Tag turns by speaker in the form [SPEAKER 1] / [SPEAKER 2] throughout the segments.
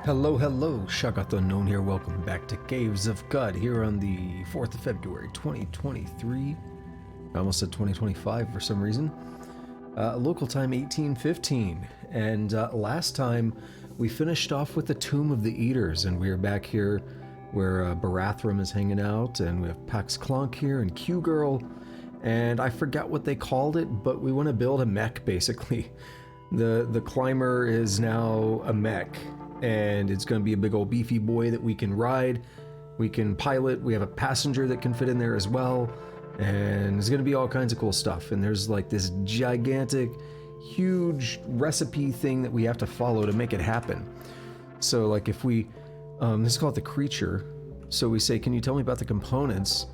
[SPEAKER 1] Hello, hello, Shagath Unknown here. Welcome back to Caves of God here on the 4th of February, 2023. I almost said 2025 for some reason. Local time 1815. And last time we finished off with the Tomb of the Eaters, and we are back here where Barathrum is hanging out, and we have Pax Clonk here and Q-Girl. And I forgot what they called it, but we want to build a mech, basically. The climber is now a mech. And it's going to be a big old beefy boy that we can ride, we can pilot, we have a passenger that can fit in there as well, and it's going to be all kinds of cool stuff. And there's like this gigantic, huge recipe thing that we have to follow to make it happen. So like if we, this is called the creature, so we say, can you tell me about the components?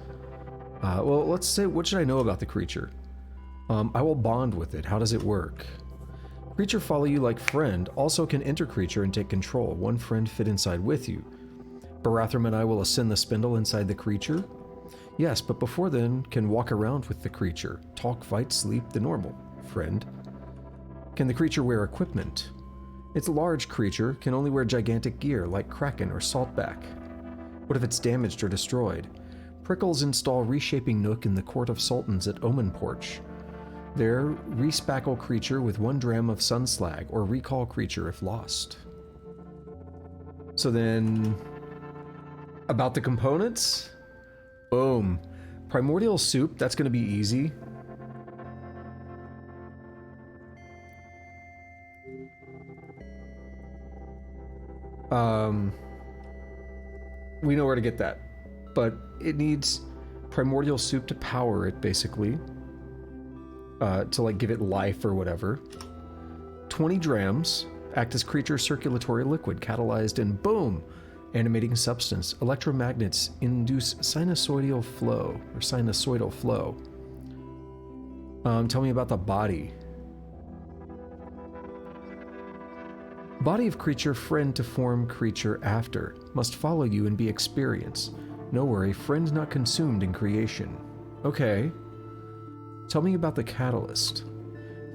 [SPEAKER 1] Well, let's say, what should I know about the creature? I will bond with it. How does it work? Creature follow you like friend, also can enter creature and take control. One friend fit inside with you. Barathrum and I will ascend the spindle inside the creature. Yes, but before then, can walk around with the creature. Talk, fight, sleep, the normal. Friend. Can the creature wear equipment? It's a large creature, can only wear gigantic gear like Kraken or Saltback. What if it's damaged or destroyed? Prickles install reshaping nook in the Court of Sultans at Omen Porch. There, respackle creature with 1 dram of sun slag, or recall creature if lost. So then, about the components? Boom. Primordial soup, that's going to be easy. We know where to get that, but it needs primordial soup to power it, basically. To like give it life or whatever. 20 drams, act as creature circulatory liquid, catalyzed and boom, animating substance. Electromagnets induce sinusoidal flow, or sinusoidal flow. Tell me about the body. Body of creature, friend to form creature after. Must follow you and be experienced. No worry, friend not consumed in creation. Okay. Tell me about the catalyst.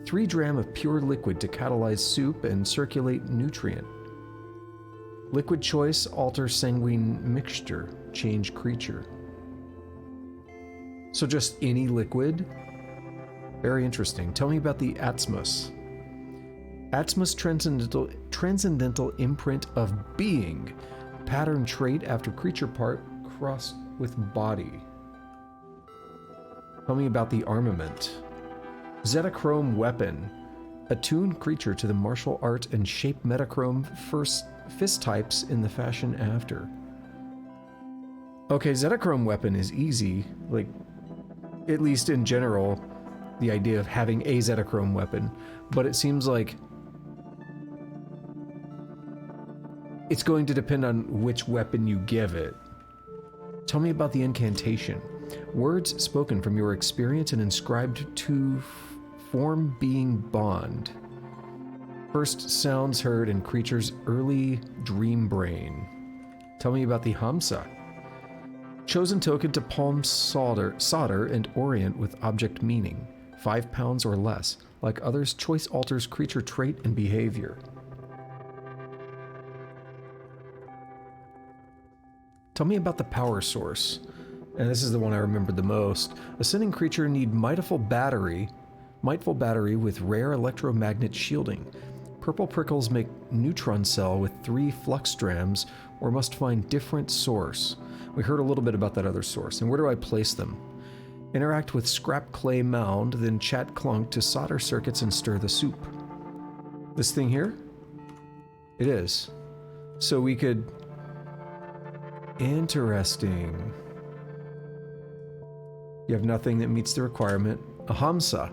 [SPEAKER 1] 3 dram of pure liquid to catalyze soup and circulate nutrient. Liquid choice, alter sanguine mixture, change creature. So just any liquid? Very interesting. Tell me about the Atmos. Atmos transcendental imprint of being. Pattern trait after creature part crossed with body. Tell me about the armament. Zetachrome weapon. Attune creature to the martial art and shape metachrome fist types in the fashion after. Okay, Zetachrome weapon is easy. Like, at least in general, the idea of having a Zetachrome weapon. But it seems like it's going to depend on which weapon you give it. Tell me about the incantation. Words spoken from your experience and inscribed to form being bond. First sounds heard in creature's early dream brain. Tell me about the Hamsa. Chosen token to palm solder and orient with object meaning. 5 pounds or less. Like others, choice alters creature trait and behavior. Tell me about the power source. And this is the one I remembered the most. Ascending creature need Mightful battery with rare electromagnet shielding. Purple prickles make neutron cell with 3 flux drams, or must find different source. We heard a little bit about that other source. And where do I place them? Interact with scrap clay mound, then chat clunk to solder circuits and stir the soup. This thing here? It is. So we could... Interesting. You have nothing that meets the requirement. A Hamsa.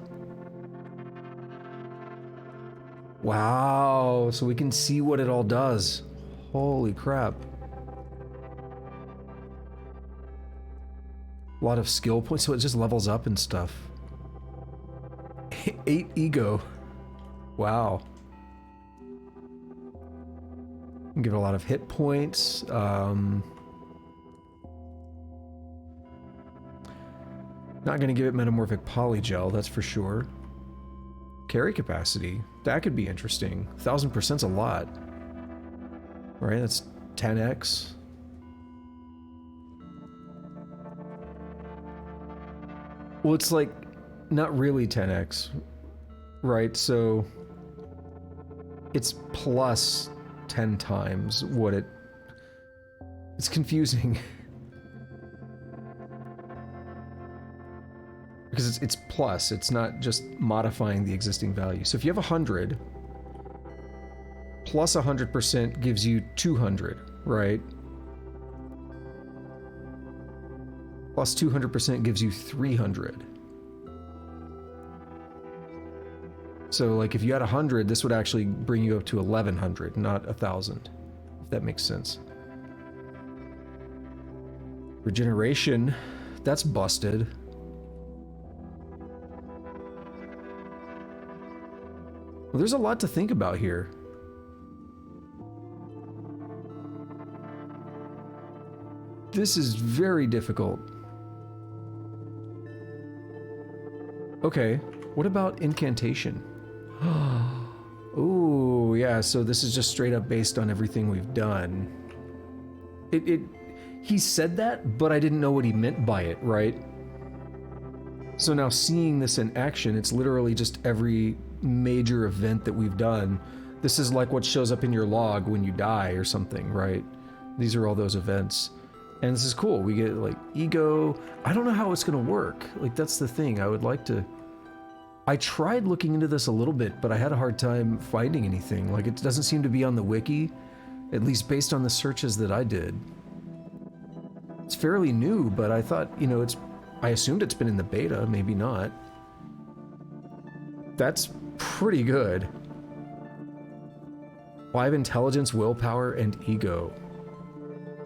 [SPEAKER 1] Wow, so we can see what it all does. Holy crap. A lot of skill points, so it just levels up and stuff. 8 ego. Wow. Give it a lot of hit points. Not going to give it metamorphic polygel, that's for sure. Carry capacity, that could be interesting. 1000%'s a lot. right? That's 10x. Well, it's like not really 10x, right? So it's plus 10 times what it... It's confusing. Because it's plus, it's not just modifying the existing value. So if you have 100, plus 100% gives you 200, right? Plus 200% gives you 300. So like if you had 100, this would actually bring you up to 1100, not 1000, if that makes sense. Regeneration, that's busted. Well, there's a lot to think about here. This is very difficult. Okay, what about incantation? Ooh, yeah, so this is just straight up based on everything we've done. He said that, but I didn't know what he meant by it, right? So now seeing this in action, it's literally just every major event that we've done. This is like what shows up in your log when you die or something, right? These are all those events. And this is cool. We get like ego. I don't know how it's gonna work. Like that's the thing. I would like to... I tried looking into this a little bit, but I had a hard time finding anything. Like it doesn't seem to be on the wiki, at least based on the searches that I did. It's fairly new, but I thought, you know, I assumed it's been in the beta, maybe not. That's pretty good. 5 intelligence, willpower, and ego.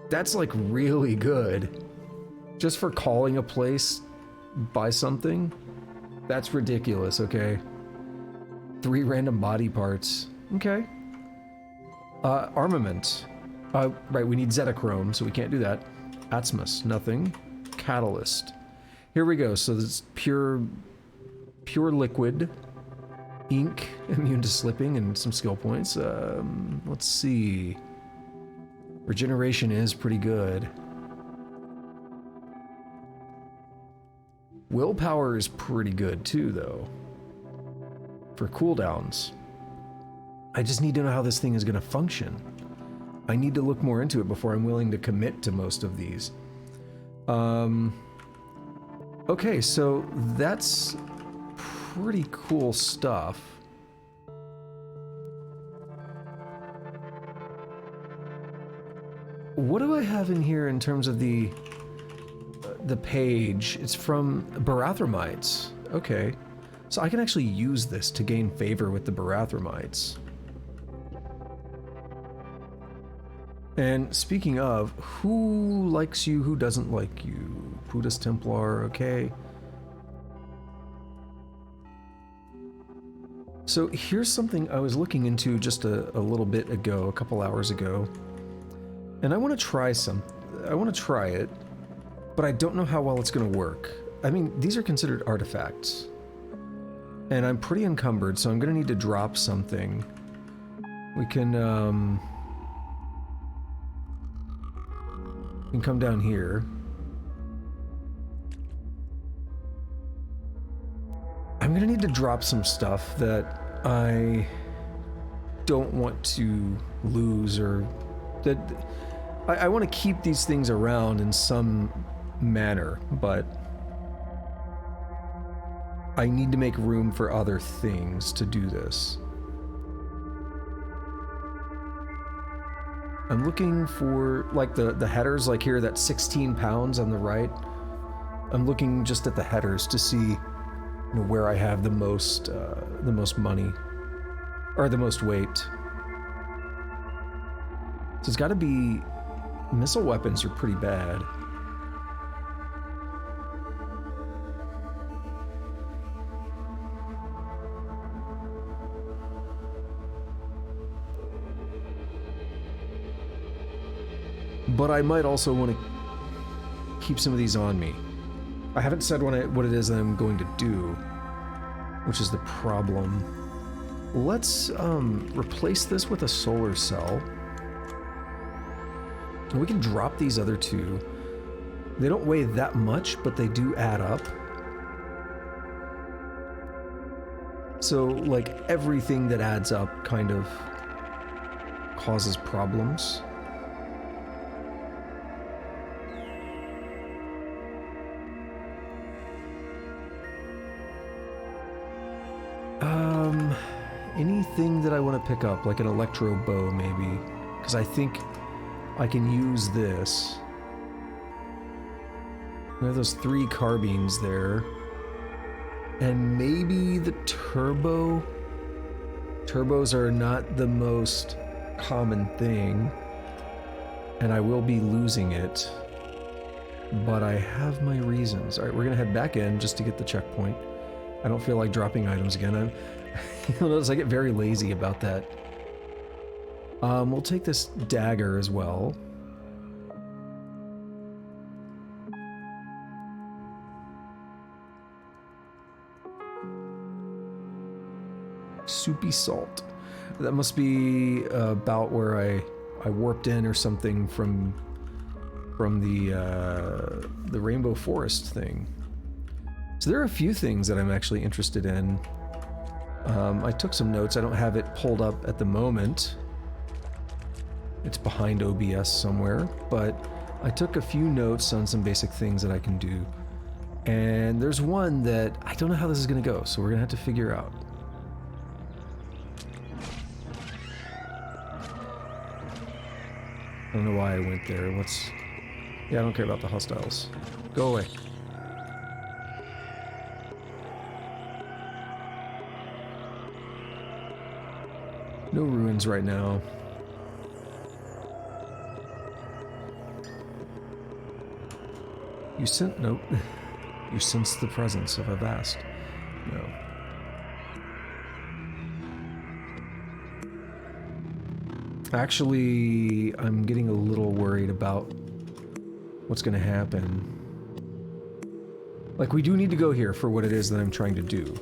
[SPEAKER 1] That's like really good. Just for calling a place by something, that's ridiculous, okay? 3 random body parts, okay. Armament. Right, we need Zetachrome, so we can't do that. Atmos, nothing. Catalyst. Here we go, so this is pure liquid. Ink, immune to slipping, and some skill points. Let's see. Regeneration is pretty good. Willpower is pretty good too, though. For cooldowns. I just need to know how this thing is going to function. I need to look more into it before I'm willing to commit to most of these. Okay, so that's pretty cool stuff. What do I have in here in terms of the page? It's from Barathromites. Okay. So I can actually use this to gain favor with the Barathromites. And speaking of, who likes you, who doesn't like you? Putus Templar, okay. So here's something I was looking into just a little bit ago, a couple hours ago. And I want to try it, but I don't know how well it's going to work. I mean, these are considered artifacts. And I'm pretty encumbered, so I'm going to need to drop something. We can come down here. I'm going to need to drop some stuff that I don't want to lose, or that I want to keep these things around in some manner, but I need to make room for other things to do this. I'm looking for, like, the headers, like here, that 16 pounds on the right. I'm looking just at the headers to see, you know, where I have the most money, or the most weight. So it's got to be... Missile weapons are pretty bad. But I might also want to keep some of these on me. I haven't said what it is that I'm going to do, which is the problem. Let's replace this with a solar cell. And we can drop these other two. They don't weigh that much, but they do add up. So, like, everything that adds up kind of causes problems. Anything that I want to pick up, like an electro bow maybe, because I think I can use this. There are those 3 carbines there. And maybe the turbo. Turbos are not the most common thing, and I will be losing it, but I have my reasons. All right, we're gonna head back in just to get the checkpoint. I don't feel like dropping items again. You'll notice I get very lazy about that. We'll take this dagger as well. Soupy salt. That must be about where I warped in or something from the Rainbow Forest thing. So there are a few things that I'm actually interested in. I took some notes. I don't have it pulled up at the moment. It's behind OBS somewhere, but I took a few notes on some basic things that I can do. And there's one that I don't know how this is going to go, so we're going to have to figure out. I don't know why I went there. Yeah, I don't care about the hostiles. Go away. No ruins right now. Nope. You sense the presence of a vast. No. Actually, I'm getting a little worried about what's going to happen. Like, we do need to go here for what it is that I'm trying to do.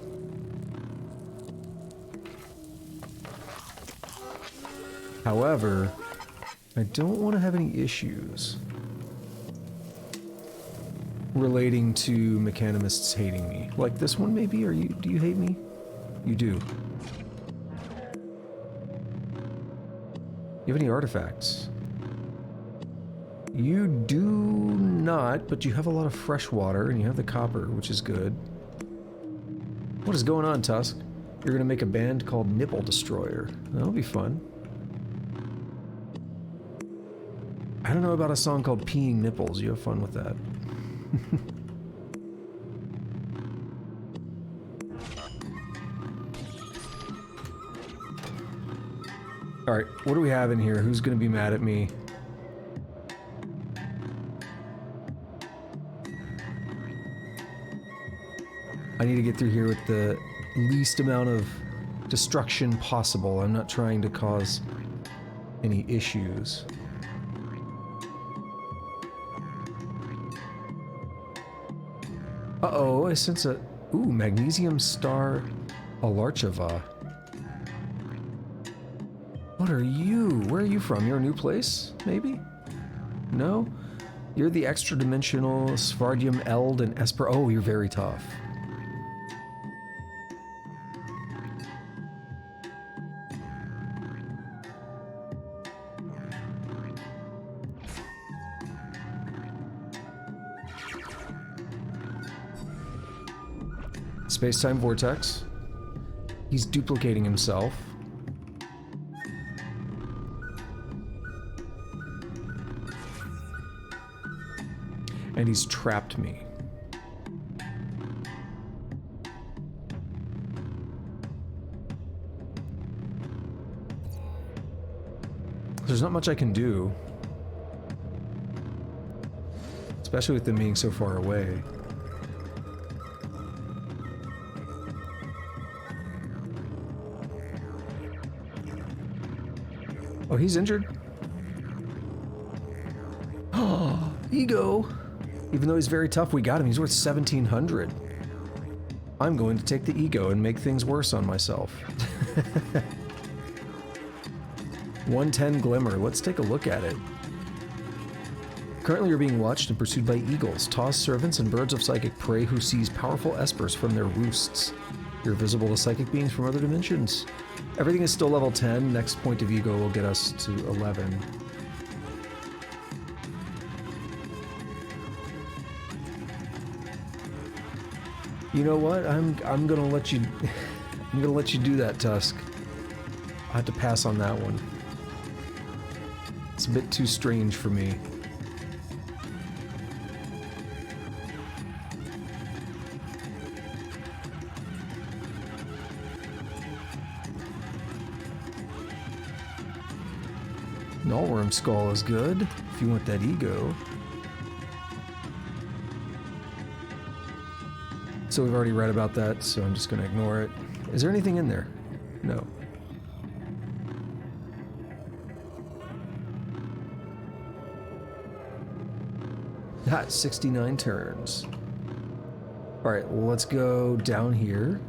[SPEAKER 1] However, I don't want to have any issues relating to mechanimists hating me. Like this one, maybe? Do you hate me? You do. You have any artifacts? You do not, but you have a lot of fresh water, and you have the copper, which is good. What is going on, Tusk? You're gonna make a band called Nipple Destroyer. That'll be fun. I don't know about a song called Peeing Nipples. You have fun with that. Alright, what do we have in here? Who's gonna be mad at me? I need to get through here with the least amount of destruction possible. I'm not trying to cause any issues. Uh-oh, I sense a... Ooh, Magnesium Star Alarcheva. What are you? Where are you from? Your new place, maybe? No? You're the extra-dimensional Svardium Eld and Esper... Oh, you're very tough. Space-time vortex. He's duplicating himself. And he's trapped me. There's not much I can do. Especially with them being so far away. Oh, he's injured. Oh, ego. Even though he's very tough, we got him. He's worth 1,700. I'm going to take the ego and make things worse on myself. 110 Glimmer. Let's take a look at it. Currently you're being watched and pursued by eagles, tossed servants, and birds of psychic prey who seize powerful espers from their roosts. You're visible to psychic beings from other dimensions. Everything is still level 10. Next point of ego will get us to 11. You know what? I'm gonna let you I'm gonna let you do that, Tusk. I have to pass on that one. It's a bit too strange for me. Nullworm Skull is good, if you want that ego. So we've already read about that, so I'm just going to ignore it. Is there anything in there? No. Ah, 69 turns. Alright, well, let's go down here.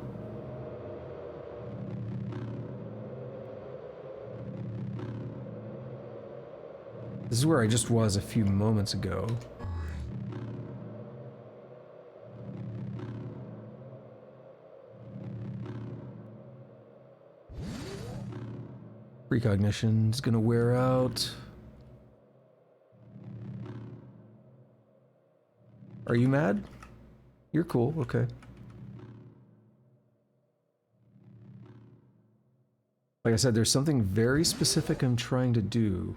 [SPEAKER 1] This is where I just was a few moments ago. Precognition's gonna wear out. Are you mad? You're cool, okay. Like I said, there's something very specific I'm trying to do.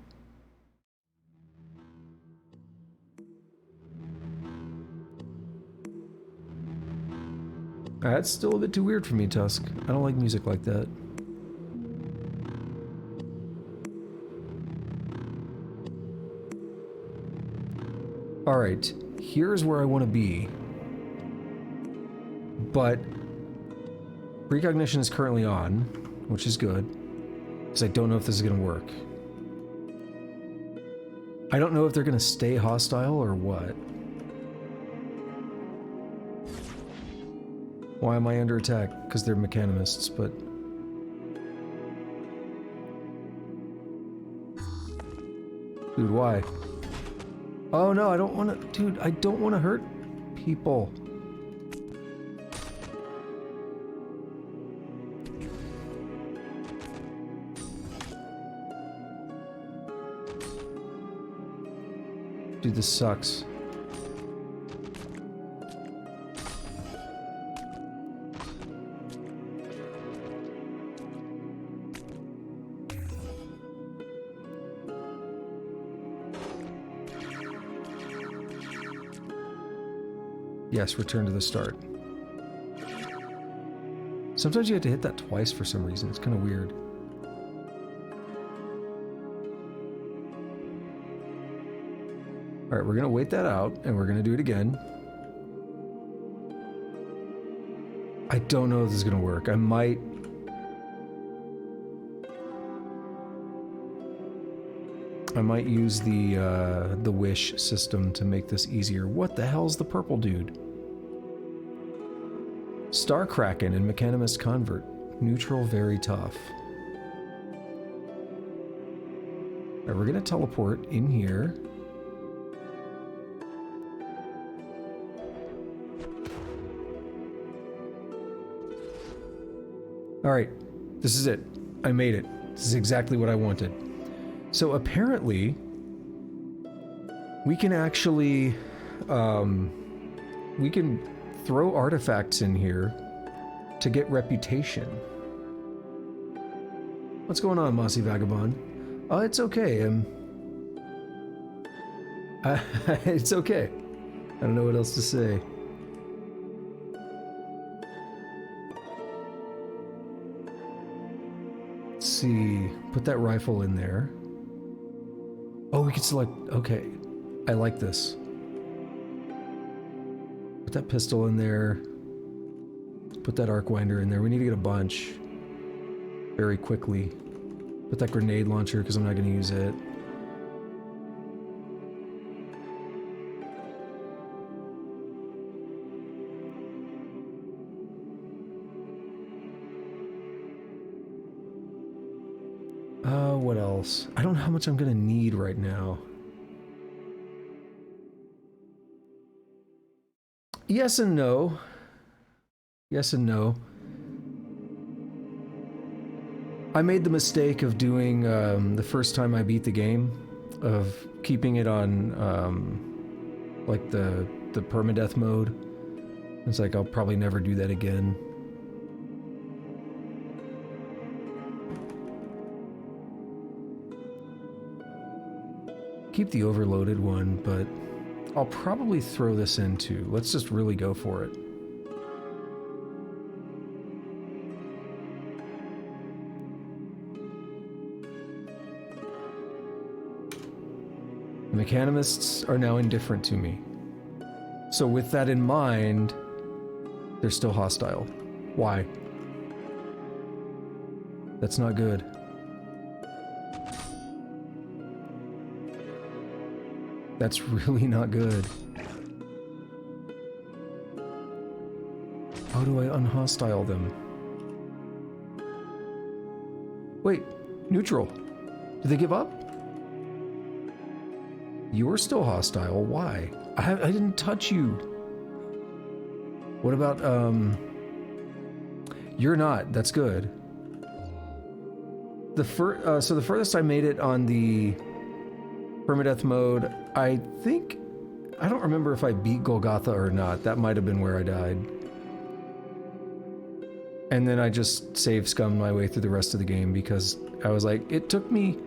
[SPEAKER 1] That's still a bit too weird for me, Tusk. I don't like music like that. Alright, here's where I want to be. But precognition is currently on, which is good, because I don't know if this is going to work. I don't know if they're going to stay hostile or what. Why am I under attack? Because they're mechanimists, but... Dude, why? Oh no, I don't want to... Dude, I don't want to hurt people. Dude, this sucks. Yes, return to the start. Sometimes you have to hit that twice for some reason. It's kind of weird. Alright, we're going to wait that out, and we're going to do it again. I don't know if this is going to work. I might... use the wish system to make this easier. What the hell's the purple dude? Star Kraken and Mechanimist Convert. Neutral, very tough. Alright, we're gonna teleport in here. Alright, this is it. I made it. This is exactly what I wanted. So apparently, we can actually, we can throw artifacts in here to get reputation. What's going on, Mossy Vagabond? Oh, it's okay. It's okay. I don't know what else to say. Let's see. Put that rifle in there. Oh, we can select... Okay. I like this. Put that pistol in there. Put that Arcwinder in there. We need to get a bunch. Very quickly. Put that grenade launcher, because I'm not going to use it. What else? I don't know how much I'm going to need right now. Yes and no. Yes and no. I made the mistake of doing, the first time I beat the game, of keeping it on, like the permadeath mode. It's like, I'll probably never do that again. Keep the overloaded one, but I'll probably throw this in too. Let's just really go for it. The mechanimists are now indifferent to me. So with that in mind, they're still hostile. Why? That's not good. That's really not good. How do I unhostile them? Wait, neutral. Did they give up? You're still hostile. Why? I didn't touch you. What about, you're not. That's good. So the furthest I made it on the permadeath mode, I don't remember if I beat Golgotha or not. That might have been where I died. And then I just save scummed my way through the rest of the game because I was like, it took me,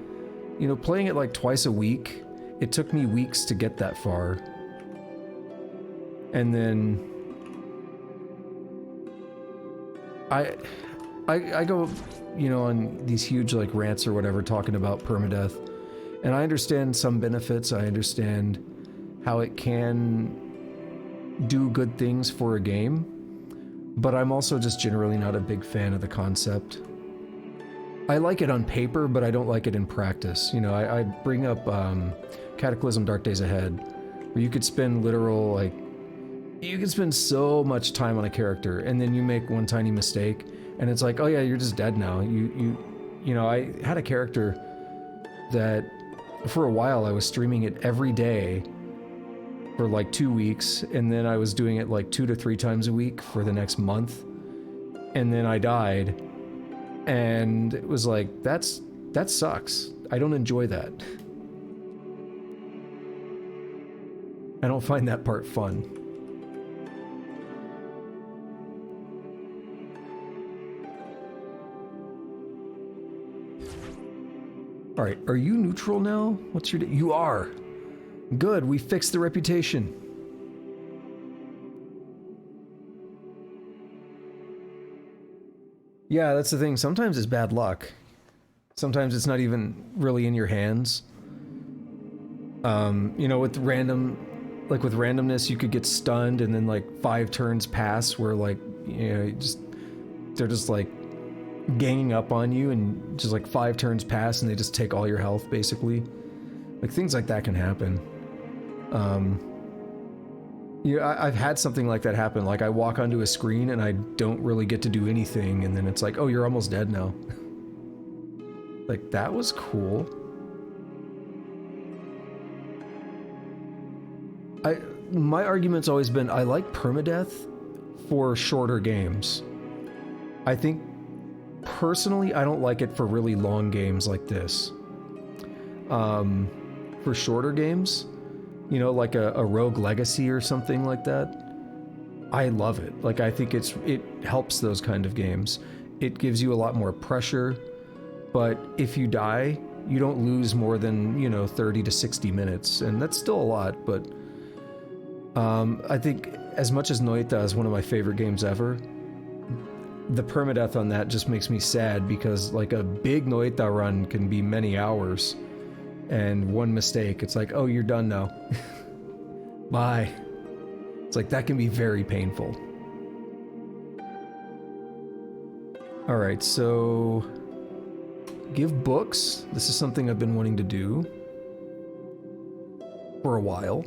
[SPEAKER 1] you know, playing it like twice a week, it took me weeks to get that far. And then I go, you know, on these huge like rants or whatever talking about permadeath. And I understand some benefits, I understand how it can do good things for a game, but I'm also just generally not a big fan of the concept. I like it on paper, but I don't like it in practice. You know, I bring up Cataclysm Dark Days Ahead, where you could spend literal, like, you could spend so much time on a character, and then you make one tiny mistake, and it's like, oh yeah, you're just dead now. You know, I had a character that for a while I was streaming it every day for like 2 weeks, and then I was doing it like 2 to 3 times a week for the next month, and then I died, and it was like, that sucks. I don't enjoy that. I don't find that part fun. Alright, are you neutral now? What's your... You are! Good, we fixed the reputation. Yeah, that's the thing. Sometimes it's bad luck. Sometimes it's not even really in your hands. You know, with random... Like, with randomness, you could get stunned and then, like, 5 turns pass where, like, you know, they're just, like, ganging up on you, and just like 5 turns pass and they just take all your health basically. Like things like that can happen. Yeah, I've had something like that happen. Like I walk onto a screen and I don't really get to do anything, and then it's like, oh, you're almost dead now. Like that was cool. My argument's always been I like permadeath for shorter games. I think personally, I don't like it for really long games like this. For shorter games, you know, like a Rogue Legacy or something like that, I love it. Like, I think it helps those kind of games. It gives you a lot more pressure, but if you die, you don't lose more than, you know, 30 to 60 minutes, and that's still a lot, but I think as much as Noita is one of my favorite games ever, the permadeath on that just makes me sad because like a big Noita run can be many hours, and one mistake, it's like, oh, you're done now. Bye. It's like that can be very painful. Alright, so give books. This is something I've been wanting to do for a while.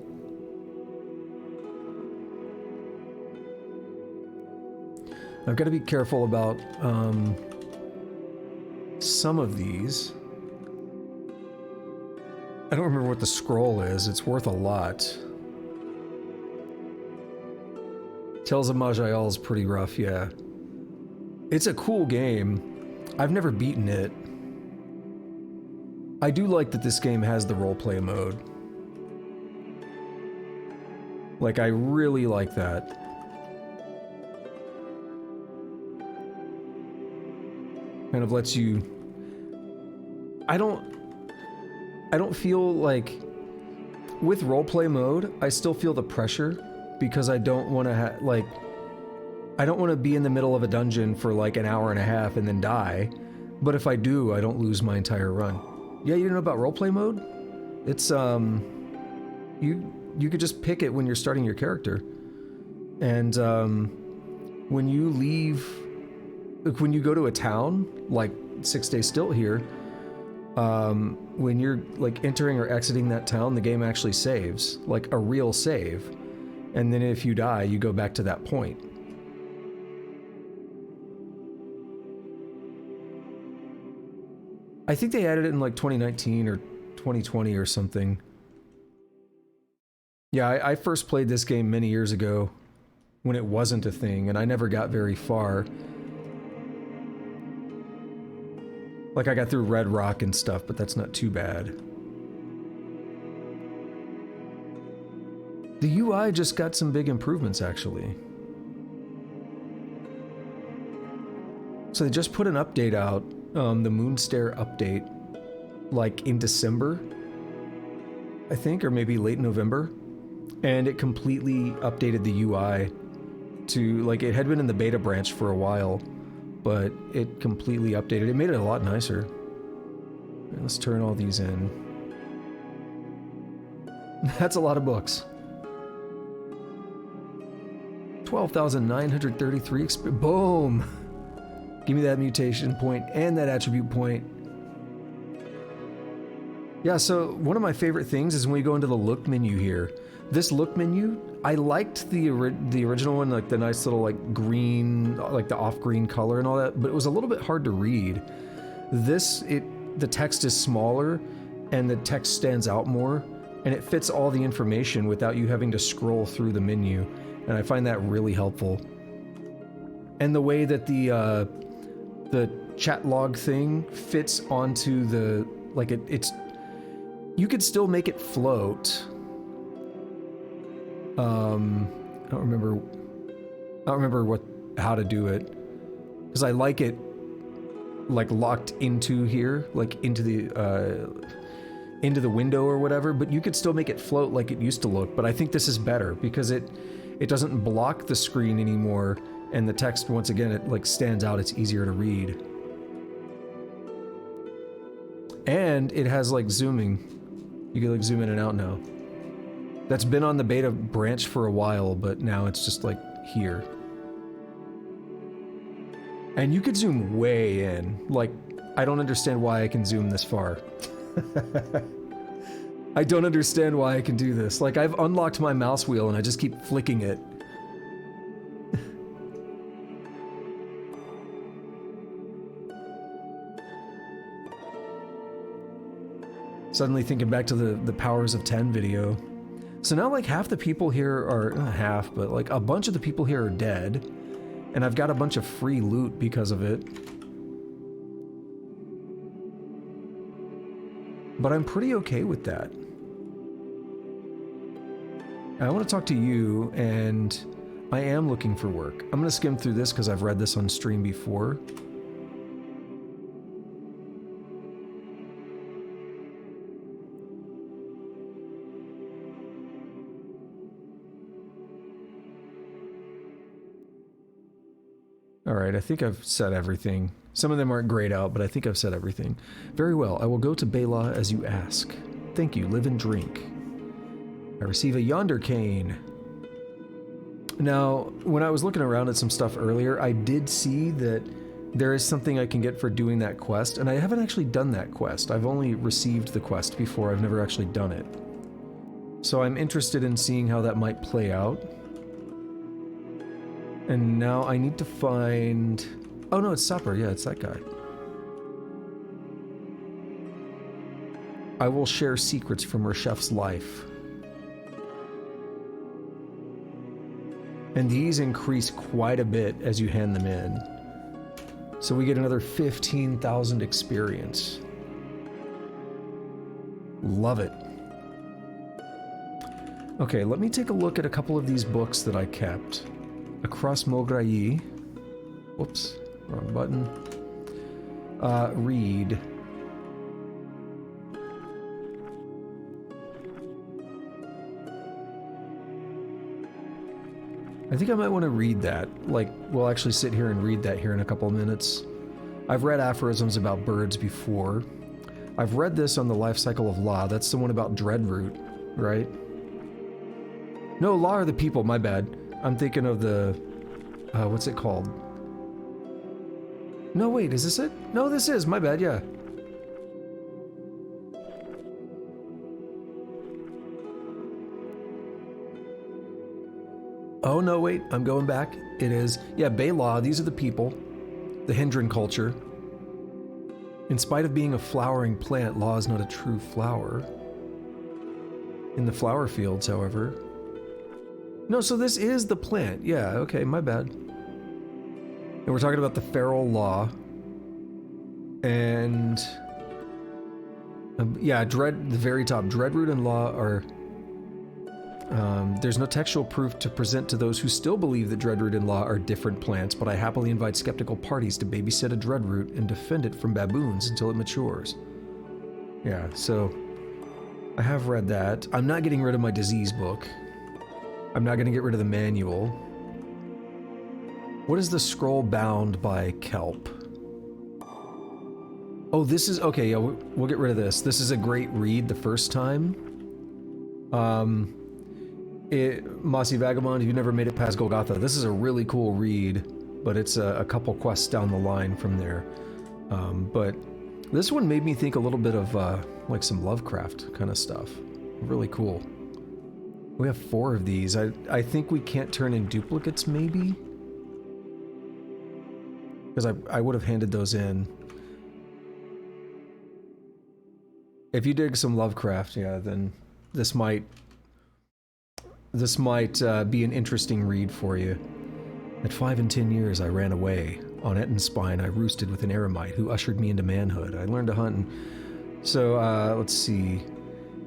[SPEAKER 1] I've got to be careful about some of these. I don't remember what the scroll is. It's worth a lot. Tales of Majayal is pretty rough, yeah. It's a cool game. I've never beaten it. I do like that this game has the roleplay mode. Like, I really like that. Kind of lets you... I don't feel like... With roleplay mode, I still feel the pressure because I don't want to like... I don't want to be in the middle of a dungeon for like an hour and a half and then die. But if I do, I don't lose my entire run. Yeah, you didn't know about roleplay mode? It's, you could just pick it when you're starting your character. And, when you leave... Like, when you go to a town, like 6 Days Stilt here, when you're, like, entering or exiting that town, the game actually saves. Like, a real save. And then if you die, you go back to that point. I think they added it in, like, 2019 or 2020 or something. Yeah, I first played this game many years ago when it wasn't a thing, and I never got very far. Like, I got through Red Rock and stuff, but that's not too bad. The UI just got some big improvements, actually. So they just put an update out, the Stair update, like in December, I think, or maybe late November. And it completely updated the UI to, like, it had been in the beta branch for a while, but it completely updated. It made it a lot nicer. Let's turn all these in. That's a lot of books. 12,933 boom! Give me that mutation point and that attribute point. Yeah, so one of my favorite things is when we go into the look menu here. This look menu, I liked the original one, like the nice little like green, like the off-green color and all that, but it was a little bit hard to read. The text is smaller and the text stands out more, and it fits all the information without you having to scroll through the menu, and I find that really helpful. And the way that the chat log thing fits onto the, like it's, you could still make it float. I don't remember how to do it, because I like it like locked into here, like into the window or whatever, but you could still make it float like it used to look. But I think this is better because it doesn't block the screen anymore, and the text, once again, it like stands out. It's easier to read, and it has like zooming. You can like zoom in and out now. That's been on the beta branch for a while, but now it's just like here. And you could zoom way in. Like, I don't understand why I can zoom this far. I don't understand why I can do this. Like, I've unlocked my mouse wheel and I just keep flicking it. Suddenly thinking back to the Powers of 10 video. So now like half the people here are, not half, but like a bunch of the people here are dead. And I've got a bunch of free loot because of it. But I'm pretty okay with that. I want to talk to you, and I am looking for work. I'm going to skim through this because I've read this on stream before. Alright, I think I've said everything. Some of them aren't grayed out, but I think I've said everything. Very well, I will go to Bela as you ask. Thank you, live and drink. I receive a yonder cane. Now, when I was looking around at some stuff earlier, I did see that there is something I can get for doing that quest, and I haven't actually done that quest. I've only received the quest before, I've never actually done it. So I'm interested in seeing how that might play out. And now I need to find... Oh no, it's Supper. Yeah, it's that guy. I will share secrets from her chef's life. And these increase quite a bit as you hand them in. So we get another 15,000 experience. Love it. Okay, let me take a look at a couple of these books that I kept. Across Mograyi. Whoops, wrong button. Read. I think I might want to read that. Like, we'll actually sit here and read that here in a couple of minutes. I've read aphorisms about birds before. I've read this on the life cycle of La. That's the one about Dreadroot, right? No, La are the people, my bad. I'm thinking of the... what's it called? No, wait, is this it? No, this is, my bad, yeah. Oh, no, wait, I'm going back. It is, yeah, Bela, these are the people. The Hindran culture. In spite of being a flowering plant, La is not a true flower. In the flower fields, however. No, so this is the plant. Yeah, okay, my bad. And we're talking about the feral La. And... yeah, the very top. Dreadroot and La are... there's no textual proof to present to those who still believe that Dreadroot and La are different plants, but I happily invite skeptical parties to babysit a Dreadroot and defend it from baboons until it matures. Yeah, so... I have read that. I'm not getting rid of my disease book. I'm not going to get rid of the manual. What is the scroll bound by kelp? Oh, this is... okay, yeah, we'll get rid of this. This is a great read the first time. Mossy Vagabond, if you've never made it past Golgotha, this is a really cool read, but it's a couple quests down the line from there. But this one made me think a little bit of like some Lovecraft kind of stuff. Really cool. We have 4 of these. I think we can't turn in duplicates, maybe? Because I would have handed those in. If you dig some Lovecraft, yeah, then this might be an interesting read for you. At 5 and 10 years, I ran away. On Ettenspine, I roosted with an eremite who ushered me into manhood. I learned to hunt and... so, let's see.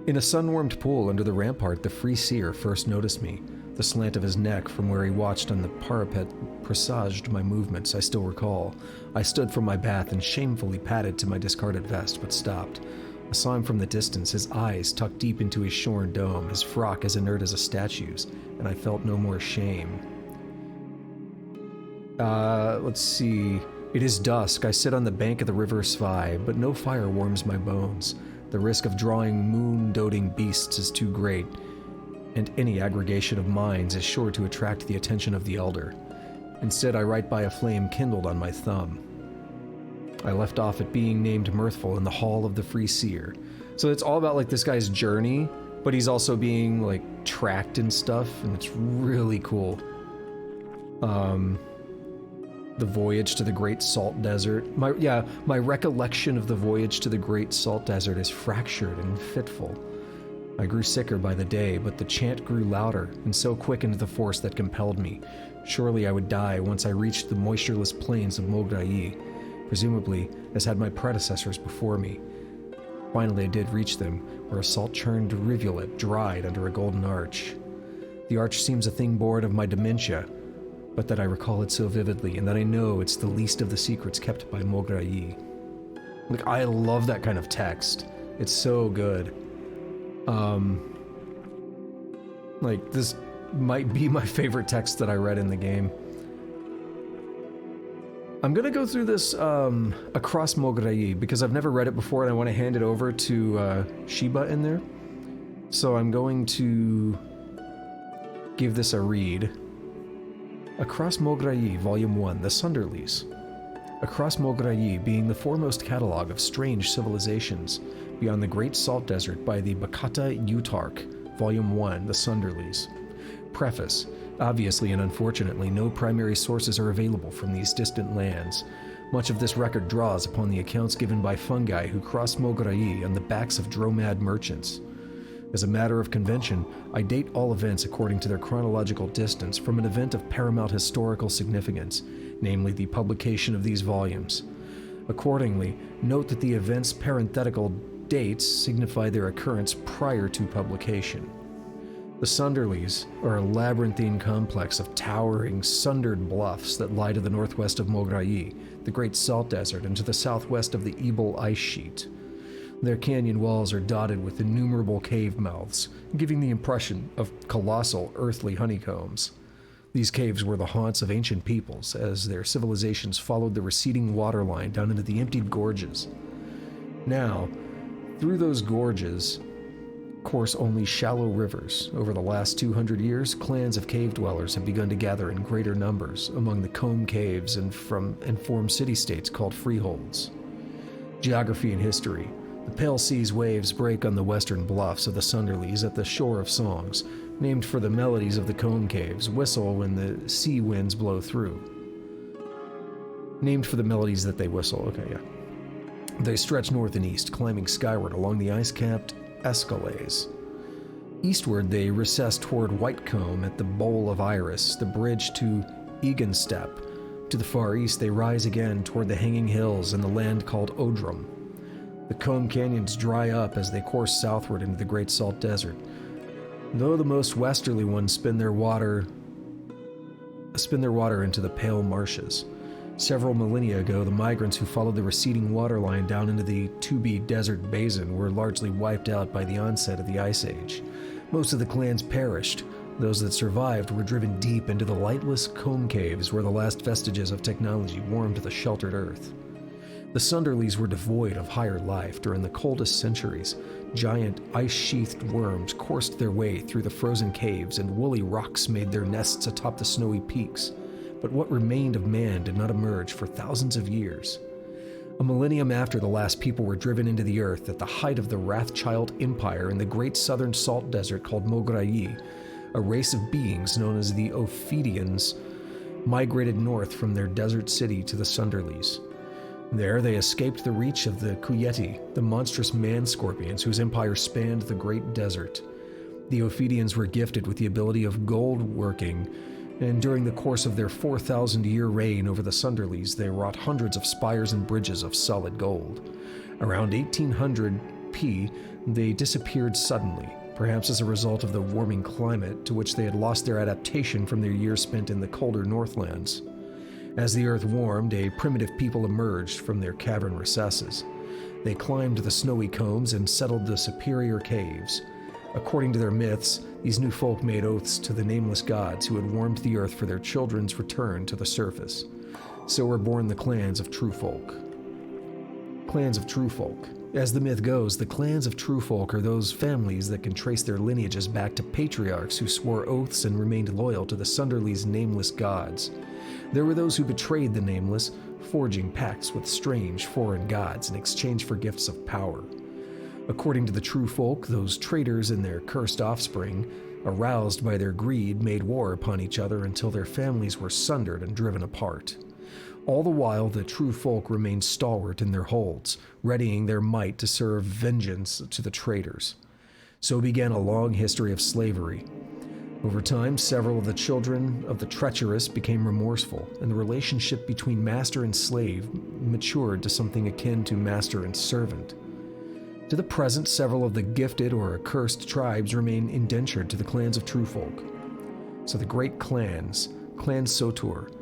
[SPEAKER 1] In a sun-warmed pool under the rampart, the free seer first noticed me. The slant of his neck from where he watched on the parapet presaged my movements, I still recall. I stood from my bath and shamefully padded to my discarded vest, but stopped. I saw him from the distance, his eyes tucked deep into his shorn dome, his frock as inert as a statue's, and I felt no more shame. Let's see. It is dusk. I sit on the bank of the river Svai, but no fire warms my bones. The risk of drawing moon-doting beasts is too great, and any aggregation of minds is sure to attract the attention of the elder. Instead, I write by a flame kindled on my thumb. I left off at being named Mirthful in the Hall of the Free Seer. So it's all about, like, this guy's journey, but he's also being, like, tracked and stuff, and it's really cool. The voyage to the Great Salt Desert. My recollection of the voyage to the Great Salt Desert is fractured and fitful. I grew sicker by the day, but the chant grew louder, and so quickened the force that compelled me. Surely I would die once I reached the moistureless plains of Mograyi, presumably as had my predecessors before me. Finally I did reach them, where a salt-churned rivulet dried under a golden arch. The arch seems a thing born of my dementia, but that I recall it so vividly, and that I know it's the least of the secrets kept by Mograyi. Like, I love that kind of text. It's so good. Like, this might be my favorite text that I read in the game. I'm gonna go through this, across Mograyi, because I've never read it before, and I want to hand it over to, Sheba in there. So I'm going to give this a read. Across Mograyi, Volume 1, The Sunderlies. Across Mograyi, being the foremost catalog of strange civilizations, beyond the Great Salt Desert by the Bakata Utark, Volume 1, The Sunderlies. Preface. Obviously and unfortunately, no primary sources are available from these distant lands. Much of this record draws upon the accounts given by fungi who crossed Mograyi on the backs of dromad merchants. As a matter of convention, I date all events according to their chronological distance from an event of paramount historical significance, namely the publication of these volumes. Accordingly, note that the event's parenthetical dates signify their occurrence prior to publication. The Sunderlies are a labyrinthine complex of towering, sundered bluffs that lie to the northwest of Mograyi, the Great Salt Desert, and to the southwest of the Ebel Ice Sheet. Their canyon walls are dotted with innumerable cave mouths, giving the impression of colossal earthly honeycombs. These caves were the haunts of ancient peoples, as their civilizations followed the receding waterline down into the emptied gorges. Now, through those gorges course only shallow rivers. Over the last 200 years, clans of cave dwellers have begun to gather in greater numbers among the comb caves and form city-states called freeholds. Geography and history. The Pale Sea's waves break on the western bluffs of the Sunderlies at the shore of songs, named for the melodies of the comb caves, whistle when the sea winds blow through. Named for the melodies that they whistle, okay, yeah. They stretch north and east, climbing skyward along the ice-capped escalades. Eastward, they recess toward Whitecomb at the Bowl of Iris, the bridge to Eganstep. To the far east, they rise again toward the hanging hills and the land called Odrum. The comb canyons dry up as they course southward into the Great Salt Desert, though the most westerly ones spin their water into the pale marshes. Several millennia ago, the migrants who followed the receding waterline down into the Tubi Desert Basin were largely wiped out by the onset of the Ice Age. Most of the clans perished. Those that survived were driven deep into the lightless comb caves where the last vestiges of technology warmed the sheltered earth. The Sunderlies were devoid of higher life during the coldest centuries. Giant, ice-sheathed worms coursed their way through the frozen caves, and woolly rocks made their nests atop the snowy peaks. But what remained of man did not emerge for thousands of years. A millennium after the last people were driven into the earth at the height of the Wrathchild Empire in the great southern salt desert called Mograyi, a race of beings known as the Ophidians migrated north from their desert city to the Sunderlies. There they escaped the reach of the Kuyeti, the monstrous man-scorpions whose empire spanned the great desert. The Ophidians were gifted with the ability of gold working, and during the course of their 4,000-year reign over the Sunderlies, they wrought hundreds of spires and bridges of solid gold. Around 1800 P, they disappeared suddenly, perhaps as a result of the warming climate to which they had lost their adaptation from their years spent in the colder Northlands. As the earth warmed, a primitive people emerged from their cavern recesses. They climbed the snowy combs and settled the superior caves. According to their myths, these new folk made oaths to the nameless gods who had warmed the earth for their children's return to the surface. So were born the clans of true folk. Clans of true folk. As the myth goes, the clans of true folk are those families that can trace their lineages back to patriarchs who swore oaths and remained loyal to the Sunderlies' nameless gods. There were those who betrayed the nameless, forging pacts with strange foreign gods in exchange for gifts of power. According to the true folk, those traitors and their cursed offspring, aroused by their greed, made war upon each other until their families were sundered and driven apart. All the while, the true folk remained stalwart in their holds, readying their might to serve vengeance to the traitors. So began a long history of slavery. Over time, several of the children of the treacherous became remorseful, and the relationship between master and slave matured to something akin to master and servant. To the present, several of the gifted or accursed tribes remain indentured to the clans of true folk. So the great clans, Clan Sotur.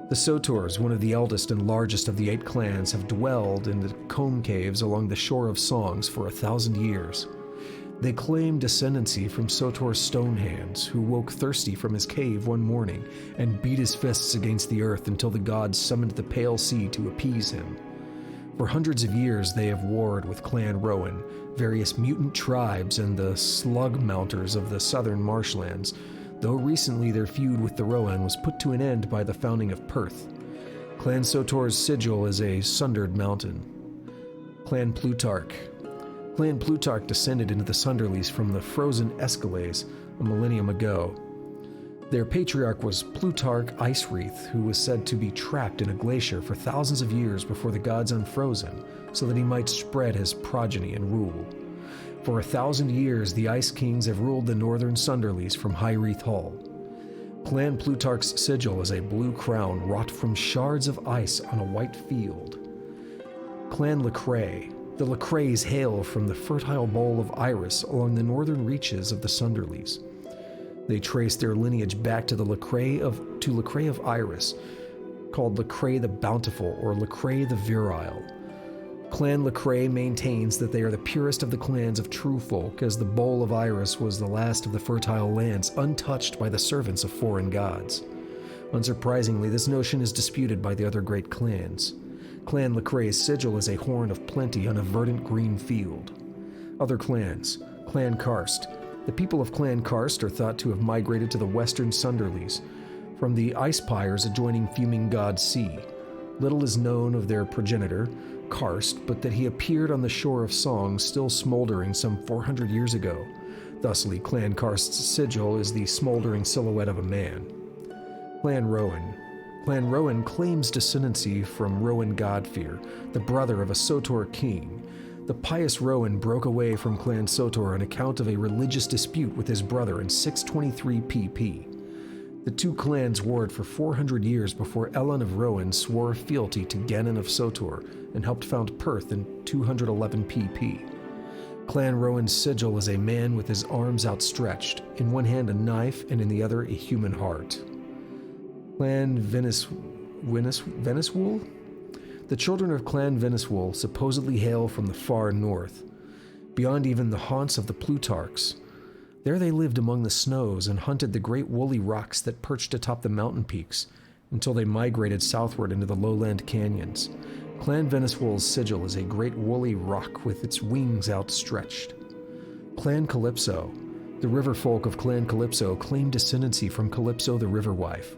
[SPEAKER 1] The Soturs, one of the eldest and largest of the 8 clans, have dwelled in the comb caves along the shore of Songs for 1,000 years. They claim descendancy from Sotor's Stonehands, who woke thirsty from his cave one morning and beat his fists against the earth until the gods summoned the Pale Sea to appease him. For hundreds of years they have warred with Clan Rowan, various mutant tribes, and the slug-mounters of the southern marshlands, though recently their feud with the Rowan was put to an end by the founding of Perth. Clan Sotor's sigil is a sundered mountain. Clan Plutarch. Clan Plutarch descended into the Sunderlies from the frozen Escalades a millennium ago. Their patriarch was Plutarch Icewreath, who was said to be trapped in a glacier for thousands of years before the gods unfroze him, so that he might spread his progeny and rule. For 1,000 years, the Ice Kings have ruled the northern Sunderlies from High Wreath Hall. Clan Plutarch's sigil is a blue crown wrought from shards of ice on a white field. Clan Lecrae. The Lecraes hail from the fertile bowl of Iris along the northern reaches of the Sunderlies. They trace their lineage back to Lecrae of Iris, called Lecrae the Bountiful or Lecrae the Virile. Clan Lecrae maintains that they are the purest of the clans of true folk, as the Bowl of Iris was the last of the fertile lands untouched by the servants of foreign gods. Unsurprisingly, this notion is disputed by the other great clans. Clan Lecrae's sigil is a horn of plenty on a verdant green field. Other clans. Clan Karst. The people of Clan Karst are thought to have migrated to the western Sunderlies from the ice pyres adjoining Fuming God Sea. Little is known of their progenitor, Karst, but that he appeared on the shore of Song, still smoldering some 400 years ago. Thusly, Clan Karst's sigil is the smoldering silhouette of a man. Clan Rowan. Clan Rowan claims descendancy from Rowan Godfear, the brother of a Sotor king. The pious Rowan broke away from Clan Sotor on account of a religious dispute with his brother in 623 PP. The two clans warred for 400 years before Elon of Rowan swore fealty to Gannon of Sotor and helped found Perth in 211 PP. Clan Rowan's sigil is a man with his arms outstretched, in one hand a knife and in the other a human heart. Clan Veniswool? The children of Clan Veniswool supposedly hail from the far north, beyond even the haunts of the Plutarchs. There they lived among the snows and hunted the great woolly rocks that perched atop the mountain peaks until they migrated southward into the lowland canyons. Clan Veniswool's sigil is a great woolly rock with its wings outstretched. Clan Calypso. The river folk of Clan Calypso claim descendancy from Calypso the river wife.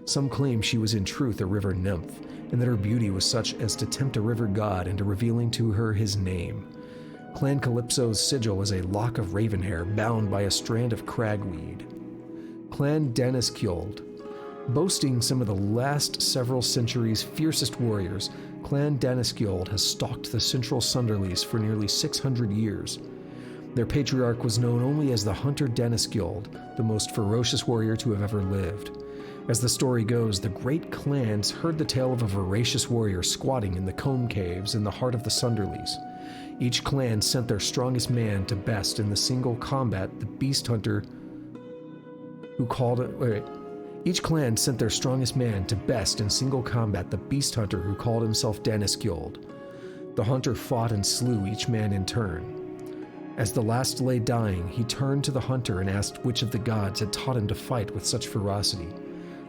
[SPEAKER 1] Some claim she was in truth a river nymph, and that her beauty was such as to tempt a river god into revealing to her his name. Clan Calypso's sigil is a lock of raven hair bound by a strand of cragweed. Clan Daniskjold. Boasting some of the last several centuries' fiercest warriors, Clan Daniskjold has stalked the central Sunderlies for nearly 600 years. Their patriarch was known only as the Hunter Daniskjold, the most ferocious warrior to have ever lived. As the story goes, the great clans heard the tale of a voracious warrior squatting in the Combe Caves in the heart of the Sunderlies. Each clan sent their strongest man to best in the single combat the beast hunter who called it. Each clan sent their strongest man to best in single combat the beast hunter who called himself Daniskjold. The hunter fought and slew each man in turn. As the last lay dying, he turned to the hunter and asked which of the gods had taught him to fight with such ferocity.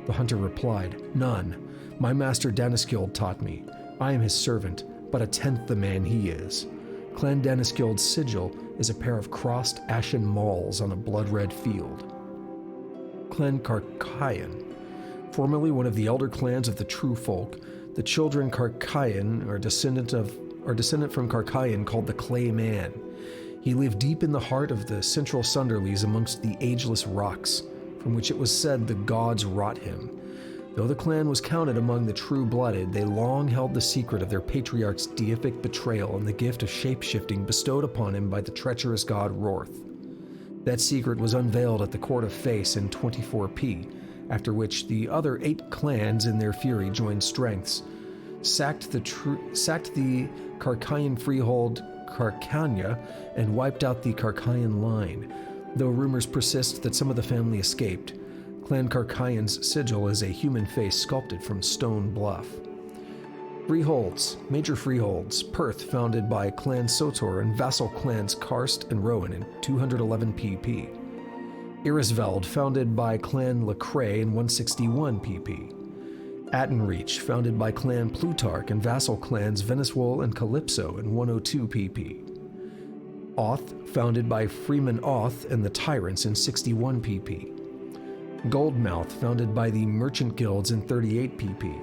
[SPEAKER 1] The hunter replied, "None. My master Daniskjold taught me. I am his servant, but a tenth the man he is." Clan Daniskjold's sigil is a pair of crossed ashen mauls on a blood-red field. Clan Carcayan. Formerly one of the elder clans of the true folk, the children Carcayan are descendant from Carcayan called the Clay Man. He lived deep in the heart of the central Sunderlies amongst the ageless rocks, from which it was said the gods wrought him. Though the clan was counted among the true-blooded, they long held the secret of their patriarch's deific betrayal and the gift of shape-shifting bestowed upon him by the treacherous god Rorth. That secret was unveiled at the Court of Face in 24P, after which the other 8 clans in their fury joined strengths, sacked the Carcayan freehold Carcania, and wiped out the Carcayan line. Though rumors persist that some of the family escaped, Clan Carcayan's sigil is a human face sculpted from stone bluff. Freeholds, major freeholds. Perth, founded by Clan Sotor and vassal clans Karst and Rowan in 211 PP. Irisveld, founded by Clan Lecrae in 161 PP. Attenreach, founded by Clan Plutarch and vassal clans Veniswool and Calypso in 102 PP. Oth, founded by Freeman Oth and the Tyrants in 61 PP. Goldmouth, founded by the Merchant Guilds in 38 PP.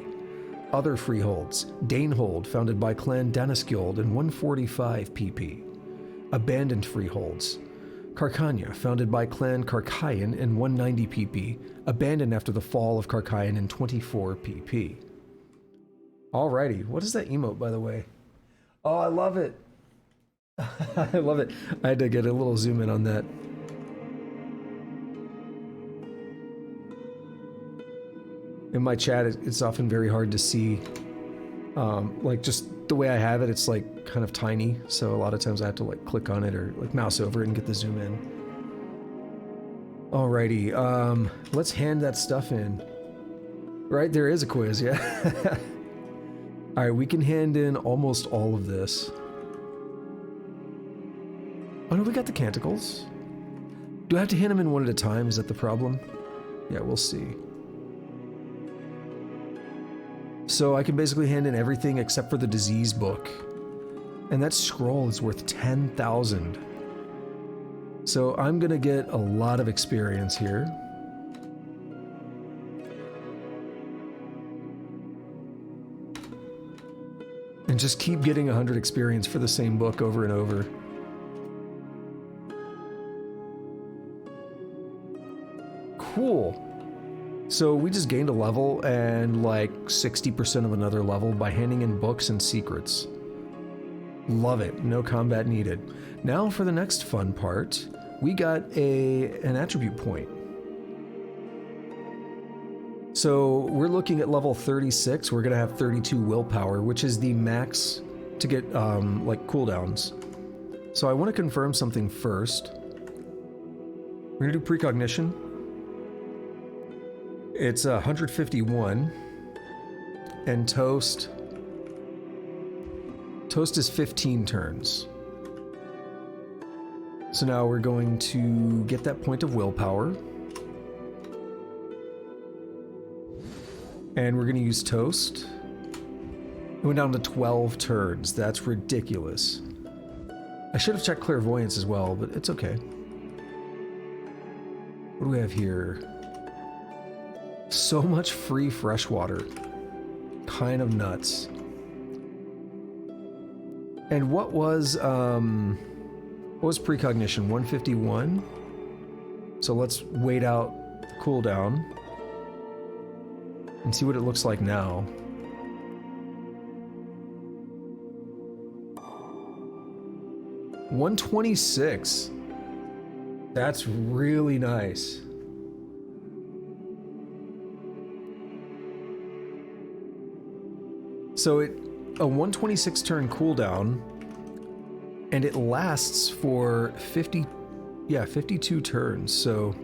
[SPEAKER 1] Other freeholds, Danehold, founded by Clan Daniskjold in 145 PP. Abandoned freeholds, Carcania, founded by Clan Carcayan in 190 PP, abandoned after the fall of Carcayan in 24 PP. Alrighty, what is that emote, by the way? Oh, I love it. I love it. I had to get a little zoom in on that. In my chat, it's often very hard to see. Like just the way I have it, it's like kind of tiny. So a lot of times I have to like click on it or like mouse over it and get the zoom in. Alrighty, let's hand that stuff in. Right, there is a quiz, yeah. Alright, we can hand in almost all of this. Oh no, we got the canticles. Do I have to hand them in one at a time? Is that the problem? Yeah, we'll see. So I can basically hand in everything except for the disease book. And that scroll is worth 10,000. So I'm gonna get a lot of experience here. And just keep getting 100 experience for the same book over and over. Cool. So we just gained a level and like 60% of another level by handing in books and secrets. Love it. No combat needed. Now for the next fun part, we got an attribute point. So we're looking at level 36. We're gonna have 32 willpower, which is the max to get like cooldowns. So I want to confirm something first. We're gonna do precognition. It's 151, and toast is 15 turns. So now we're going to get that point of willpower. And we're going to use toast. It went down to 12 turns. That's ridiculous. I should have checked clairvoyance as well, but it's okay. What do we have here? So much free fresh water. Kind of nuts. And what was precognition? 151? So let's wait out the cooldown and see what it looks like now. $126. That's really nice. So a 126 turn cooldown, and it lasts for 52 turns. So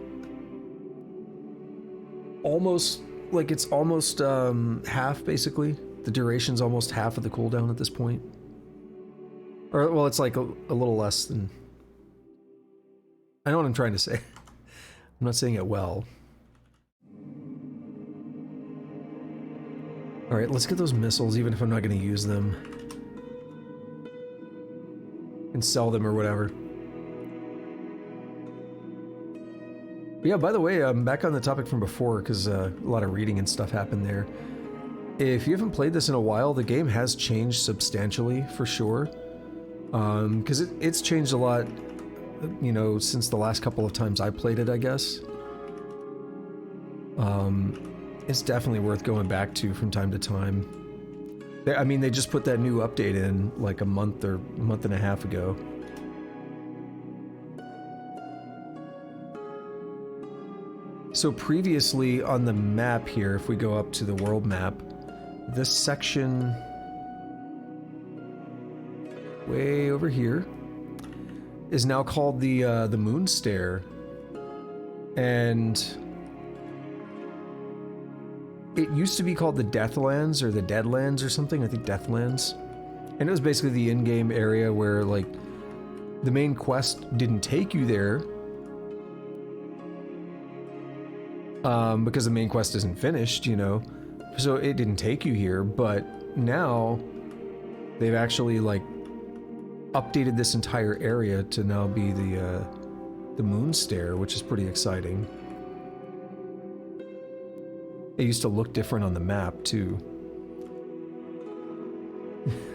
[SPEAKER 1] almost like it's almost half basically. The duration's almost half of the cooldown at this point. Or well, it's like a little less than. I know what I'm trying to say. I'm not saying it well. Alright, let's get those missiles, even if I'm not going to use them. And sell them or whatever. But yeah, by the way, I'm back on the topic from before, because a lot of reading and stuff happened there. If you haven't played this in a while, the game has changed substantially, for sure. Because it's changed a lot, you know, since the last couple of times I played it, I guess. It's definitely worth going back to from time to time. I mean, they just put that new update in like a month or a month and a half ago. So previously on the map here, if we go up to the world map, this section way over here is now called the Moon Stair, and it used to be called the Deathlands or the Deadlands or something. I think Deathlands, and it was basically the in-game area where like the main quest didn't take you there because the main quest isn't finished, you know, so it didn't take you here. But now they've actually like updated this entire area to now be the Moon Stair, which is pretty exciting. It used to look different on the map too.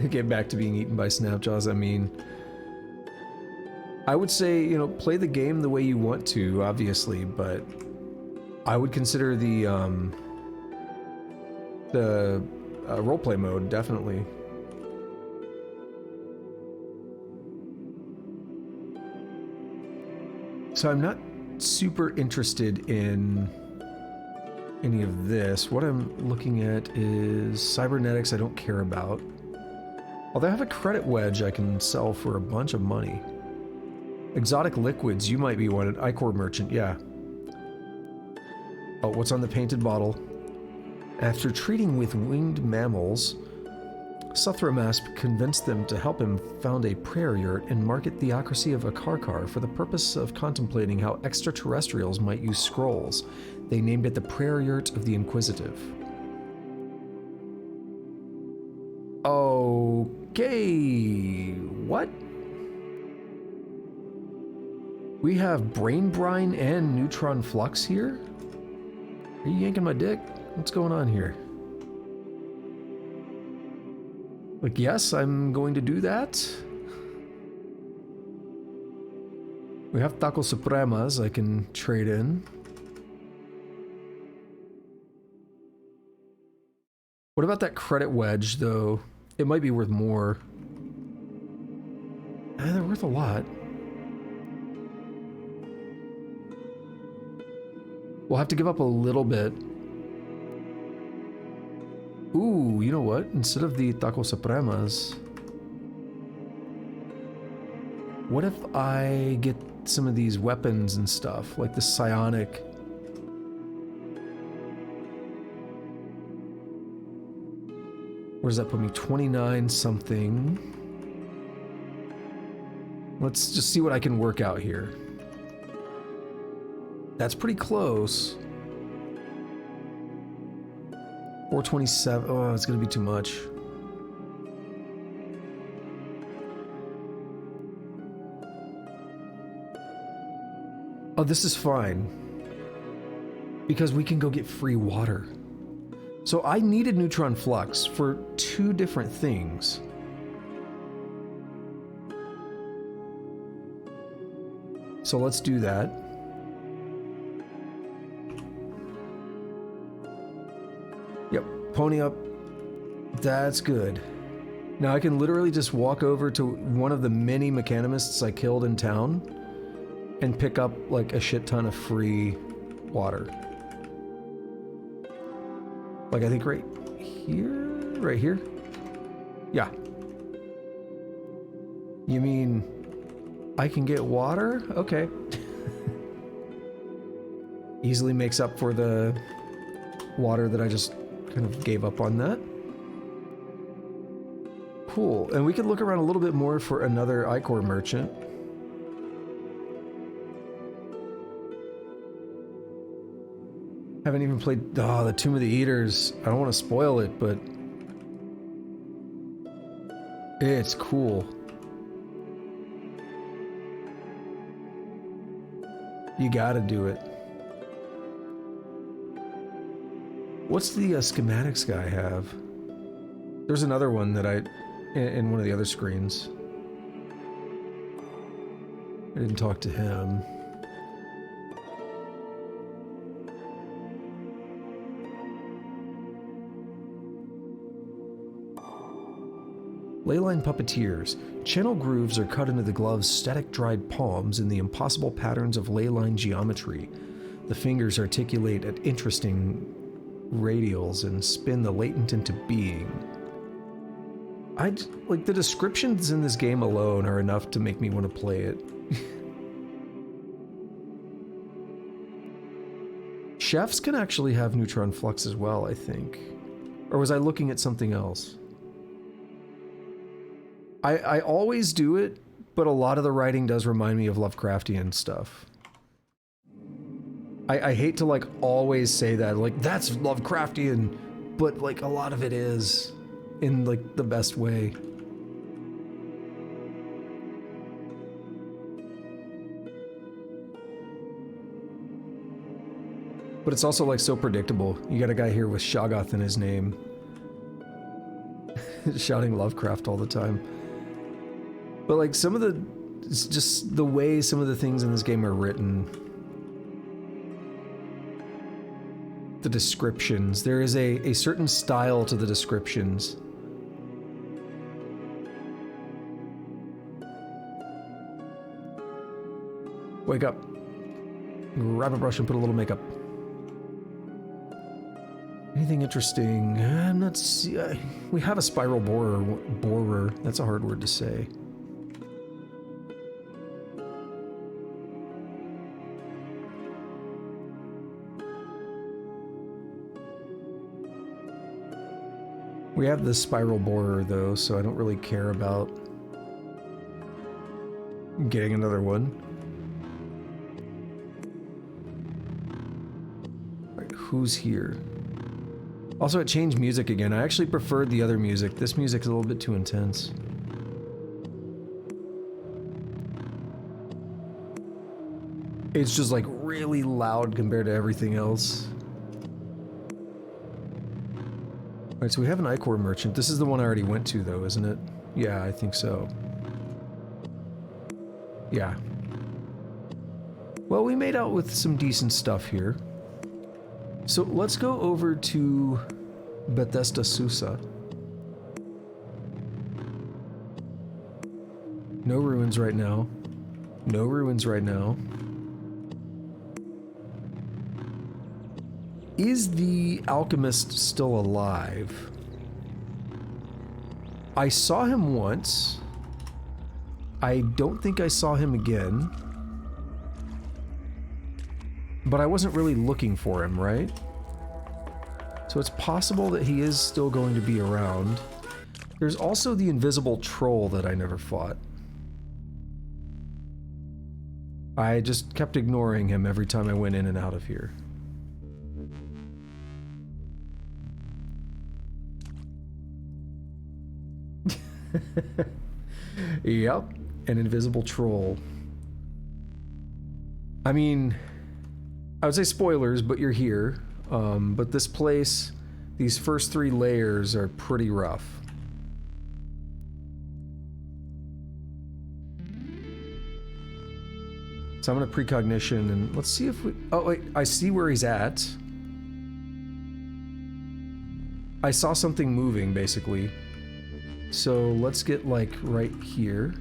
[SPEAKER 1] Get back to being eaten by Snapjaws. I mean, I would say, you know, play the game the way you want to, obviously, but I would consider the roleplay mode, definitely. So I'm not super interested in any of this. What I'm looking at is cybernetics I don't care about. Although I have a credit wedge I can sell for a bunch of money. Exotic liquids, you might be one. An Icor merchant, yeah. Oh, what's on the painted bottle? After treating with winged mammals, Suthramasp convinced them to help him found a prayer yurt and market theocracy of Akarkar for the purpose of contemplating how extraterrestrials might use scrolls. They named it the Prayer Yurt of the Inquisitive. Okay, what? We have Brain Brine and Neutron Flux here? Are you yanking my dick? What's going on here? Like, yes, I'm going to do that. We have Taco Supremas I can trade in. What about that credit wedge, though? It might be worth more. They're worth a lot. We'll have to give up a little bit. Ooh, you know what? Instead of the Taco Supremas, what if I get some of these weapons and stuff, like the psionic? Where does that put me? 29 something. Let's just see what I can work out here. That's pretty close. 427. Oh, it's gonna be too much. Oh, this is fine. Because we can go get free water. So I needed Neutron Flux for two different things. So let's do that. Yep, pony up. That's good. Now I can literally just walk over to one of the many mechanimists I killed in town and pick up like a shit ton of free water. Like, I think right here? Yeah. You mean I can get water? Okay. Easily makes up for the water that I just kind of gave up on that. Cool. And we could look around a little bit more for another Icor merchant. Haven't even played the Tomb of the Eaters. I don't want to spoil it, but it's cool. You gotta do it. What's the schematics guy have? There's another one that in one of the other screens. I didn't talk to him. Leyline puppeteers. Channel grooves are cut into the glove's static dried palms in the impossible patterns of leyline geometry. The fingers articulate at interesting radials and spin the latent into being. Like, the descriptions in this game alone are enough to make me want to play it. Chefs can actually have Neutron Flux as well, I think. Or was I looking at something else? I always do it, but a lot of the writing does remind me of Lovecraftian stuff. I hate to, like, always say that, like, that's Lovecraftian, but, like, a lot of it is, in, like, the best way. But it's also, like, so predictable. You got a guy here with Shoggoth in his name. Shouting Lovecraft all the time. But, like, some of the... It's just the way some of the things in this game are written. The descriptions. There is a certain style to the descriptions. Wake up. Grab a brush and put a little makeup. Anything interesting? I'm not see. We have a spiral borer. That's a hard word to say. We have the spiral borer though, so I don't really care about getting another one. Right, who's here? Also, it changed music again. I actually preferred the other music. This music's a little bit too intense. It's just like really loud compared to everything else. Alright, so we have an Ichor merchant. This is the one I already went to though, isn't it? Yeah, I think so. Yeah. Well, we made out with some decent stuff here. So let's go over to Bethesda Susa. No ruins right now. No ruins right now. Is the alchemist still alive? I saw him once. I don't think I saw him again. But I wasn't really looking for him, right? So it's possible that he is still going to be around. There's also the invisible troll that I never fought. I just kept ignoring him every time I went in and out of here. Yep, an invisible troll. I mean, I would say spoilers, but you're here. But this place, these first 3 layers are pretty rough. So I'm gonna precognition and let's see if we... Oh wait, I see where he's at. I saw something moving, basically. So let's get, like, right here.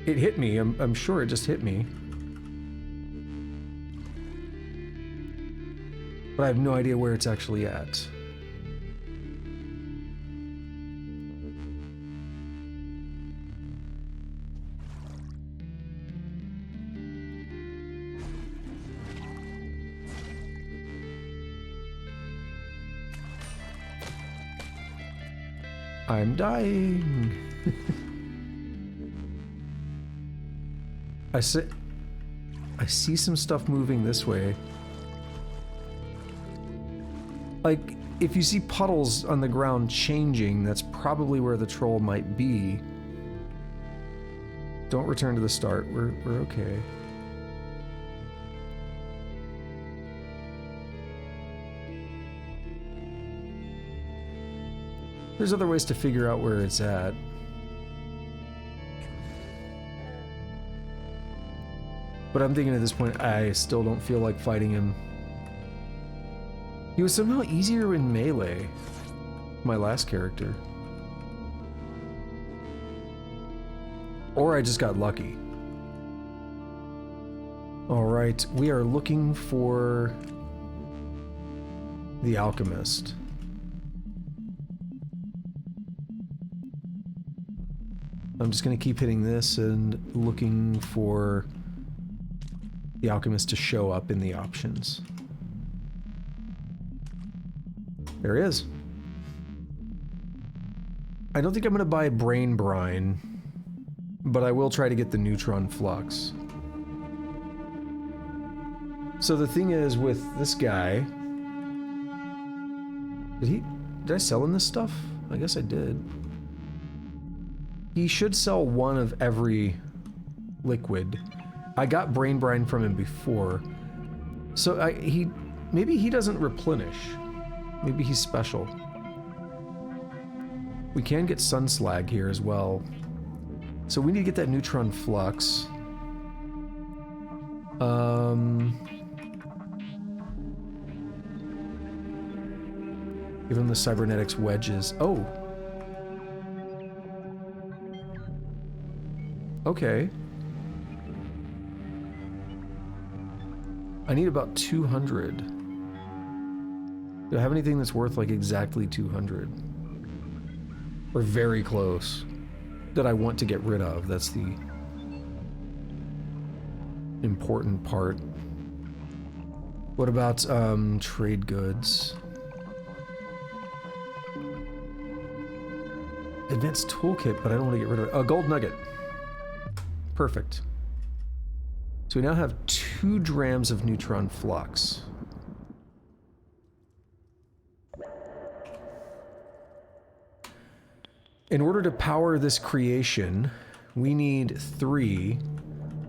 [SPEAKER 1] It hit me. I'm sure it just hit me. But I have no idea where it's actually at. I'm dying. I see some stuff moving this way. Like, if you see puddles on the ground changing, that's probably where the troll might be. Don't return to the start. We're okay. There's other ways to figure out where it's at. But I'm thinking at this point, I still don't feel like fighting him. He was somehow easier in melee, my last character. Or I just got lucky. Alright, we are looking for the alchemist. I'm just gonna keep hitting this and looking for the alchemist to show up in the options. There he is. I don't think I'm gonna buy Brain Brine, but I will try to get the Neutron Flux. So the thing is with this guy... Did I sell him this stuff? I guess I did. He should sell one of every liquid. I got Brain Brine from him before. So maybe he doesn't replenish. Maybe he's special. We can get Sun Slag here as well. So we need to get that Neutron Flux. Give him the Cybernetics wedges. Oh! Okay. I need about 200. Do I have anything that's worth like exactly 200? Or very close. That I want to get rid of. That's the important part. What about trade goods? Advanced toolkit, but I don't want to get rid of it. A gold nugget. Perfect. So we now have 2 drams of neutron flux. In order to power this creation, we need 3,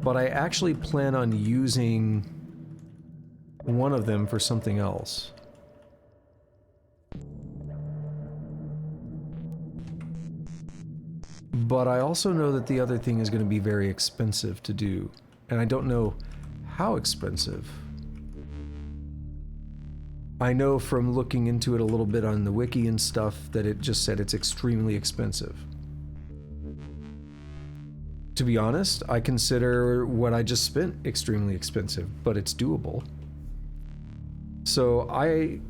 [SPEAKER 1] but I actually plan on using one of them for something else. But I also know that the other thing is going to be very expensive to do, and I don't know how expensive. I know from looking into it a little bit on the wiki and stuff that it just said it's extremely expensive. To be honest, I consider what I just spent extremely expensive, but it's doable. So I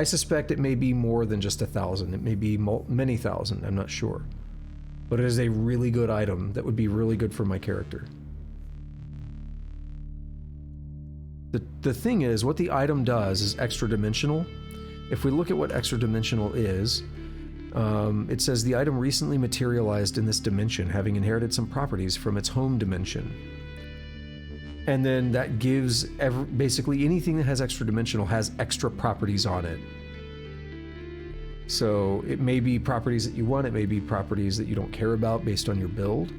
[SPEAKER 1] suspect it may be more than just 1,000. It may be many thousand, I'm not sure. But it is a really good item that would be really good for my character. The thing is, what the item does is extra dimensional. If we look at what extra dimensional is, it says the item recently materialized in this dimension, having inherited some properties from its home dimension. And then that gives basically anything that has extra dimensional has extra properties on it. So it may be properties that you want, it may be properties that you don't care about based on your build.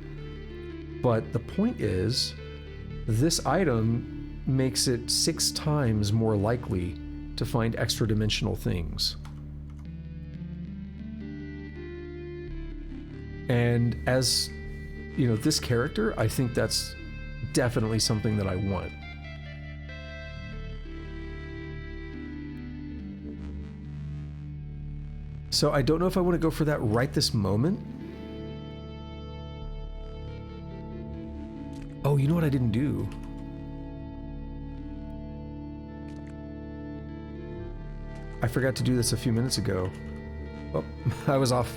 [SPEAKER 1] But the point is, this item makes it 6 times more likely to find extra dimensional things. And as, you know, this character, I think that's definitely something that I want. So I don't know if I want to go for that right this moment. Oh, you know what I didn't do? I forgot to do this a few minutes ago. Oh, I was off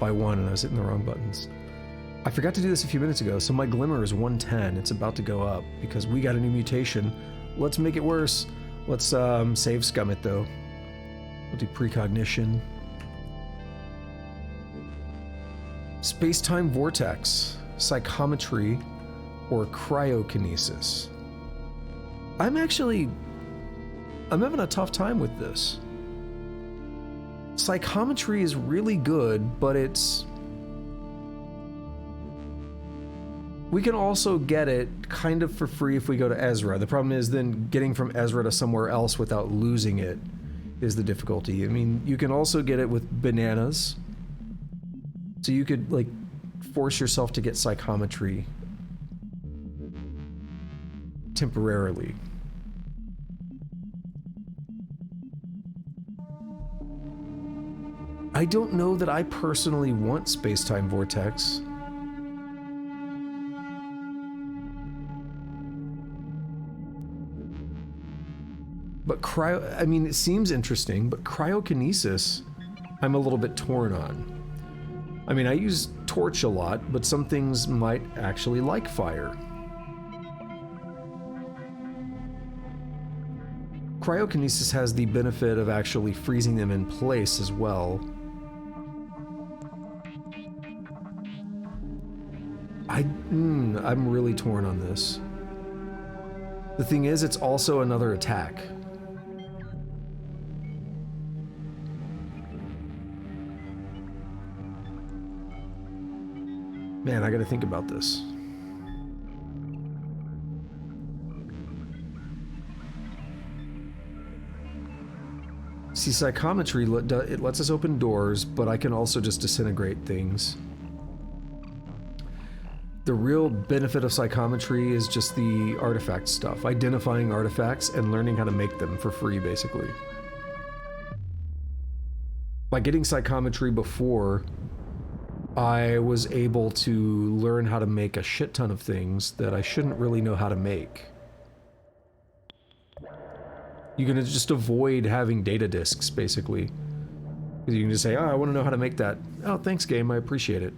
[SPEAKER 1] by 1 and I was hitting the wrong buttons. I forgot to do this a few minutes ago, so my glimmer is 110. It's about to go up because we got a new mutation. Let's make it worse. Let's save scum it though. We'll do precognition. Space-time vortex, psychometry, or cryokinesis. I'm having a tough time with this. Psychometry is really good, but we can also get it kind of for free if we go to Ezra. The problem is then getting from Ezra to somewhere else without losing it is the difficulty. I mean, you can also get it with bananas. So you could, like, force yourself to get psychometry temporarily. I don't know that I personally want space-time vortex. But I mean, it seems interesting, but cryokinesis, I'm a little bit torn on. I mean, I use torch a lot, but some things might actually like fire. Cryokinesis has the benefit of actually freezing them in place as well. I'm really torn on this. The thing is, it's also another attack. Man, I gotta think about this. See, psychometry, it lets us open doors, but I can also just disintegrate things. The real benefit of psychometry is just the artifact stuff. Identifying artifacts and learning how to make them for free, basically. By getting psychometry before, I was able to learn how to make a shit ton of things that I shouldn't really know how to make. You're gonna just avoid having data disks, basically. You can just say, oh, I want to know how to make that. Oh, thanks, game, I appreciate it.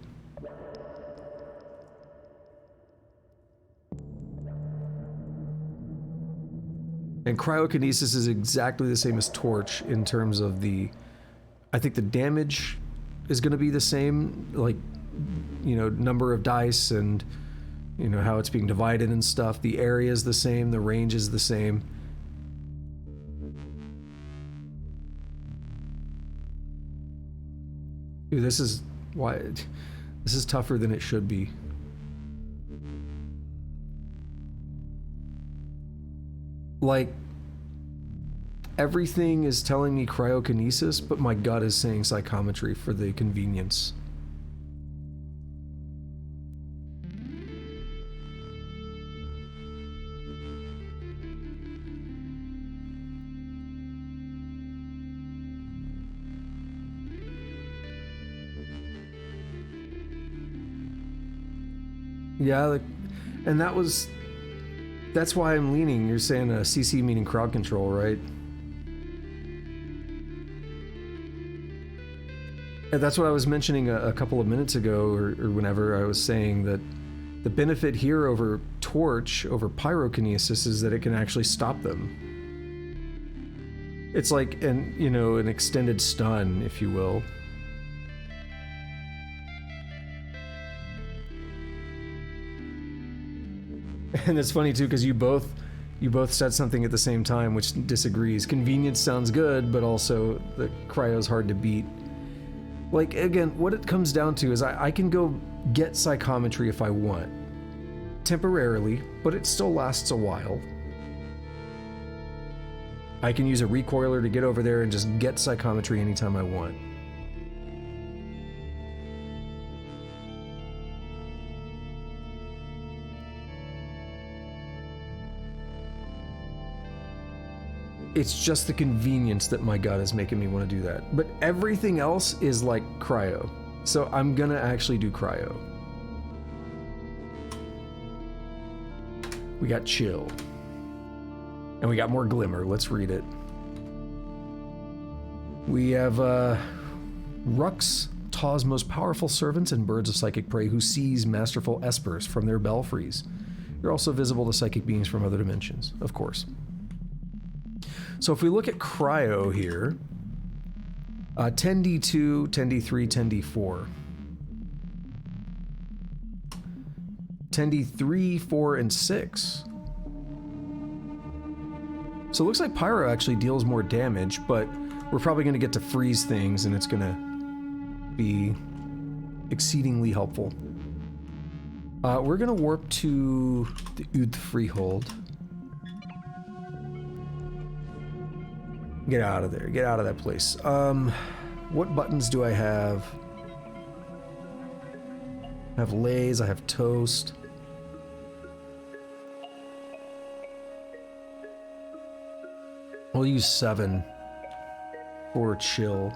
[SPEAKER 1] And cryokinesis is exactly the same as torch in terms of the... I think the damage is going to be the same, like, you know, number of dice and, you know, how it's being divided and stuff. The area is the same, the range is the same. Dude, this is why... This is tougher than it should be. Like, everything is telling me cryokinesis, but my gut is saying psychometry for the convenience. Yeah, like, and that's why I'm leaning. You're saying a CC meaning crowd control, right? And that's what I was mentioning a couple of minutes ago, or whenever I was saying that the benefit here over torch, over pyrokinesis, is that it can actually stop them. It's like an extended stun, if you will. And it's funny too, because you both said something at the same time, which disagrees. Convenience sounds good, but also the cryo's hard to beat. Like, again, what it comes down to is I can go get psychometry if I want. Temporarily, but it still lasts a while. I can use a recoiler to get over there and just get psychometry anytime I want. It's just the convenience that my gut is making me want to do that. But everything else is like cryo. So I'm gonna actually do cryo. We got chill. And we got more glimmer. Let's read it. We have Rux, Taw's most powerful servants and birds of psychic prey who seize masterful espers from their belfries. You're also visible to psychic beings from other dimensions, of course. So if we look at cryo here, 10d2, 10d3, 10d4. 10d3, 4, and 6. So it looks like pyro actually deals more damage, but we're probably going to get to freeze things, and it's going to be exceedingly helpful. We're going to warp to the Ood Freehold. Get out of there. Get out of that place. What buttons do I have? I have lays, I have toast. I'll use 7 for chill.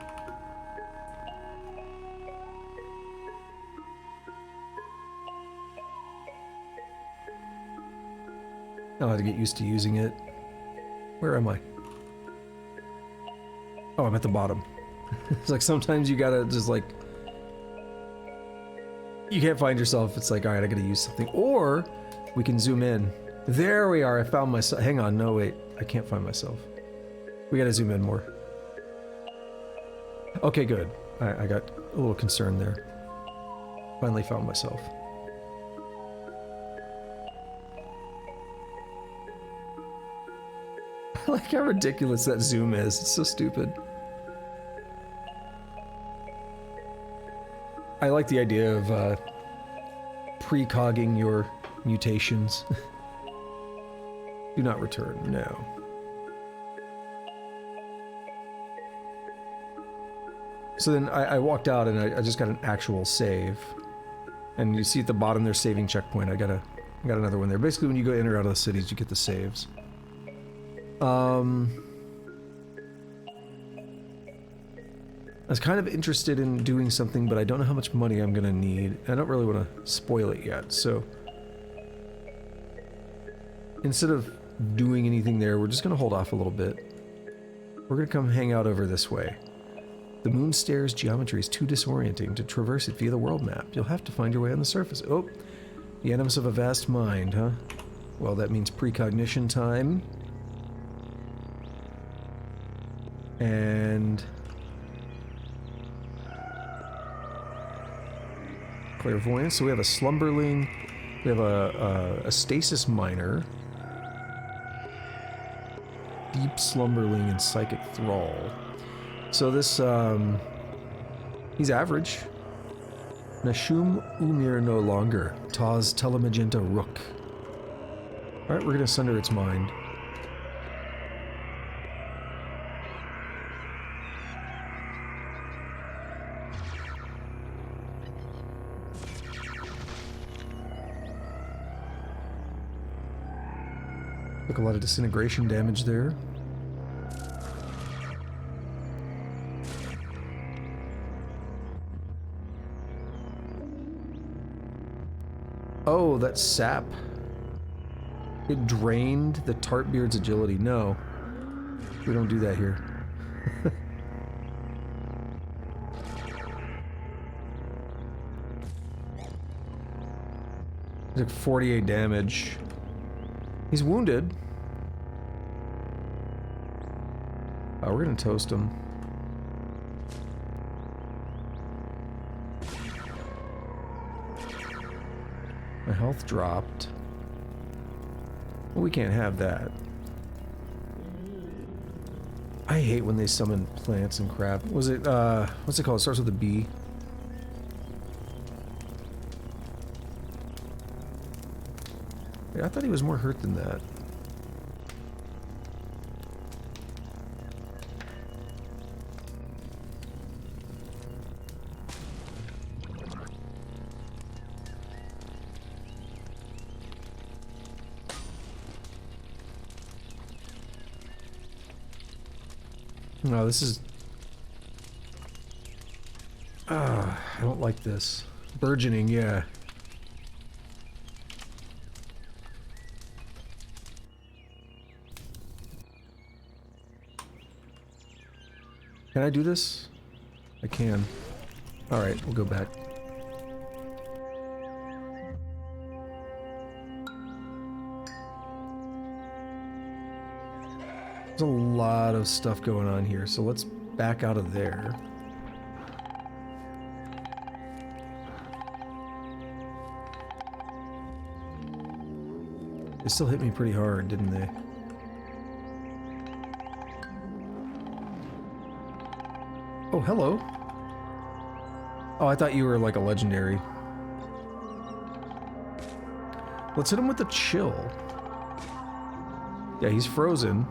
[SPEAKER 1] I'll have to get used to using it. Where am I? Oh, I'm at the bottom. It's like sometimes you gotta just like... You can't find yourself. It's like, alright, I gotta use something. Or we can zoom in. There we are. I found myself. Hang on. No, wait. I can't find myself. We gotta zoom in more. Okay, good. I got a little concerned there. Finally found myself. I like how ridiculous that zoom is. It's so stupid. I like the idea of precogging your mutations. Do not return, no. So then I walked out and I just got an actual save. And you see at the bottom there's saving checkpoint. I got another one there. Basically when you go in or out of the cities you get the saves. I was kind of interested in doing something, but I don't know how much money I'm gonna need. I don't really want to spoil it yet, so... Instead of doing anything there. We're just going to hold off a little bit. We're going to come hang out over this way. The moon stair's geometry is too disorienting to traverse it via the world map. You'll have to find your way on the surface. Oh, the animus of a vast mind, huh? Well, that means precognition time. And... clairvoyance. So we have a slumberling. We have a stasis miner. Deep slumberling and psychic thrall. So this, he's average. Nashum Umir no longer. Taz Telemagenta Rook. Alright, we're gonna sunder its mind. Took a lot of disintegration damage there. Oh, that sap. It drained the Tartbeard's agility. No. We don't do that here. He took 48 damage. He's wounded. Oh, we're gonna toast him. My health dropped. Well, we can't have that. I hate when they summon plants and crap. Was it, what's it called? It starts with a B. I thought he was more hurt than that. No, this is... I don't like this. Burgeoning, yeah. Can I do this? I can. Alright, we'll go back. There's a lot of stuff going on here, so let's back out of there. They still hit me pretty hard, didn't they? Oh, hello. Oh, I thought you were like a legendary. Let's hit him with the chill. Yeah, he's frozen.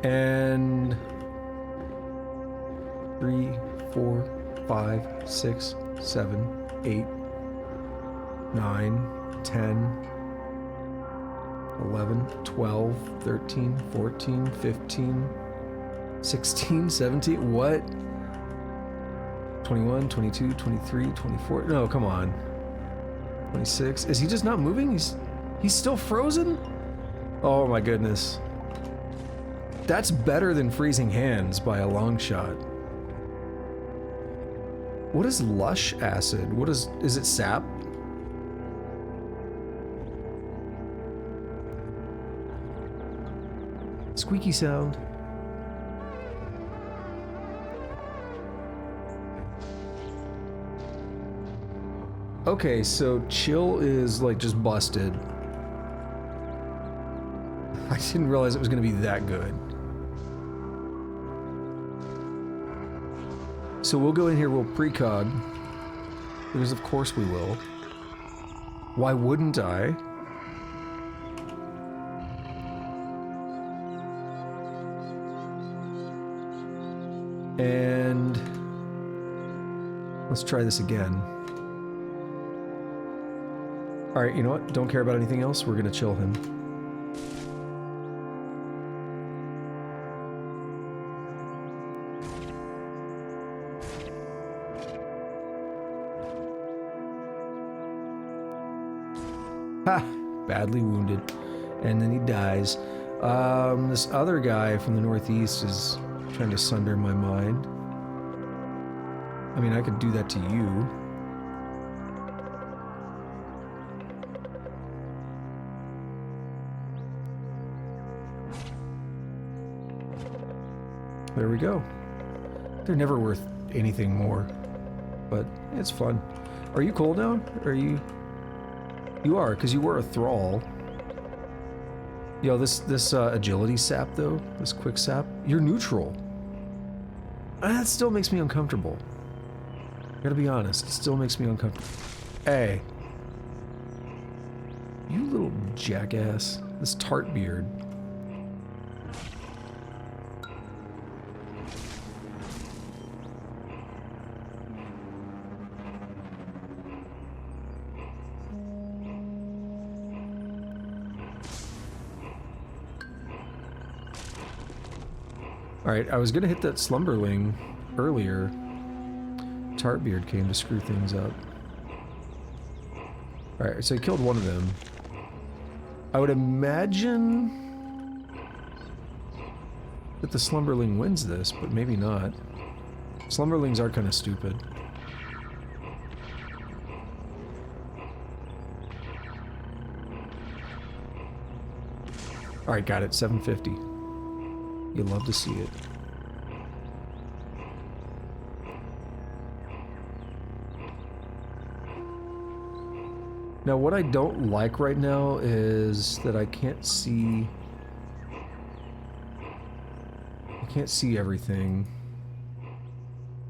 [SPEAKER 1] And 3, 4, 5, 6, 7, 8, 9, 10, 11, 12, 13, 14, 15, 16, 17, what? 21, 22, 23, 24, no, come on. 26, is he just not moving? He's still frozen? Oh my goodness. That's better than freezing hands by a long shot. What is lush acid? What is it sap? Squeaky sound. Okay, so chill is like just busted. I didn't realize it was gonna be that good. So we'll go in here, we'll precog. Because of course we will. Why wouldn't I? And let's try this again. Alright, you know what? Don't care about anything else. We're gonna chill him. Ha! Badly wounded. And then he dies. This other guy from the northeast is trying to sunder my mind. I mean, I could do that to you. There we go. They're never worth anything more, but it's fun. Are you cool now? Are you? You are, because you were a thrall. Yo, this agility sap though, this quick sap, you're neutral. That still makes me uncomfortable. Gotta be honest, it still makes me uncomfortable. Hey, you little jackass. This tart beard. Alright, I was gonna hit that slumberling earlier. Tartbeard came to screw things up. Alright, so he killed one of them. I would imagine that the slumberling wins this, but maybe not. Slumberlings are kind of stupid. Alright, got it. 750. You love to see it. Now, what I don't like right now is that I can't see... I can't see everything.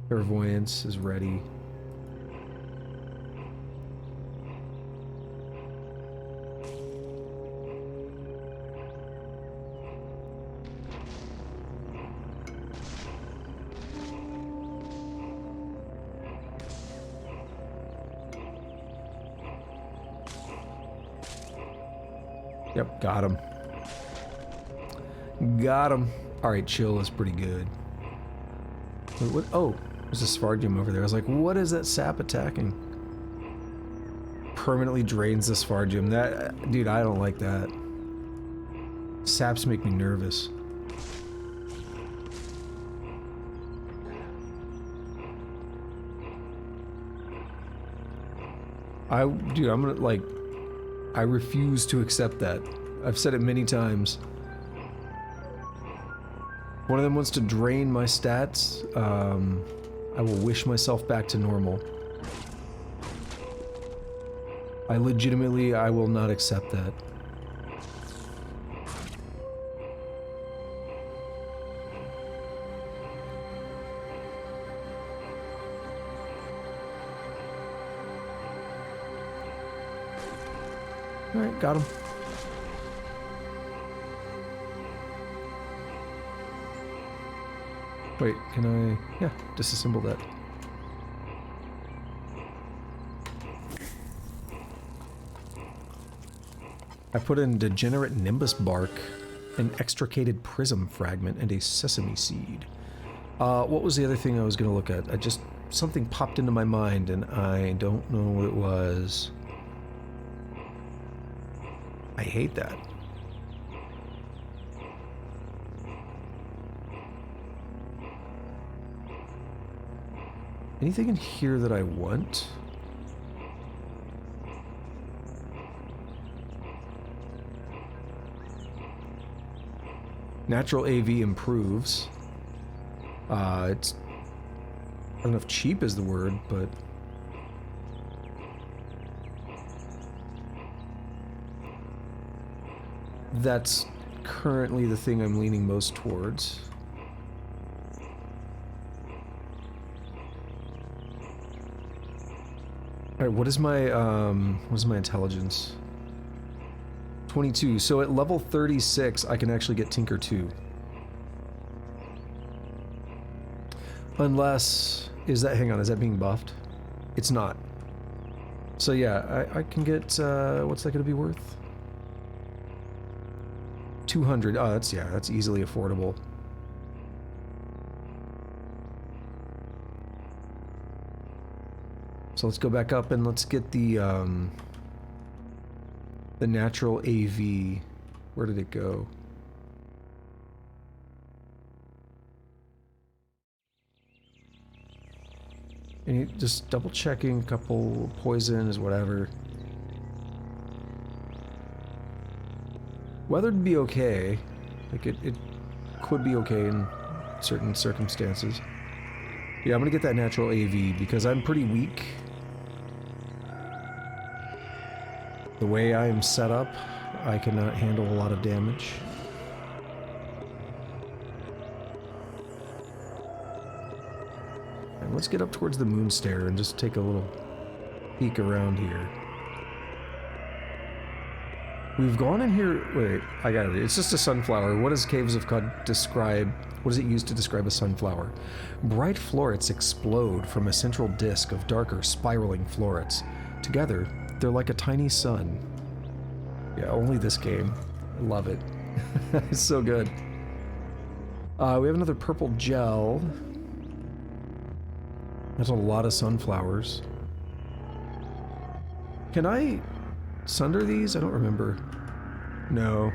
[SPEAKER 1] Clairvoyance is ready. Yep, got him. Got him. Alright, chill is pretty good. Wait, what? Oh, there's a Sphardium over there. I was like, what is that sap attacking? Permanently drains the Sphardium. That, dude, I don't like that. Saps make me nervous. Dude, I'm gonna, like... I refuse to accept that. I've said it many times. One of them wants to drain my stats. I will wish myself back to normal. I will not accept that. Alright, got him. Wait, can I... yeah, disassemble that. I put in degenerate nimbus bark, an extricated prism fragment, and a sesame seed. What was the other thing I was gonna look at? Something popped into my mind and I don't know what it was. I hate that. Anything in here that I want? Natural AV improves. It's... I don't know if cheap is the word, but... that's currently the thing I'm leaning most towards. Alright, what is my intelligence? 22. So at level 36, I can actually get Tinker 2. Unless... hang on, is that being buffed? It's not. So yeah, I can get, what's that gonna be worth? 200. Oh, that's easily affordable. So let's go back up and let's get the, The natural AV. Where did it go? And just double checking, a couple poison is whatever. Weathered be okay. Like it could be okay in certain circumstances. Yeah, I'm gonna get that natural AV because I'm pretty weak. The way I am set up, I cannot handle a lot of damage. And let's get up towards the moon stair and just take a little peek around here. We've gone in here... Wait, I got it. It's just a sunflower. What does Caves of Cud describe? What does it use to describe a sunflower? Bright florets explode from a central disk of darker, spiraling florets. Together, they're like a tiny sun. Yeah, only this game. I love it. It's so good. We have another purple gel. There's a lot of sunflowers. Can I sunder these? I don't remember. No.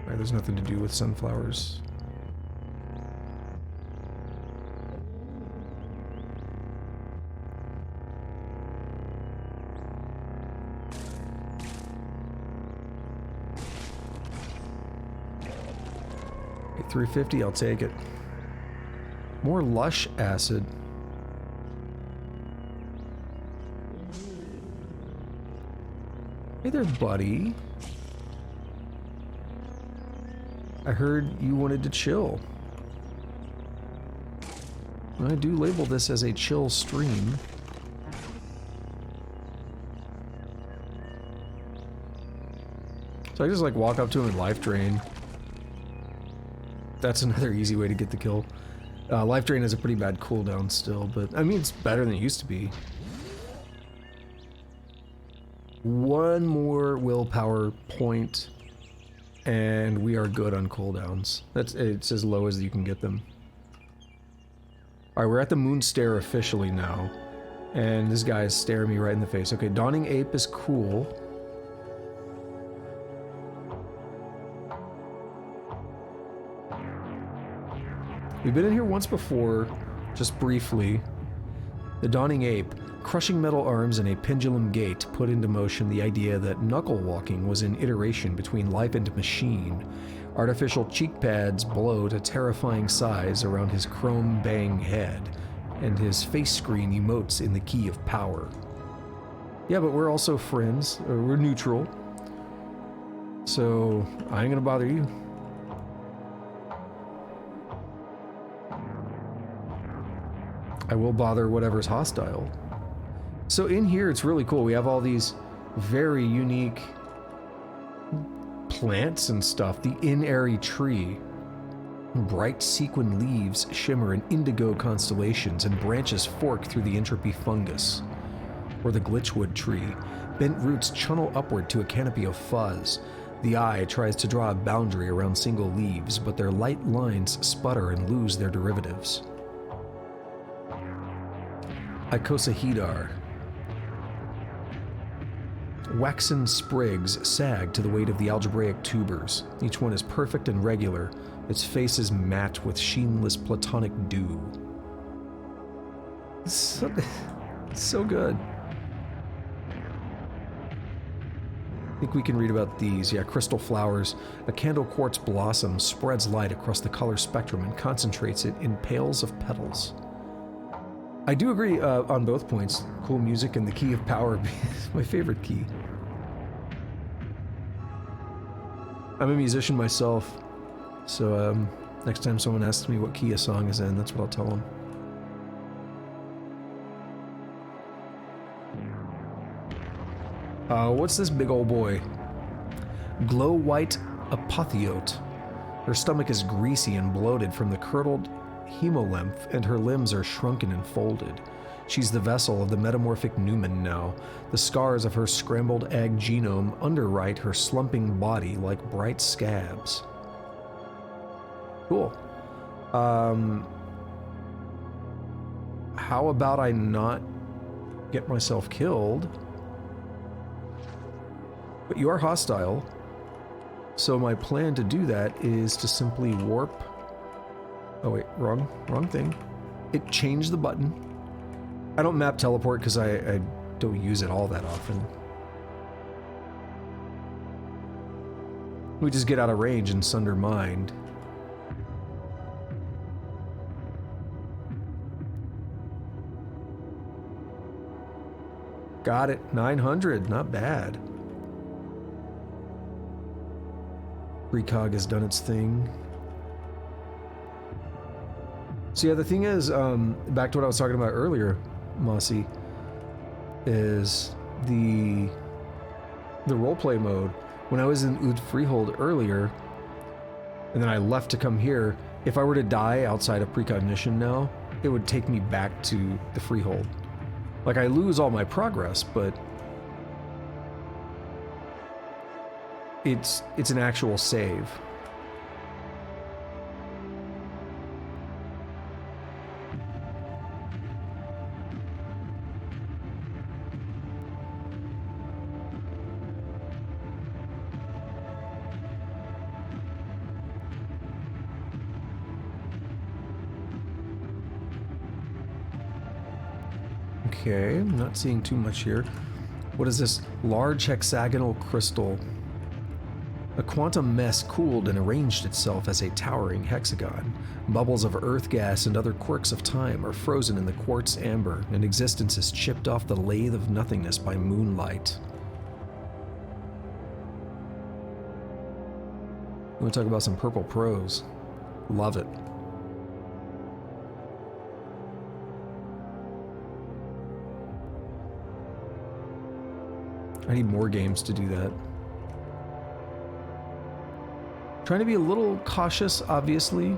[SPEAKER 1] Right, there's nothing to do with sunflowers. Okay, 350, I'll take it. More lush acid. Hey there, buddy. I heard you wanted to chill. I do label this as a chill stream. So I just like walk up to him and life drain. That's another easy way to get the kill. Life drain has a pretty bad cooldown still, but I mean it's better than it used to be. One more willpower point, and we are good on cooldowns. It's as low as you can get them. Alright, we're at the moon stair officially now, and this guy is staring me right in the face. Okay, Dawning Ape is cool. We've been in here once before, just briefly. The Dawning Ape, crushing metal arms and a pendulum gait, put into motion the idea that knuckle walking was an iteration between life and machine. Artificial cheek pads blow to terrifying size around his chrome bang head, and his face screen emotes in the key of power. Yeah, but we're also friends, or we're neutral, so I ain't gonna bother you. I will bother whatever's hostile. So in here, it's really cool. We have all these very unique plants and stuff. The in-airy tree. Bright sequin leaves shimmer in indigo constellations, and branches fork through the entropy fungus. Or the glitchwood tree. Bent roots channel upward to a canopy of fuzz. The eye tries to draw a boundary around single leaves, but their light lines sputter and lose their derivatives. Icosahedar. Waxen sprigs sag to the weight of the algebraic tubers. Each one is perfect and regular. Its face is matte with sheenless platonic dew. So good. I think we can read about these. Yeah, crystal flowers. A candle quartz blossom spreads light across the color spectrum and concentrates it in pails of petals. I do agree on both points. Cool music and the key of power is my favorite key. I'm a musician myself, so next time someone asks me what key a song is in, that's what I'll tell them. What's this big old boy? Glow-white apotheote. Her stomach is greasy and bloated from the curdled hemolymph, and her limbs are shrunken and folded. She's the vessel of the metamorphic Newman now. The scars of her scrambled egg genome underwrite her slumping body like bright scabs. Cool. How about I not get myself killed? But you are hostile. So my plan to do that is to simply warp... Oh wait, wrong thing. It changed the button. I don't map teleport because I don't use it all that often. We just get out of range and sunder mind. Got it. 900. Not bad. Precog has done its thing. So yeah, the thing is, back to what I was talking about earlier, Mossy, is the roleplay mode. When I was in Oud Freehold earlier, and then I left to come here, if I were to die outside of precognition now, it would take me back to the Freehold. Like, I lose all my progress, but it's an actual save. Okay, I'm not seeing too much here. What is this? Large hexagonal crystal. A quantum mess cooled and arranged itself as a towering hexagon. Bubbles of earth gas and other quirks of time are frozen in the quartz amber, and existence is chipped off the lathe of nothingness by moonlight. We want to talk about some purple prose. Love it. I need more games to do that. Trying to be a little cautious, obviously.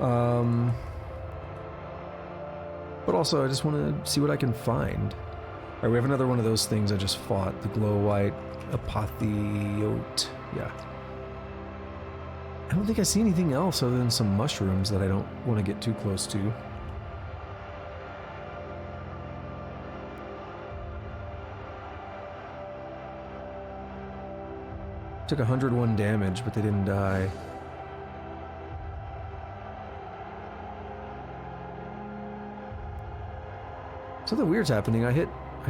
[SPEAKER 1] But also, I just want to see what I can find. Alright, we have another one of those things I just fought. The glow-white apotheote. Yeah. I don't think I see anything else other than some mushrooms that I don't want to get too close to. Took 101 damage, but they didn't die. Something weird's happening. I hit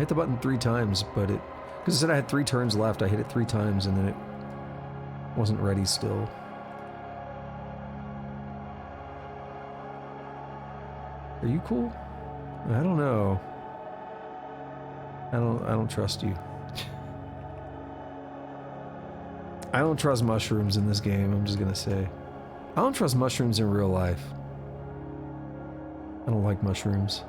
[SPEAKER 1] the button 3 times, but it... Because I said I had 3 turns left, I hit it 3 times and then it wasn't ready still. Are you cool? I don't know. I don't trust you. I don't trust mushrooms in this game, I'm just gonna say. I don't trust mushrooms in real life. I don't like mushrooms.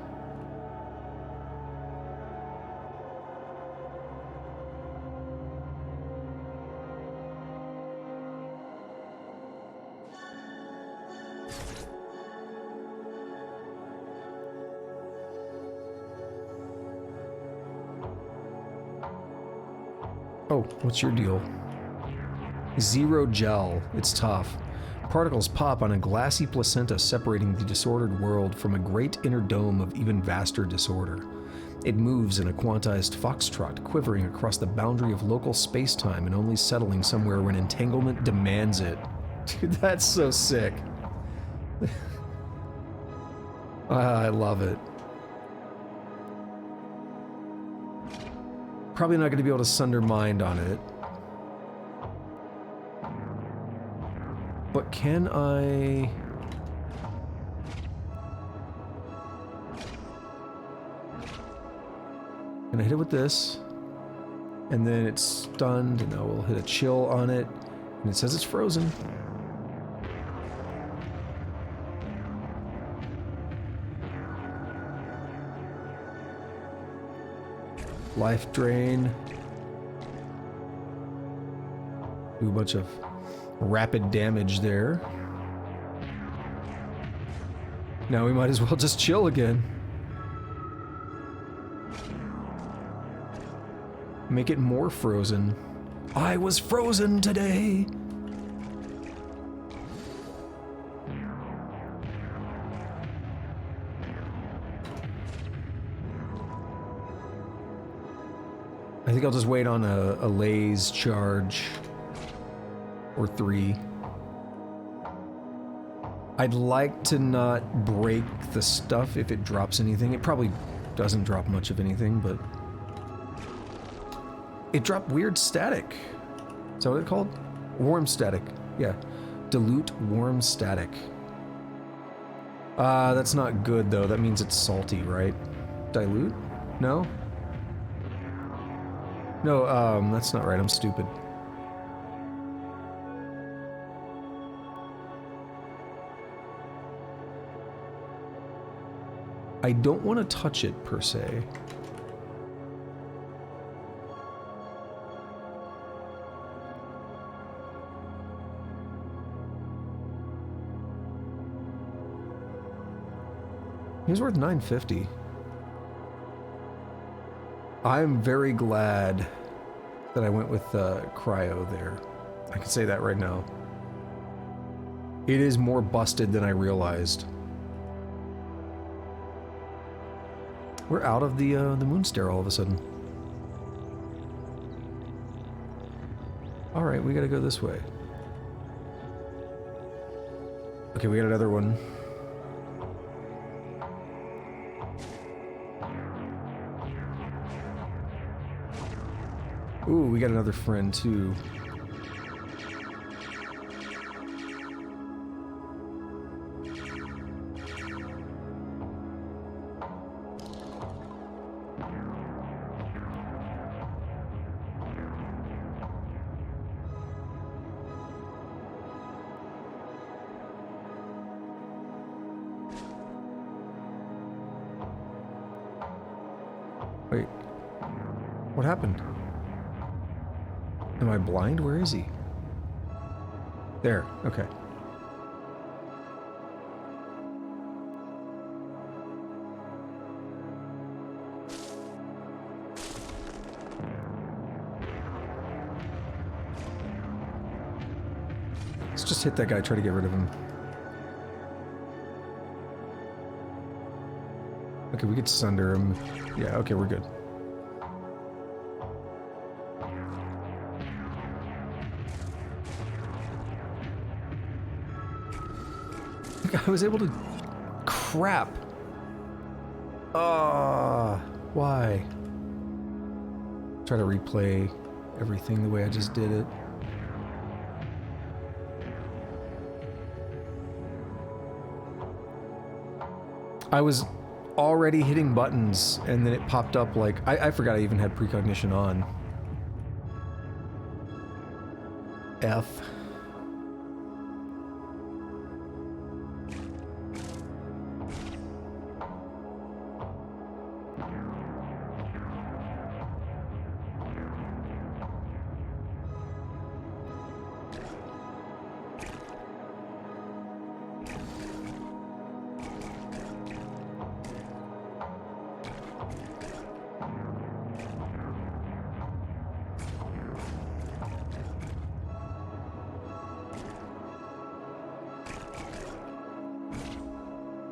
[SPEAKER 1] Oh, what's your deal? Zero gel. It's tough. Particles pop on a glassy placenta separating the disordered world from a great inner dome of even vaster disorder. It moves in a quantized foxtrot, quivering across the boundary of local space-time and only settling somewhere when entanglement demands it. Dude, that's so sick. I love it. Probably not going to be able to sunder mind on it. But can I... Can I hit it with this? And then it's stunned, and now we'll hit a chill on it. And it says it's frozen. Life drain. Do a bunch of rapid damage there. Now we might as well just chill again. Make it more frozen. I was frozen today! I think I'll just wait on a laze charge. Or 3. I'd like to not break the stuff if it drops anything. It probably doesn't drop much of anything, but... It dropped weird static. Is that what it's called? Warm static. Yeah. Dilute warm static. That's not good, though. That means it's salty, right? Dilute? No? No, that's not right. I'm stupid. I don't want to touch it, per se. He's worth $9.50. I'm very glad that I went with cryo there. I can say that right now. It is more busted than I realized. We're out of the moon stair all of a sudden. All right, we gotta go this way. Okay, we got another one. Ooh, we got another friend too. Wait, what happened? Am I blind? Where is he? There, okay. Let's just hit that guy, try to get rid of him. Okay, we could sunder him. Yeah, okay, we're good. I was able to... Crap! Why? Try to replay everything the way I just did it. I was already hitting buttons, and then it popped up like... I forgot I even had precognition on. F.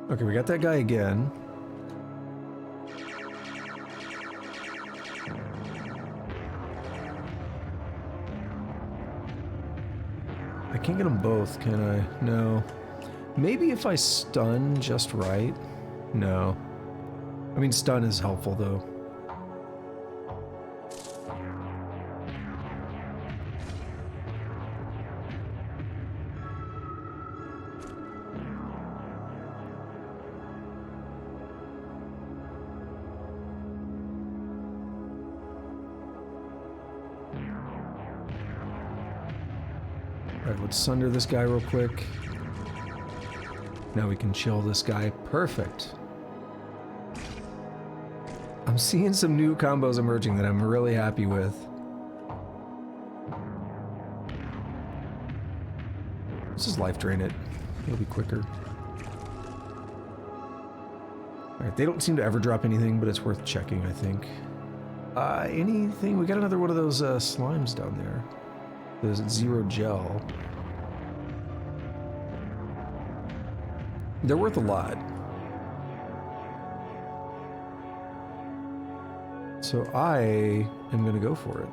[SPEAKER 1] Okay, we got that guy again. I can't get them both, can I? No. Maybe if I stun just right? No. I mean, stun is helpful, though. Alright, let's sunder this guy real quick. Now we can chill this guy. Perfect. I'm seeing some new combos emerging that I'm really happy with. Let's just life drain it. It'll be quicker. Alright, they don't seem to ever drop anything, but it's worth checking, I think. Anything? We got another one of those slimes down there. There's zero gel. They're worth a lot. So I am going to go for it.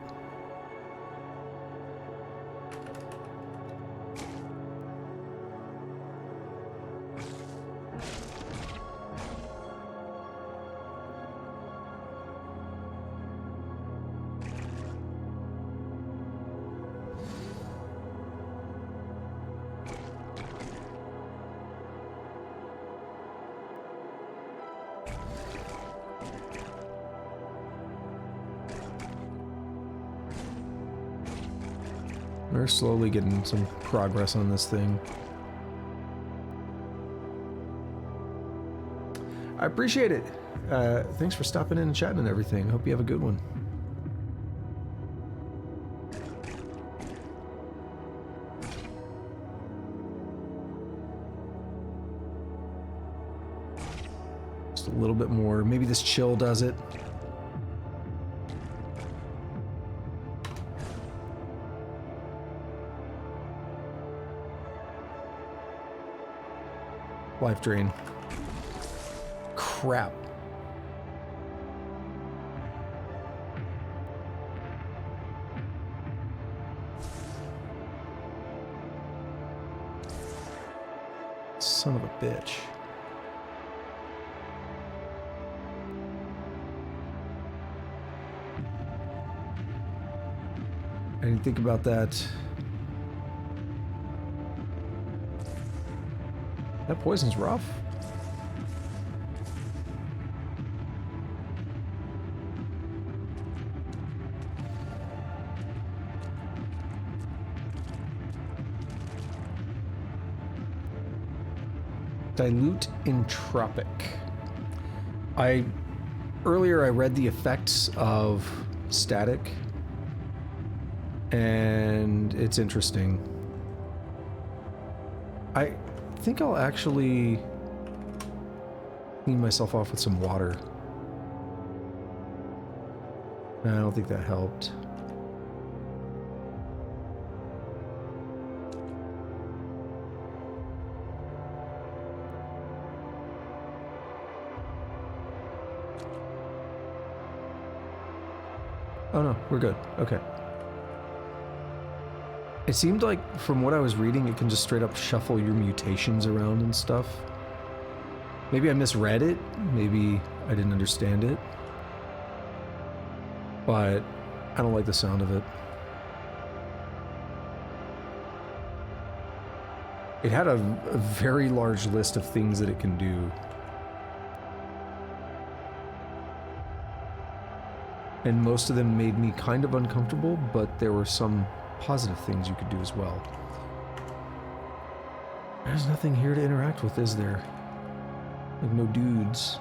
[SPEAKER 1] We're slowly getting some progress on this thing. I appreciate it. Thanks for stopping in and chatting and everything. Hope you have a good one. Just a little bit more. Maybe this chill does it. Life drain. Crap. Son of a bitch. I didn't think about that. That poison's rough. Dilute entropic. Earlier I read the effects of static, and it's interesting. I think I'll actually clean myself off with some water. I don't think that helped. Oh no, we're good. Okay. It seemed like, from what I was reading, it can just straight up shuffle your mutations around and stuff. Maybe I misread it. Maybe I didn't understand it. But I don't like the sound of it. It had a very large list of things that it can do. And most of them made me kind of uncomfortable, but there were some positive things you could do as well. There's nothing here to interact with, is there? Like, no dudes.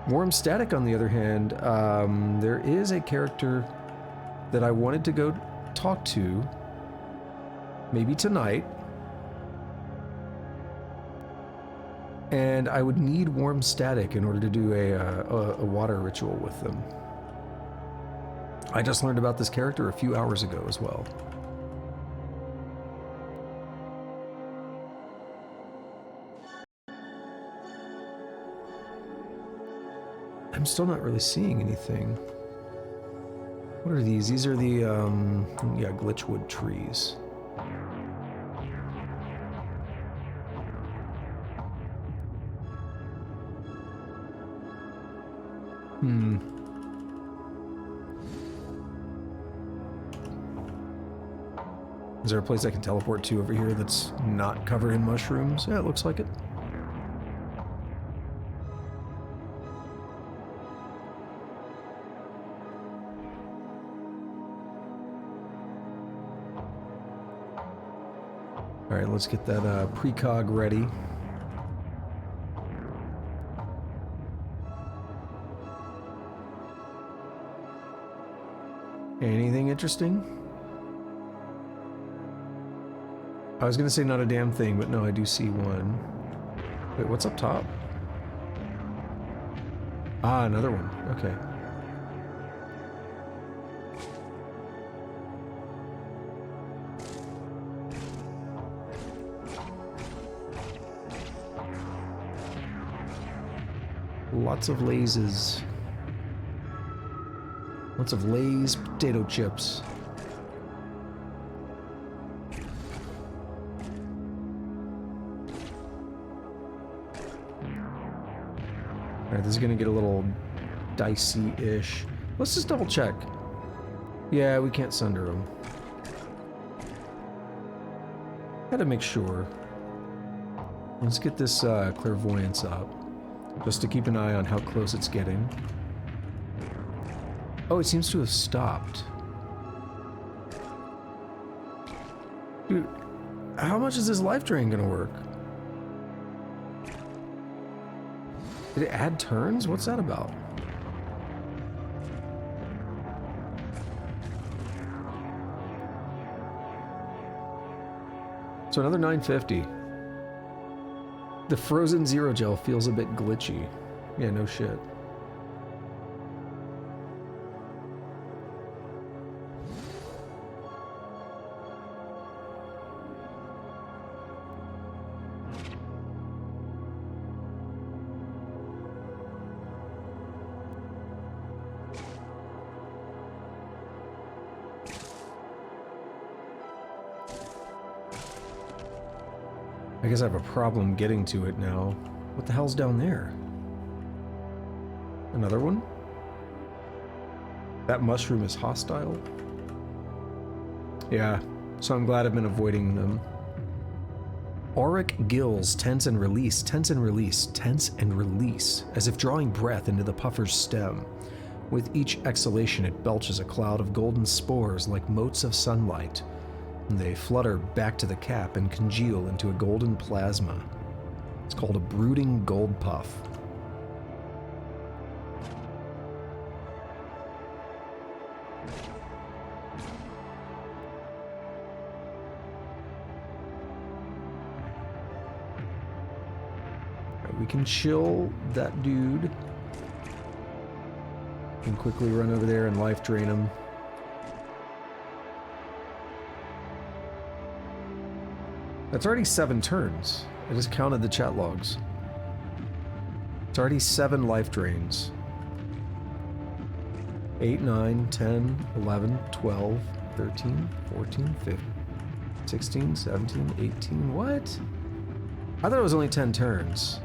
[SPEAKER 1] Warm Static, on the other hand, there is a character that I wanted to go talk to, maybe tonight. And I would need Warm Static in order to do a water ritual with them. I just learned about this character a few hours ago as well. I'm still not really seeing anything. What are these? These are the, yeah, glitchwood trees. Is there a place I can teleport to over here that's not covered in mushrooms? Yeah, it looks like it. Alright, let's get that precog ready. Anything interesting? I was gonna say not a damn thing, but no, I do see one. Wait, what's up top? Ah, another one. Okay. Lots of Layses. Lots of Lay's potato chips. Alright, this is gonna get a little dicey-ish. Let's just double check. Yeah, we can't sunder them. Gotta make sure. Let's get this clairvoyance up, just to keep an eye on how close it's getting. Oh, it seems to have stopped. Dude, how much is this life drain gonna work? Did it add turns? What's that about? So another 950. The frozen zero gel feels a bit glitchy. Yeah, no shit. I guess I have a problem getting to it now. What the hell's down there? Another one? That mushroom is hostile? Yeah, so I'm glad I've been avoiding them. Auric gills tense and release, tense and release, tense and release, as if drawing breath into the puffer's stem. With each exhalation, it belches a cloud of golden spores like motes of sunlight. They flutter back to the cap and congeal into a golden plasma. It's called a brooding gold puff. Right, we can chill that dude. We can quickly run over there and life drain him. That's already 7 turns. I just counted the chat logs. It's already 7 life drains. 8, 9, 10, 11, 12, 13, 14, 15, 16, 17, 18. What? I thought it was only 10 turns.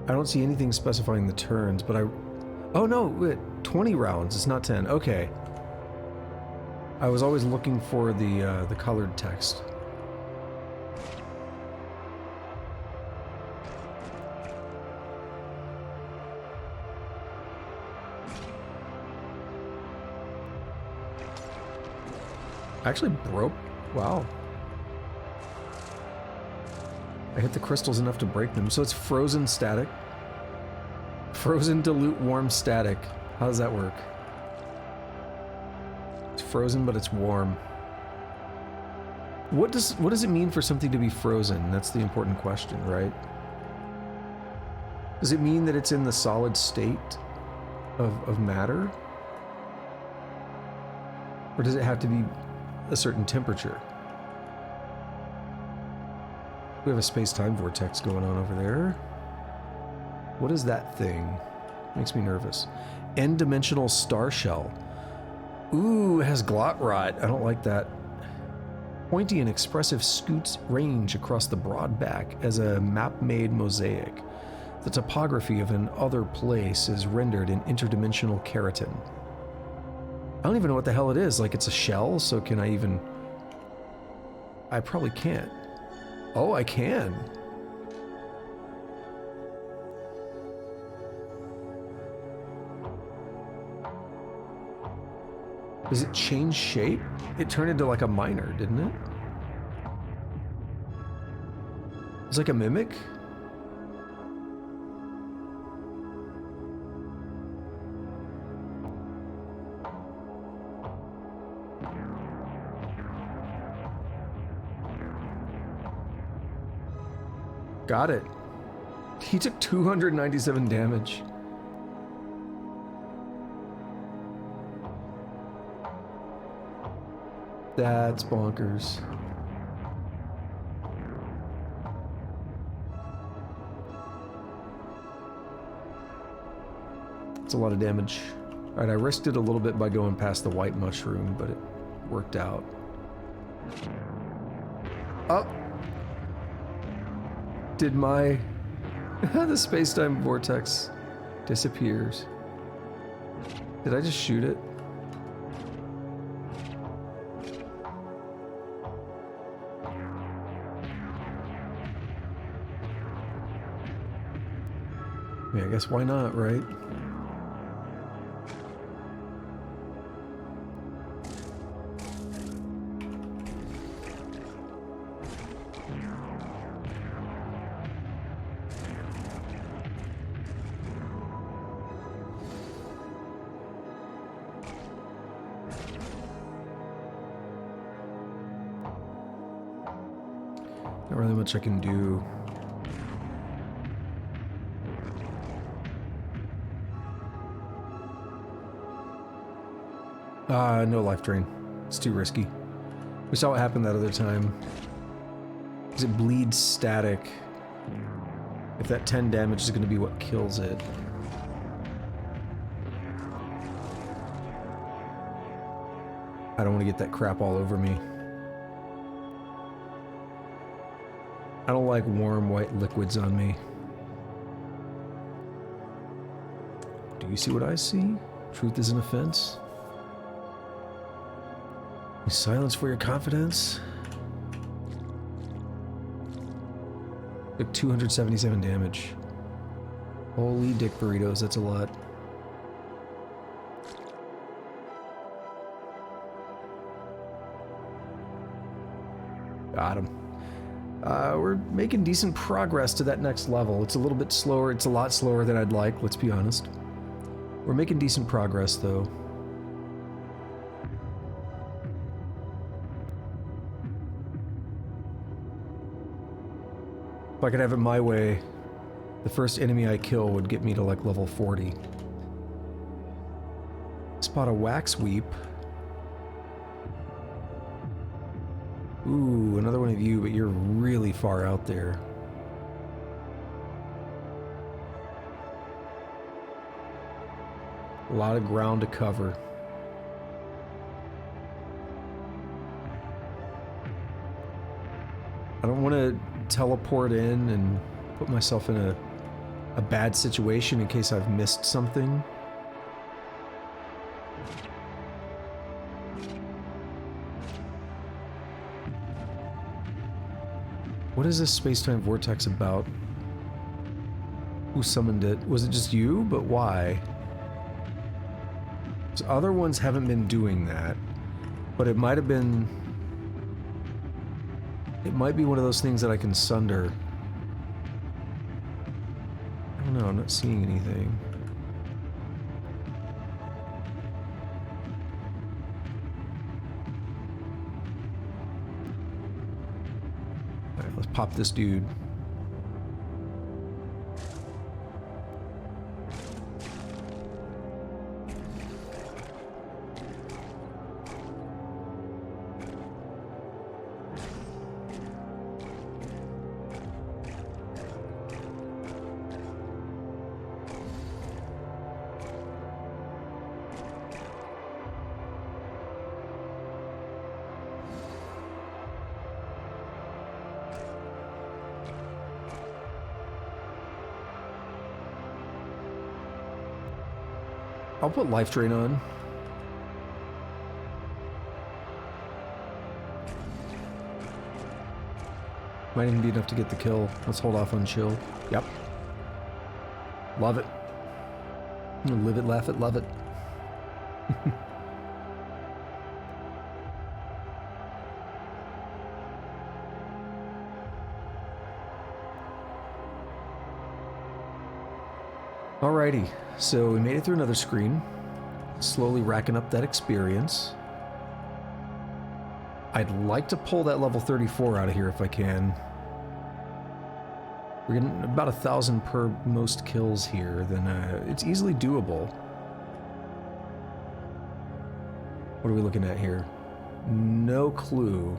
[SPEAKER 1] I don't see anything specifying the turns, but oh no, wait, 20 rounds, it's not 10. Okay. I was always looking for the colored text. I actually broke. Wow. I hit the crystals enough to break them. So it's frozen static. Frozen dilute warm static. How does that work? It's frozen, but it's warm. What does it mean for something to be frozen? That's the important question, right? Does it mean that it's in the solid state of matter? Or does it have to be a certain temperature? We have a space-time vortex going on over there. What is that thing? Makes me nervous. N-dimensional star shell. Ooh, it has glot rot. I don't like that. Pointy and expressive scoots range across the broad back as a map-made mosaic. The topography of an other place is rendered in interdimensional keratin. I don't even know what the hell it is. Like, it's a shell, so can I even... I probably can't. Oh, I can. Does it change shape? It turned into like a miner, didn't it? It's like a mimic? Got it. He took 297 damage. That's bonkers. It's a lot of damage. Alright, I risked it a little bit by going past the white mushroom, but it worked out. Oh! Did my... the space-time vortex disappears. Did I just shoot it? I mean, I guess why not, right? Not really much I can do. No life drain. It's too risky. We saw what happened that other time. Because it bleeds static. If that 10 damage is going to be what kills it. I don't want to get that crap all over me. I don't like warm white liquids on me. Do you see what I see? Truth is an offense. Is silence for your confidence? Took 277 damage. Holy dick burritos, that's a lot. Got him. We're making decent progress to that next level. It's a little bit slower. It's a lot slower than I'd like, let's be honest. We're making decent progress, though. If I could have it my way, the first enemy I kill would get me to like level 40. Spot a wax weep. Ooh, another one of you, but you're really far out there. A lot of ground to cover. I don't want to teleport in and put myself in a bad situation in case I've missed something. What is this space-time vortex about? Who summoned it? Was it just you? But why? So other ones haven't been doing that, but it might have been... It might be one of those things that I can sunder. I don't know, I'm not seeing anything. Alright, let's pop this dude. I'll put life drain on. Might even be enough to get the kill. Let's hold off on chill. Yep. Love it. Live it, laugh it, love it. Alrighty, so we made it through another screen, slowly racking up that experience. I'd like to pull that level 34 out of here if I can. We're getting about 1,000 per most kills here, then it's easily doable. What are we looking at here? No clue.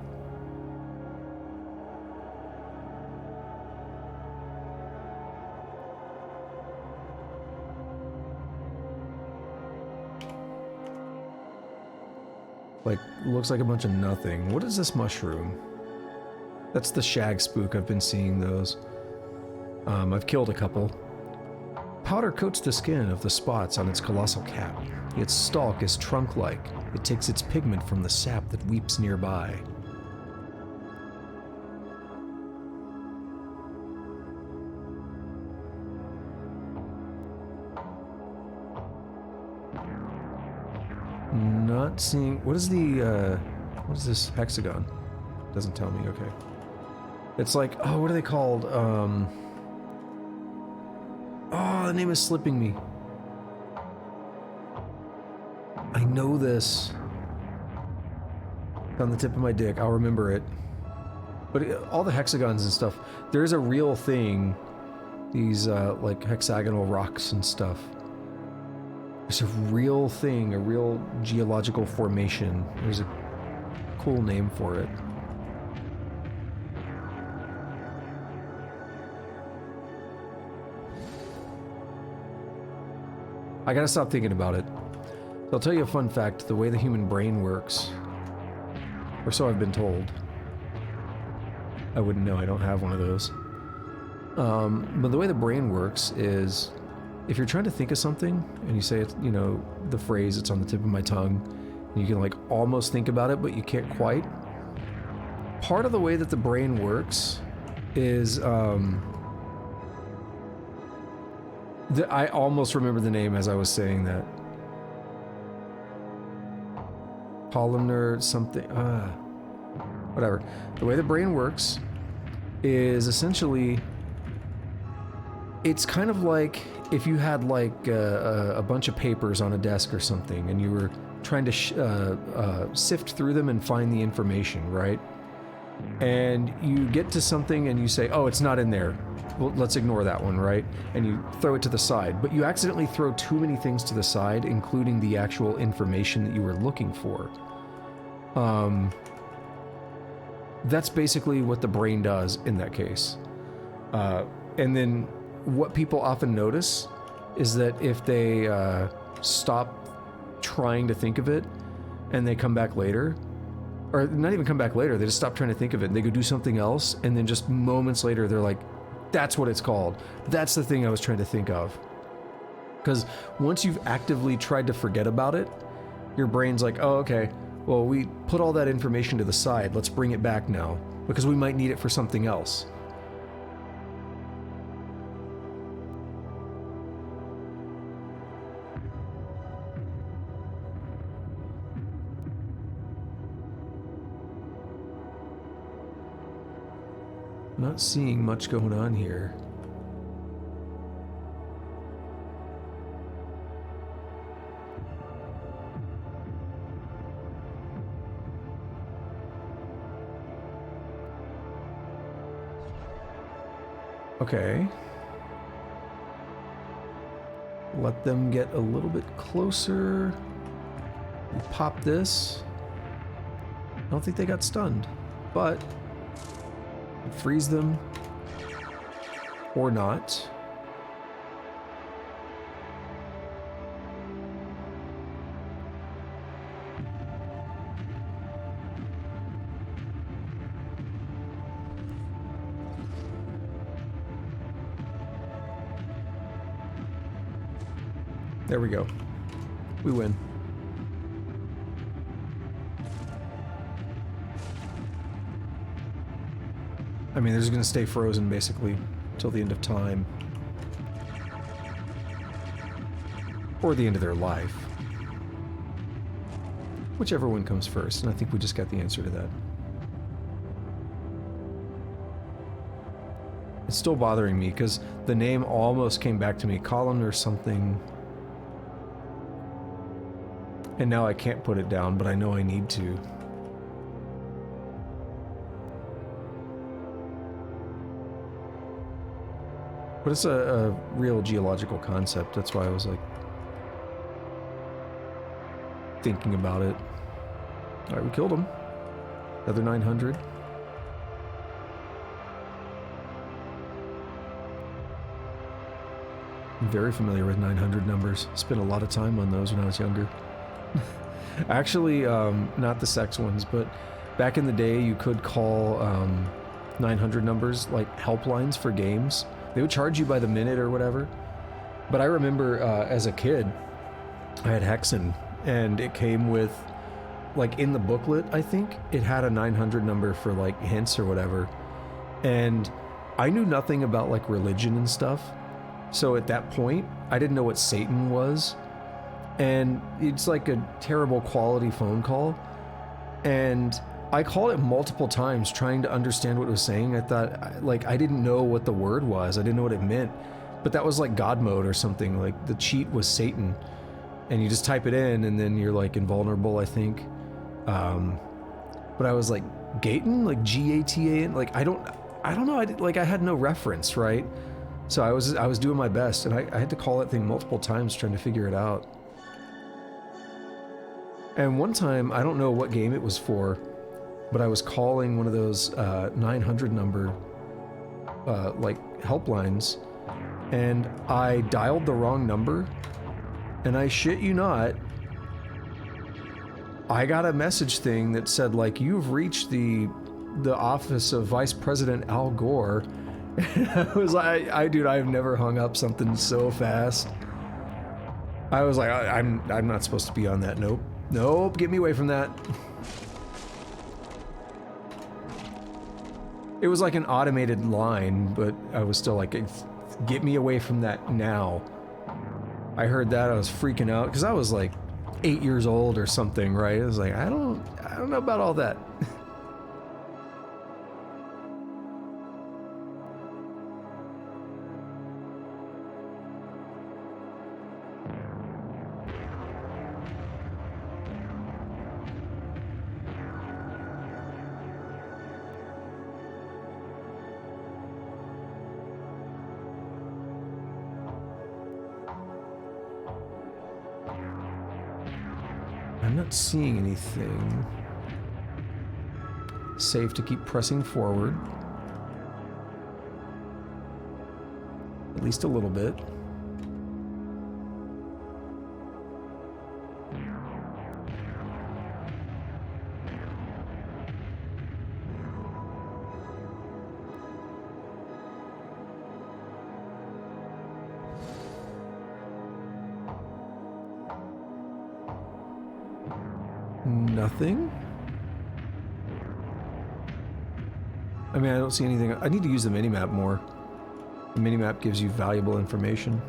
[SPEAKER 1] Like, looks like a bunch of nothing. What is this mushroom? That's the shag spook. I've been seeing those. I've killed a couple. Powder coats the skin of the spots on its colossal cap. Its stalk is trunk-like. It takes its pigment from the sap that weeps nearby. Not seeing... What is the, what is this hexagon? Doesn't tell me, okay. It's like, oh, what are they called? Oh, the name is slipping me. I know this. On the tip of my dick, I'll remember it. But all the hexagons and stuff, there's a real thing. These, like, hexagonal rocks and stuff. There's a real thing, a real geological formation. There's a cool name for it. I gotta stop thinking about it. So I'll tell you a fun fact, the way the human brain works, or so I've been told. I wouldn't know, I don't have one of those. But the way the brain works is, if you're trying to think of something, and you say it, you know, the phrase, it's on the tip of my tongue, and you can like almost think about it, but you can't quite. Part of the way that the brain works is, I almost remember the name as I was saying that. Columnar something, whatever. The way the brain works is essentially, it's kind of like if you had like a bunch of papers on a desk or something and you were trying to sift through them and find the information, right? And you get to something and you say, oh, it's not in there. Well, let's ignore that one, right? And you throw it to the side, but you accidentally throw too many things to the side, including the actual information that you were looking for. That's basically what the brain does in that case. And then what people often notice is that if they stop trying to think of it and they come back later, or not even come back later, they just stop trying to think of it and they go do something else, and then just moments later they're like, that's what it's called. That's the thing I was trying to think of. Because once you've actively tried to forget about it, your brain's like, oh, okay, well, we put all that information to the side. Let's bring it back now, because we might need it for something else. Not seeing much going on here. Okay. Let them get a little bit closer. We pop this. I don't think they got stunned, but freeze them or not. There we go. We win. I mean, they're just going to stay frozen, basically, till the end of time. Or the end of their life. Whichever one comes first, and I think we just got the answer to that. It's still bothering me, because the name almost came back to me, Colin or something. And now I can't put it down, but I know I need to. But it's a real geological concept. That's why I was like thinking about it. All right, we killed him. Another 900. I'm very familiar with 900 numbers. Spent a lot of time on those when I was younger. Actually, not the sex ones, but back in the day, you could call 900 numbers like helplines for games. They would charge you by the minute or whatever. But I remember as a kid, I had Hexen, and it came with, like in the booklet, I think, it had a 900 number for like hints or whatever. And I knew nothing about like religion and stuff. So at that point, I didn't know what Satan was. And it's like a terrible quality phone call. And I called it multiple times trying to understand what it was saying. I thought, like, I didn't know what the word was. I didn't know what it meant. But that was like God mode or something. Like the cheat was Satan. And you just type it in and then you're like invulnerable, I think. But I was like, Gatan? Like G-A-T-A-N? Like, I don't know. I had no reference, right? So I was doing my best, and I had to call that thing multiple times trying to figure it out. And one time, I don't know what game it was for, but I was calling one of those 900 number like helplines, and I dialed the wrong number, and I shit you not, I got a message thing that said like, you've reached the office of Vice President Al Gore. I was like, dude, I've never hung up something so fast. I was like, I'm not supposed to be on that. Nope, get me away from that. It was like an automated line, but I was still like, get me away from that now. I heard that, I was freaking out, because I was like 8 years old or something, right? I was like, I don't know about all that. I'm not seeing anything. Safe to keep pressing forward. At least a little bit. Nothing? I mean, I don't see anything. I need to use the minimap more. The minimap gives you valuable information.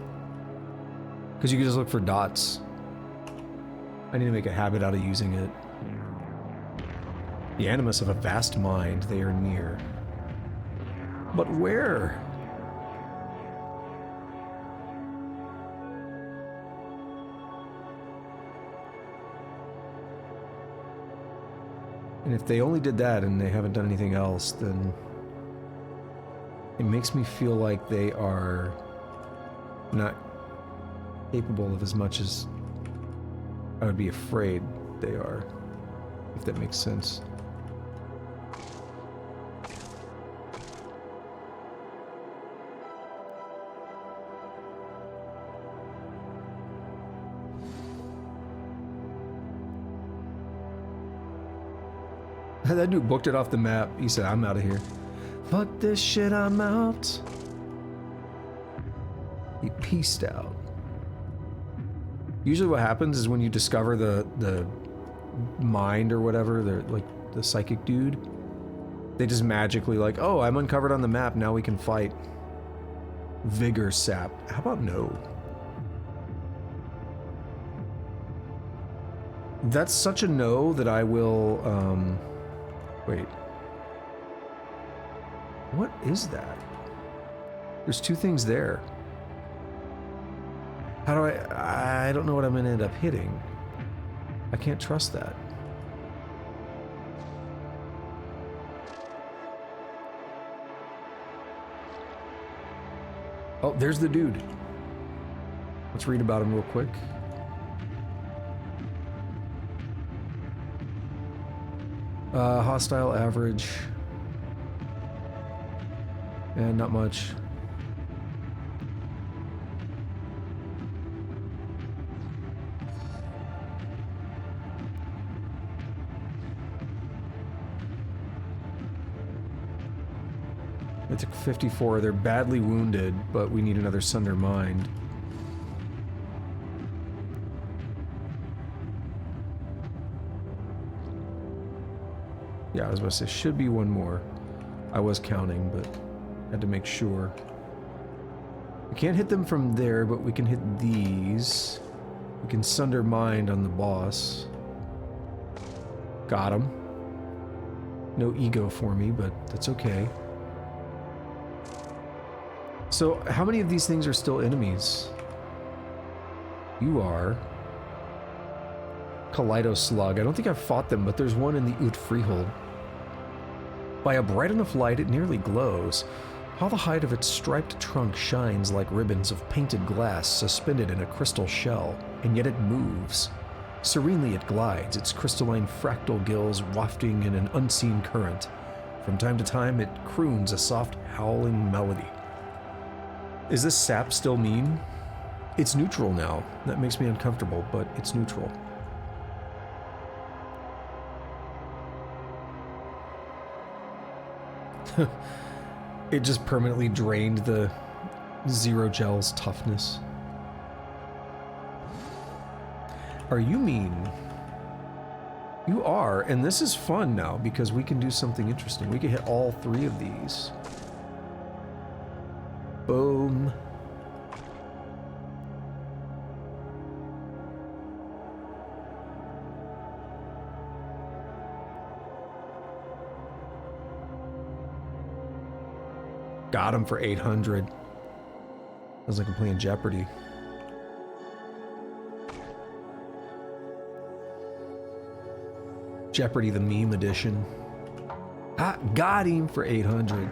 [SPEAKER 1] Because you can just look for dots. I need to make a habit out of using it. The animus of a vast mind, they are near. But where? And if they only did that and they haven't done anything else, then it makes me feel like they are not capable of as much as I would be afraid they are, if that makes sense. That dude booked it off the map. He said, I'm out of here. Fuck this shit, I'm out. He peaced out. Usually what happens is when you discover the mind or whatever, like the psychic dude, they just magically like, oh, I'm uncovered on the map, now we can fight. Vigor sap. How about no? That's such a no that I will, wait. What is that? There's two things there. How do I don't know what I'm gonna end up hitting. I can't trust that. Oh, there's the dude. Let's read about him real quick. Hostile average. And not much. I took 54. They're badly wounded, but we need another Sunder Mind. Yeah, I was about to say, should be one more. I was counting, but had to make sure. We can't hit them from there, but we can hit these. We can Sunder Mind on the boss. Got him. No ego for me, but that's okay. So, how many of these things are still enemies? You are. Kaleido Slug. I don't think I've fought them, but there's one in the Ut Freehold. By a bright enough light, it nearly glows. How the hide of its striped trunk shines like ribbons of painted glass suspended in a crystal shell, and yet it moves. Serenely it glides, its crystalline fractal gills wafting in an unseen current. From time to time, it croons a soft, howling melody. Is this sap still mean? It's neutral now. That makes me uncomfortable, but it's neutral. It just permanently drained the Zero Gel's toughness. Are you mean? You are, and this is fun now because we can do something interesting. We can hit all three of these. Boom. Got him for 800. Sounds like I'm playing Jeopardy. Jeopardy the meme edition. Ah, got him for 800.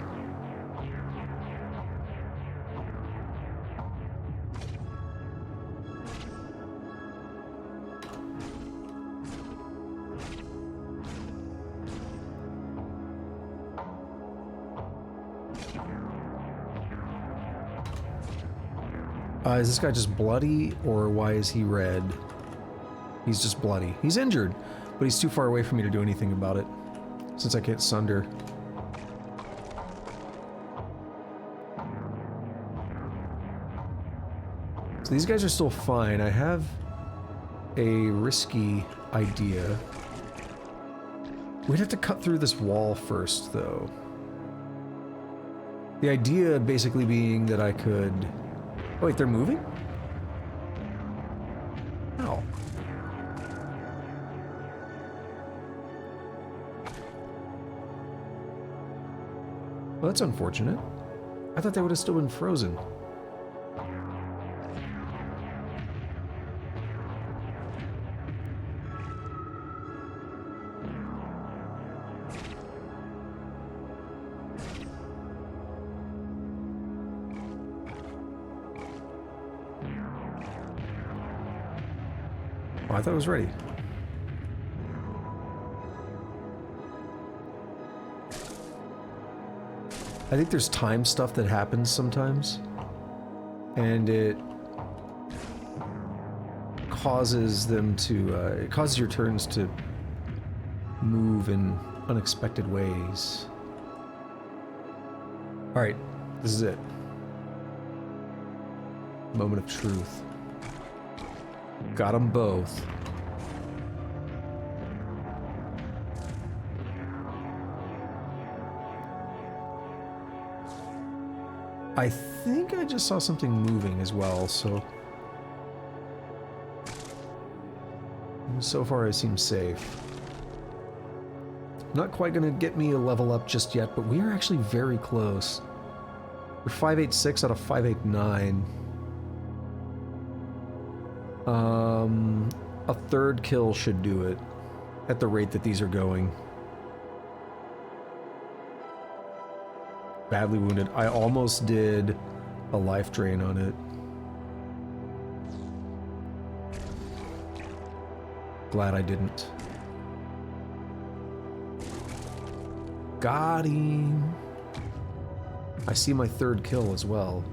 [SPEAKER 1] Is this guy just bloody, or why is he red? He's just bloody. He's injured, but he's too far away for me to do anything about it, since I can't Sunder. So these guys are still fine. I have a risky idea. We'd have to cut through this wall first, though. The idea basically being that I could... Oh, wait, they're moving? Ow. Well, that's unfortunate. I thought they would have still been frozen. I thought it was ready. I think there's time stuff that happens sometimes, and it causes them to, it causes your turns to move in unexpected ways. Alright, this is it. Moment of truth. Got them both. I think I just saw something moving as well, so far I seem safe. Not quite gonna get me a level up just yet, but we are actually very close. We're 586 out of 589. A third kill should do it, at the rate that these are going. Badly wounded. I almost did a life drain on it. Glad I didn't. Got him. I see my third kill as well.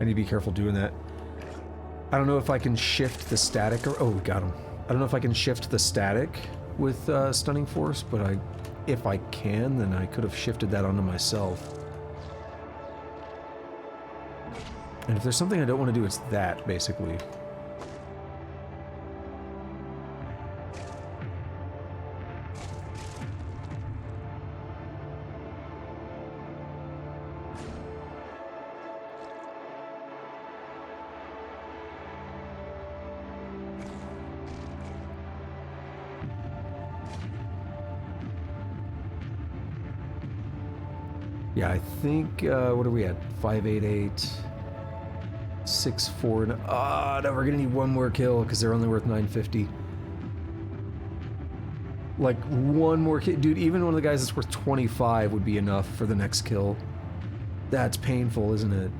[SPEAKER 1] I need to be careful doing that. I don't know if I can shift the static or... Oh, we got him. I don't know if I can shift the static with Stunning Force, but if I can, then I could have shifted that onto myself. And if there's something I don't want to do, it's that, basically. Yeah, I think, what are we at? 588, 64, no, we're gonna need one more kill, because they're only worth 950. Like, one more kill. Dude, even one of the guys that's worth 25 would be enough for the next kill. That's painful, isn't it?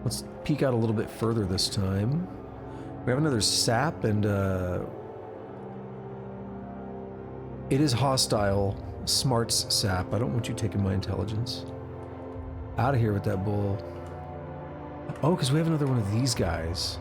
[SPEAKER 1] Let's peek out a little bit further this time. We have another sap, and it is hostile. Smarts sap. I don't want you taking my intelligence. Out of here with that bull. Oh, because we have another one of these guys.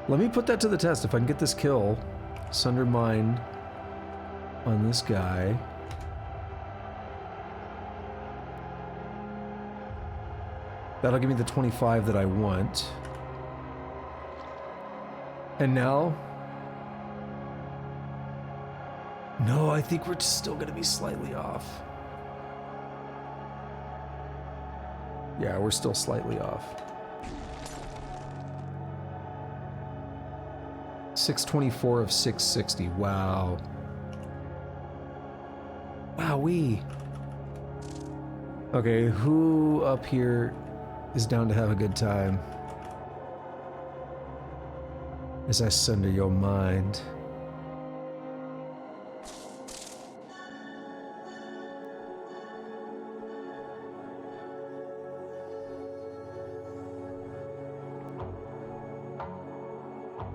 [SPEAKER 1] Let me put that to the test. If I can get this kill, Sunder Mind on this guy. That'll give me the 25 that I want. And now... No, I think we're still going to be slightly off. Yeah, we're still slightly off. 624 of 660. Wow. Wowee. Okay, who up here is down to have a good time? As I sunder your mind.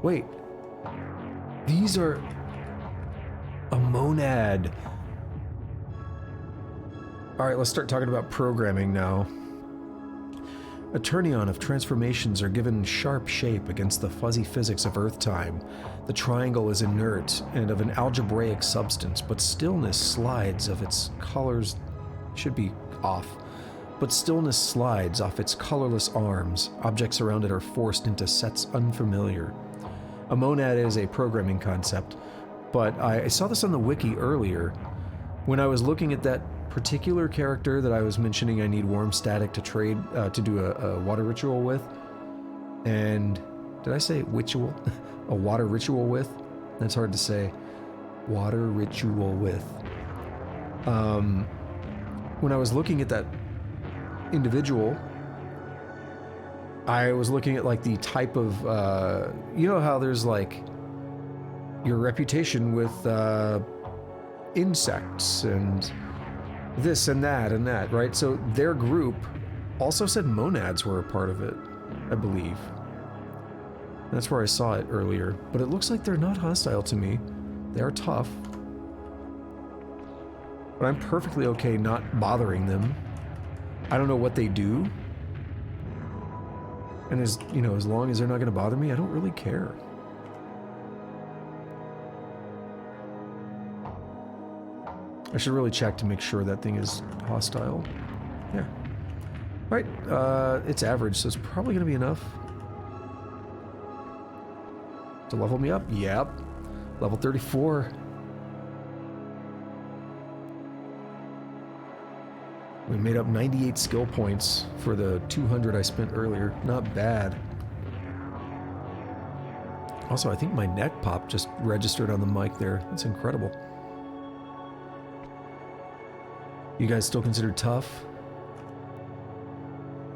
[SPEAKER 1] Wait. These are a monad. Alright, let's start talking about programming now. A turnion of transformations are given sharp shape against the fuzzy physics of Earth time. The triangle is inert and of an algebraic substance, but stillness slides of its colors... should be off. But stillness slides off its colorless arms. Objects around it are forced into sets unfamiliar. A monad is a programming concept, but I saw this on the wiki earlier when I was looking at that particular character that I was mentioning I need warm static to trade, to do a water ritual with. And did I say ritual? A water ritual with? That's hard to say. Water ritual with. When I was looking at that individual, I was looking at like the type of, you know how there's like your reputation with insects and this and that, right? So their group also said monads were a part of it, I believe. That's where I saw it earlier. But it looks like they're not hostile to me. They are tough. But I'm perfectly okay not bothering them. I don't know what they do. And as, you know, as long as they're not going to bother me, I don't really care. I should really check to make sure that thing is hostile. Yeah. Right, it's average, so it's probably gonna be enough. To level me up? Yep. Level 34. We made up 98 skill points for the 200 I spent earlier. Not bad. Also, I think my neck pop just registered on the mic there. That's incredible. You guys still considered tough?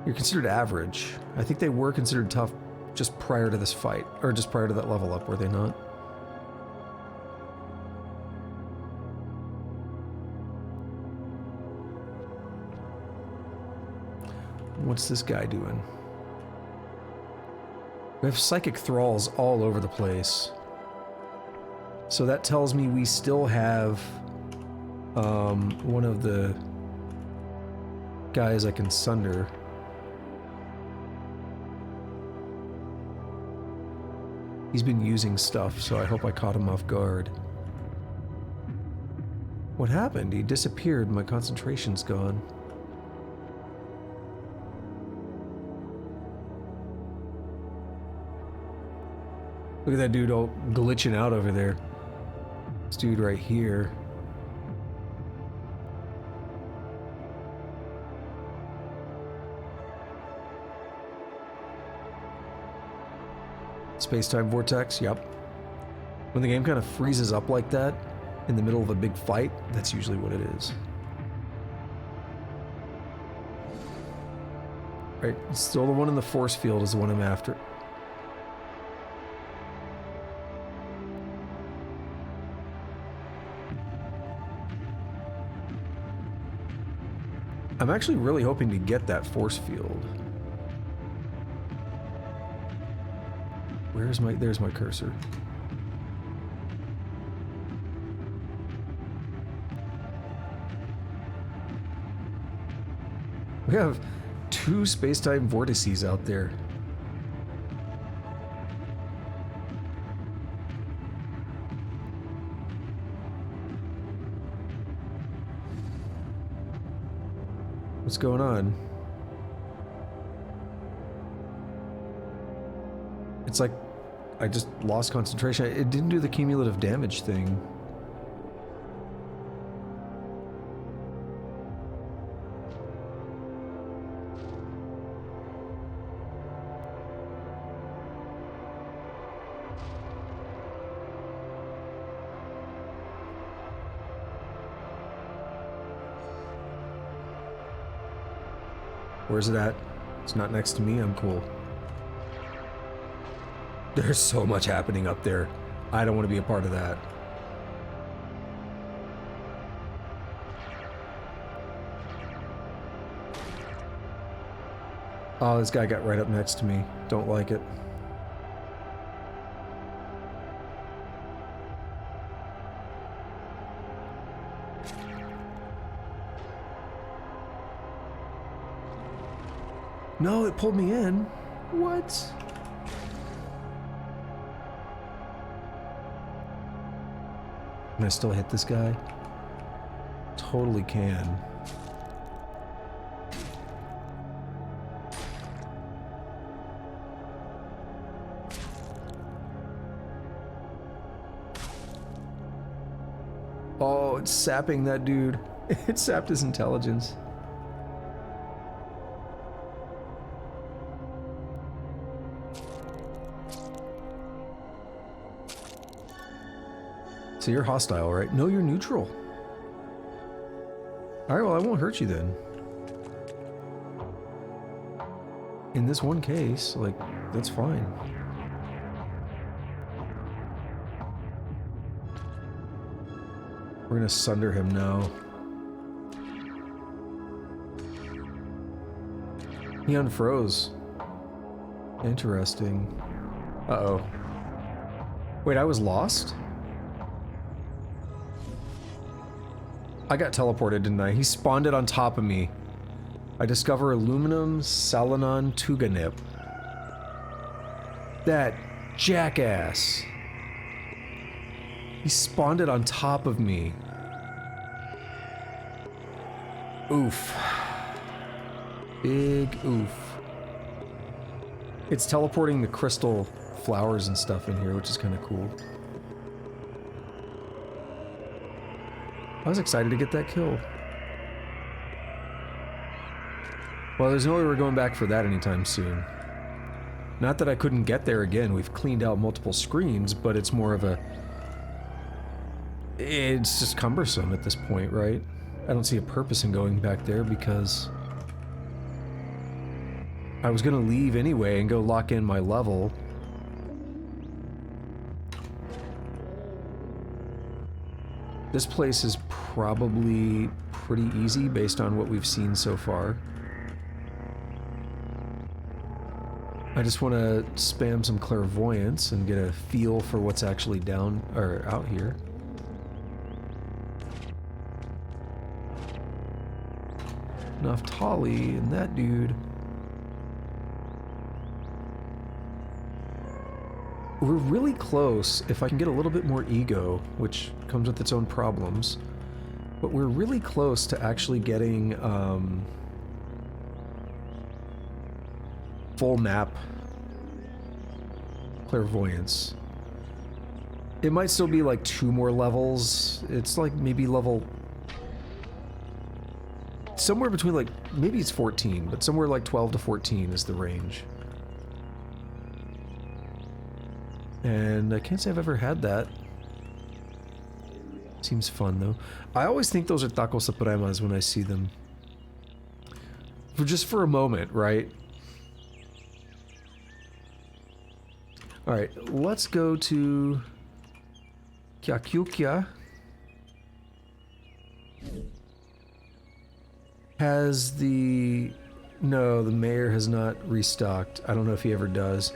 [SPEAKER 1] You're considered average. I think they were considered tough just prior to this fight, or just prior to that level up, were they not? What's this guy doing? We have psychic thralls all over the place. So that tells me we still have one of the guys I can sunder. He's been using stuff, so I hope I caught him off guard. What happened? He disappeared. My concentration's gone. Look at that dude all glitching out over there. This dude right here. Space-time vortex, yep. When the game kind of freezes up like that in the middle of a big fight, that's usually what it is. Right, still the one in the force field is the one I'm after. I'm actually really hoping to get that force field. There's my cursor. We have 2 space-time vortices out there. What's going on? It's like I just lost concentration. It didn't do the cumulative damage thing. Where's it at? It's not next to me, I'm cool. There's so much happening up there. I don't want to be a part of that. Oh, this guy got right up next to me. Don't like it. No, it pulled me in. What? Can I still hit this guy? Totally can. Oh, it's sapping that dude. It sapped his intelligence. So you're hostile, right? No, you're neutral. Alright, well, I won't hurt you then. In this one case, like, that's fine. We're gonna sunder him now. He unfroze. Interesting. Uh-oh. Wait, I was lost? I got teleported, didn't I? He spawned it on top of me. I discover aluminum Salonon Tuganip. That jackass. He spawned it on top of me. Oof. Big oof. It's teleporting the crystal flowers and stuff in here, which is kind of cool. I was excited to get that kill. Well, there's no way we're going back for that anytime soon. Not that I couldn't get there again, we've cleaned out multiple screens, but it's more of a... It's just cumbersome at this point, right? I don't see a purpose in going back there because... I was gonna leave anyway and go lock in my level. This place is probably pretty easy based on what we've seen so far. I just want to spam some clairvoyance and get a feel for what's actually down or out here. Naftali and that dude. We're really close if I can get a little bit more ego, which comes with its own problems. But we're really close to actually getting full map clairvoyance. It might still be like 2 more levels. It's like maybe level... somewhere between like... maybe it's 14, but somewhere like 12 to 14 is the range. And I can't say I've ever had that. Seems fun though. I always think those are taco supremas when I see them. Just for a moment, right? Alright, let's go to Kyakyukya. Has the... no, the mayor has not restocked. I don't know if he ever does.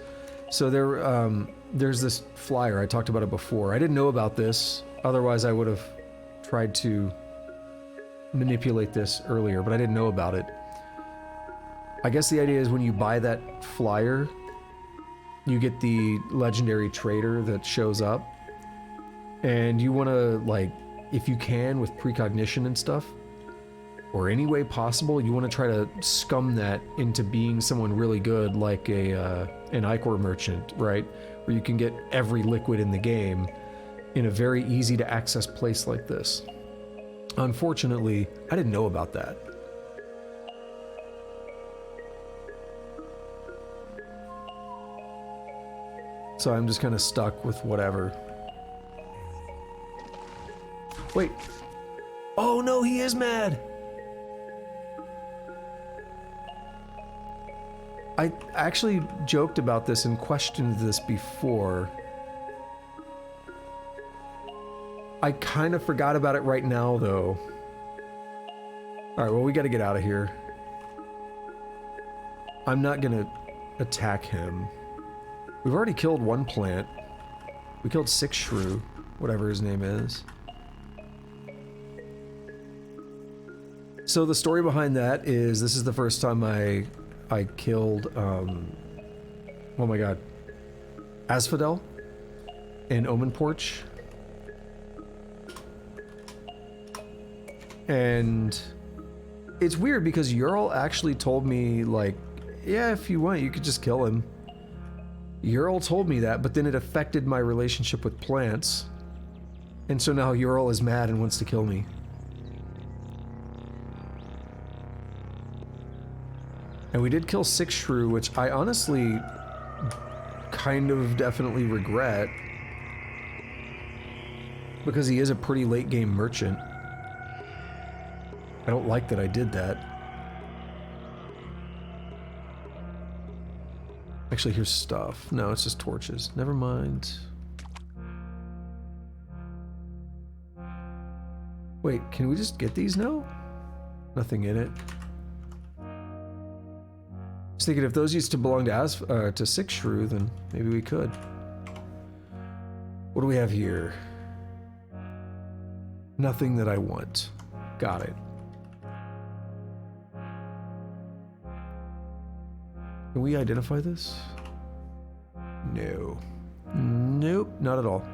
[SPEAKER 1] So there's this flyer. I talked about it before. I didn't know about this. Otherwise, I would have tried to manipulate this earlier, but I didn't know about it. I guess the idea is when you buy that flyer, you get the legendary trader that shows up, and you want to, like, if you can, with precognition and stuff, or any way possible, you want to try to scum that into being someone really good, like an Ichor merchant, right? Where you can get every liquid in the game in a very easy to access place like this. Unfortunately, I didn't know about that. So I'm just kind of stuck with whatever. Wait. Oh no, he is mad! I actually joked about this and questioned this before. I kind of forgot about it right now, though. Alright, well, we gotta get out of here. I'm not gonna attack him. We've already killed 1 plant. We killed 6 shrew, whatever his name is. So the story behind that is this is the first time I killed, oh my god, Asphodel in Omen Porch. And it's weird because Ural actually told me, like, yeah, if you want, you could just kill him. Ural told me that, but then it affected my relationship with plants. And so now Ural is mad and wants to kill me. And we did kill 6 shrew, which I honestly kind of definitely regret. Because he is a pretty late game merchant. I don't like that I did that. Actually, here's stuff. No, it's just torches. Never mind. Wait, can we just get these now? Nothing in it. I was thinking if those used to belong to 6 shrew, then maybe we could. What do we have here? Nothing that I want. Got it. Can we identify this? No. Nope, not at all.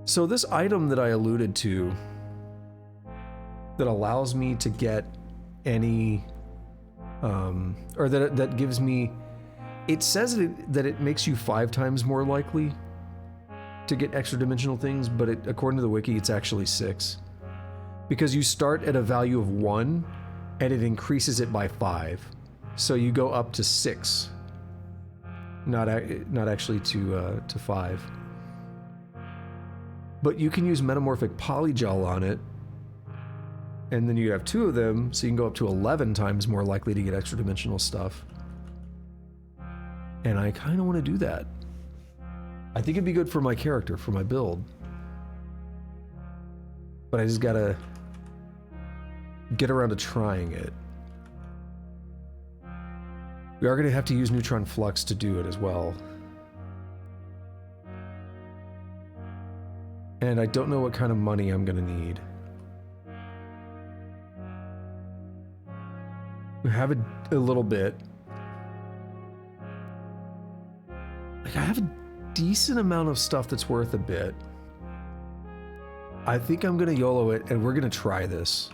[SPEAKER 1] So this item that I alluded to that allows me to get any, or that gives me, it says that it makes you 5 times more likely to get extra dimensional things, but according to the wiki, it's actually 6. Because you start at a value of 1 and it increases it by 5. So you go up to 6. Not actually to 5. But you can use metamorphic polygel on it, and then you have 2 of them, so you can go up to 11 times more likely to get extra dimensional stuff. And I kind of want to do that. I think it'd be good for my character, for my build. But I just gotta get around to trying it. We are going to have to use neutron flux to do it as well. And I don't know what kind of money I'm going to need. We have a little bit. Like, I have a decent amount of stuff that's worth a bit. I think I'm going to YOLO it, and we're going to try this.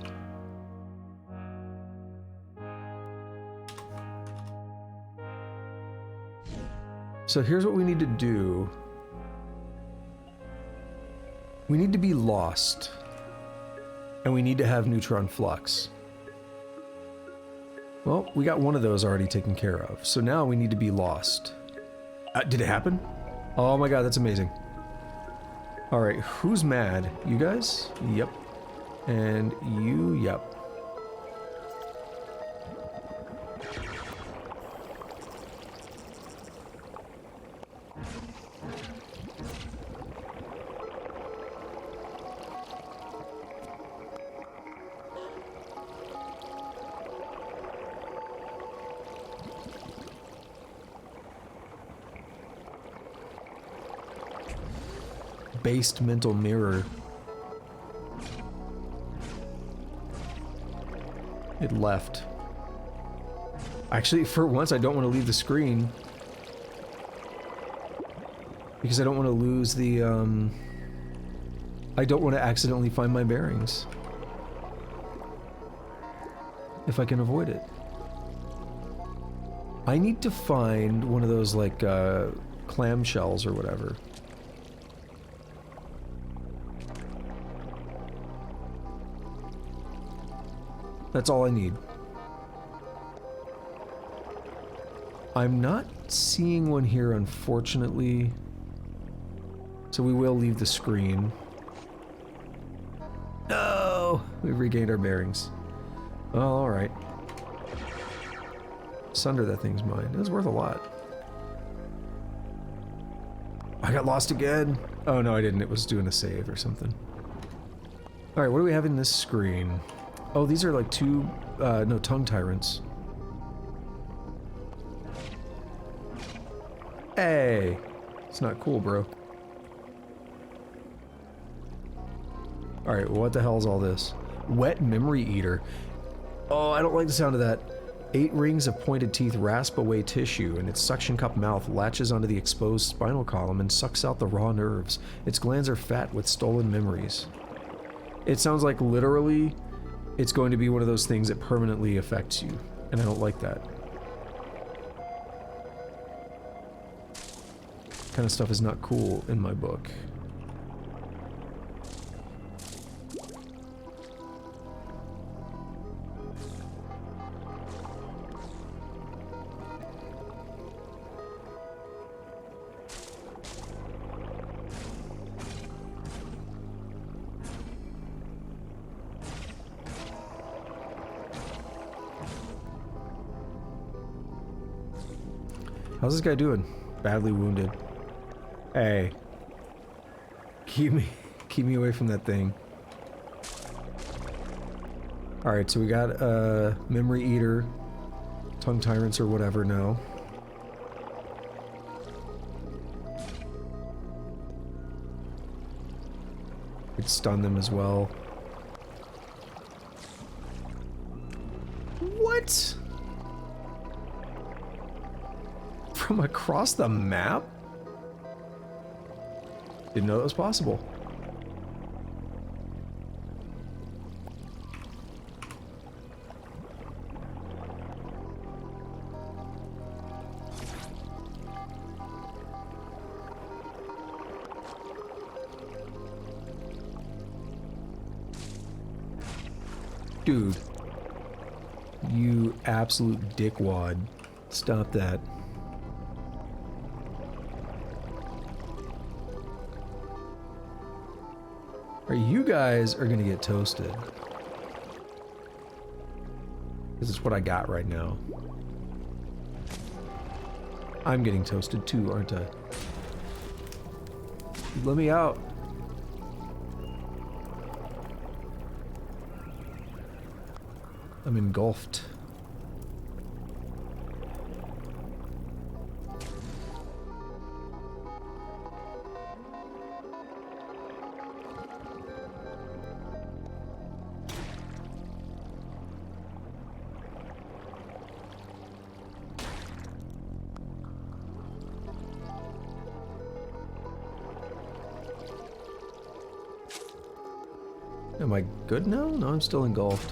[SPEAKER 1] So here's what we need to do. We need to be lost. And we need to have neutron flux. Well, we got one of those already taken care of. So now we need to be lost. Did it happen? Oh my god, that's amazing. Alright, who's mad? You guys? Yep. And you? Yep. Based mental mirror. It left. Actually, for once, I don't want to leave the screen. Because I don't want to lose the, I don't want to accidentally find my bearings. If I can avoid it. I need to find one of those, like, clamshells or whatever. That's all I need. I'm not seeing one here, unfortunately. So we will leave the screen. No! We've regained our bearings. Oh, alright. Sunder that thing's mine. It was worth a lot. I got lost again. Oh, no, I didn't. It was doing a save or something. Alright, what do we have in this screen? Oh, these are like 2, no, tongue tyrants. Hey! It's not cool, bro. Alright, what the hell is all this? Wet memory eater. Oh, I don't like the sound of that. 8 rings of pointed teeth rasp away tissue, and its suction cup mouth latches onto the exposed spinal column and sucks out the raw nerves. Its glands are fat with stolen memories. It sounds like literally it's going to be one of those things that permanently affects you, and I don't like that. Kind of stuff is not cool in my book. How's this guy doing? Badly wounded. Hey. Keep me away from that thing. Alright, so we got a memory eater, tongue tyrants or whatever now. We'd stun them as well. What? From across the map? Didn't know that was possible. Dude. You absolute dickwad. Stop that. Or you guys are gonna get toasted. This is what I got right now. I'm getting toasted too, aren't I? Let me out. I'm engulfed. Am I good now? No, I'm still engulfed.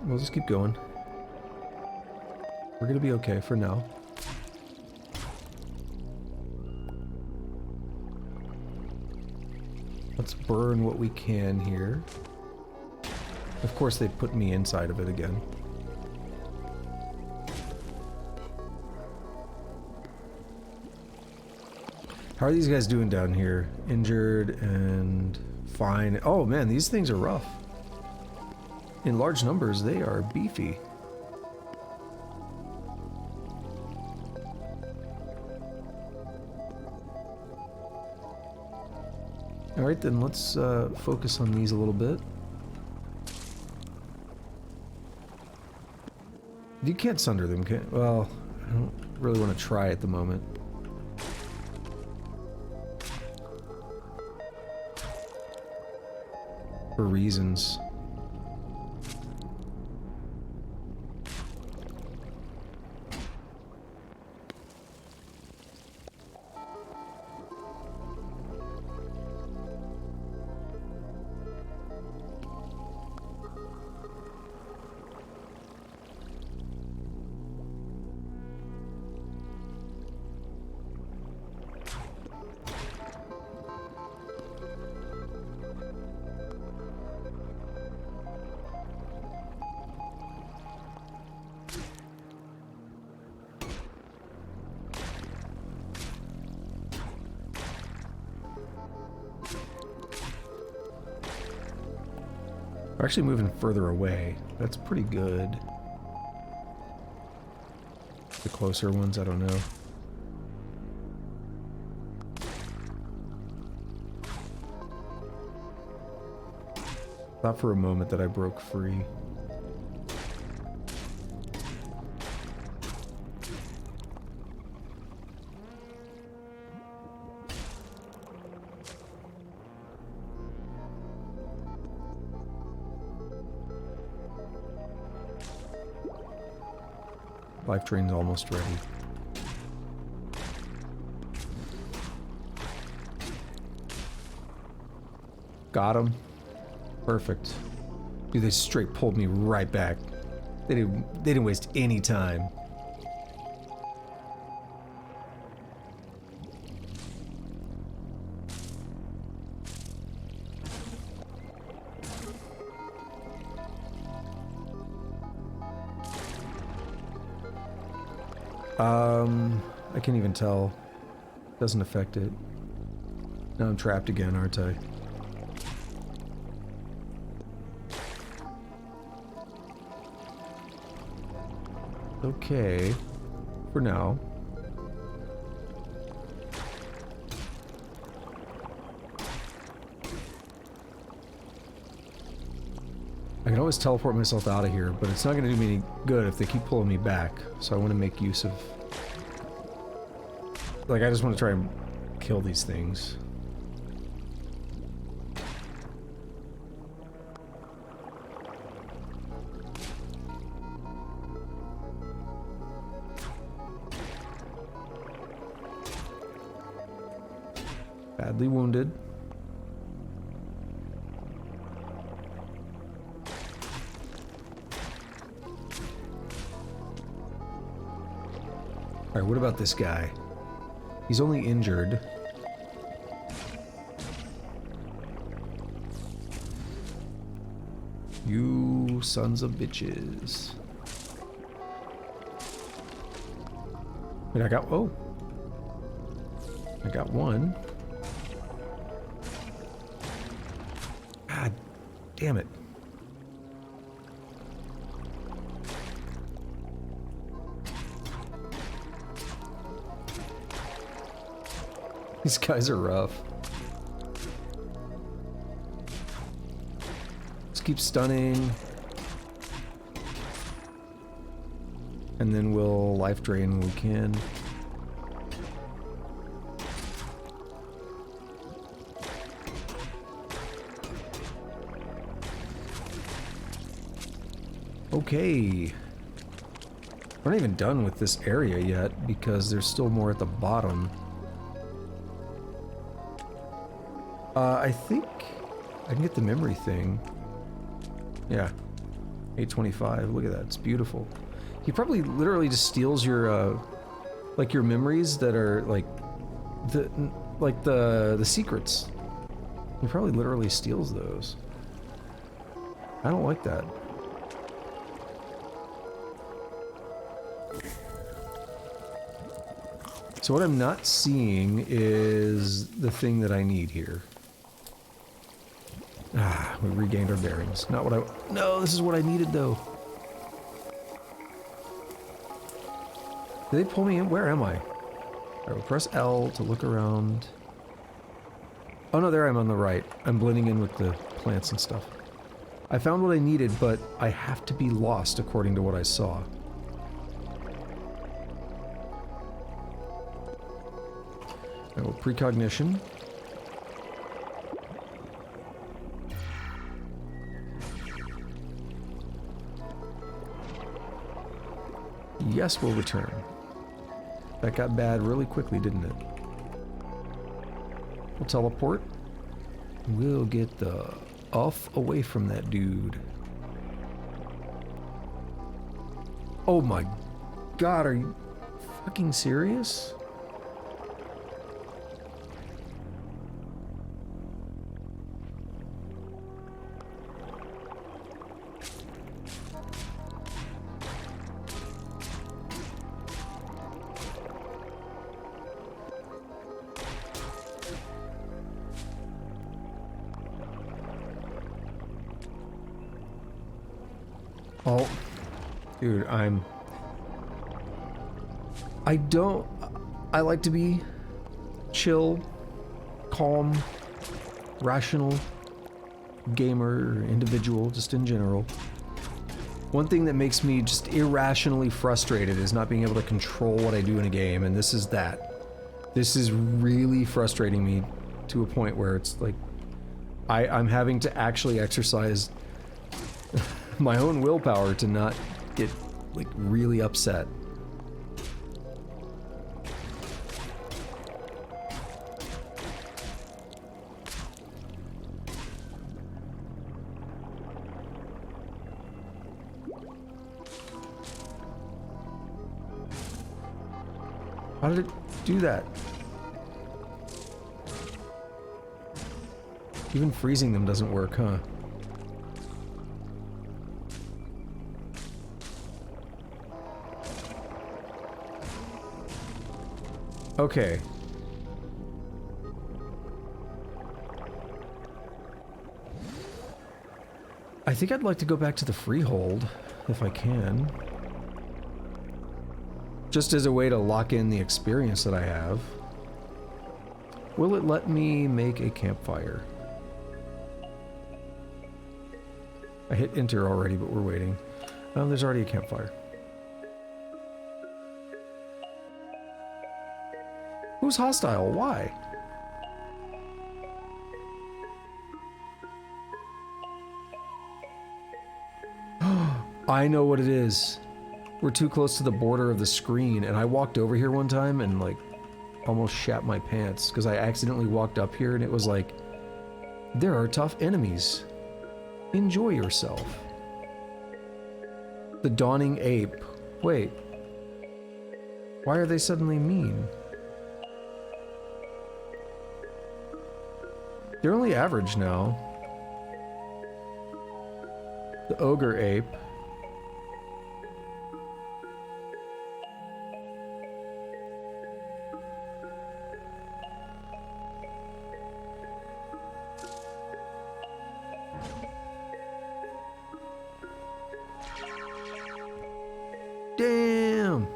[SPEAKER 1] We'll just keep going. We're gonna be okay for now. Let's burn what we can here. Of course, they put me inside of it again. How are these guys doing down here? Injured and fine. Oh man, these things are rough. In large numbers, they are beefy. Alright then, let's focus on these a little bit. You can't sunder them, can you? Well, I don't really want to try at the moment. For reasons. We're actually moving further away. That's pretty good. The closer ones, I don't know. Thought for a moment that I broke free. Life drain's almost ready. Got him. Perfect. Dude, they straight pulled me right back. They didn't waste any time. I can't even tell. Doesn't affect it. Now I'm trapped again, aren't I? Okay. For now. I can always teleport myself out of here, but it's not going to do me any good if they keep pulling me back. So I want to make use of... Like, I just want to try and kill these things. Badly wounded. Alright, what about this guy? He's only injured. You sons of bitches. Wait, I got... Oh. I got one. God damn it. These guys are rough. Let's keep stunning. And then we'll life drain when we can. Okay. We're not even done with this area yet because there's still more at the bottom. I think I can get the memory thing. Yeah. 825. Look at that. It's beautiful. He probably literally just steals your, like your memories that are like the secrets. He probably literally steals those. I don't like that. So what I'm not seeing is the thing that I need here. Ah, we regained our bearings. Not what I... No, this is what I needed, though. Did they pull me in? Where am I? Alright, we'll press L to look around. Oh no, there I am on the right. I'm blending in with the plants and stuff. I found what I needed, but I have to be lost according to what I saw. Alright, well, precognition. Yes, we'll return. That got bad really quickly, didn't it? We'll teleport. We'll get the off away from that dude. Oh my god, are you fucking serious? Oh, dude, I like to be chill, calm, rational, gamer, individual, just in general. One thing that makes me just irrationally frustrated is not being able to control what I do in a game, and this is that. This is really frustrating me to a point where it's like, I'm having to actually exercise my own willpower to not get, like, really upset. How did it do that? Even freezing them doesn't work, huh? Okay. I think I'd like to go back to the freehold, if I can. Just as a way to lock in the experience that I have. Will it let me make a campfire? I hit enter already, but we're waiting. Oh, there's already a campfire. Who's hostile? Why? I know what it is. We're too close to the border of the screen, and I walked over here one time and, like, almost shat my pants because I accidentally walked up here and it was like, there are tough enemies. Enjoy yourself. The Dawning Ape. Wait. Why are they suddenly mean? They're only average now. The ogre ape. Damn!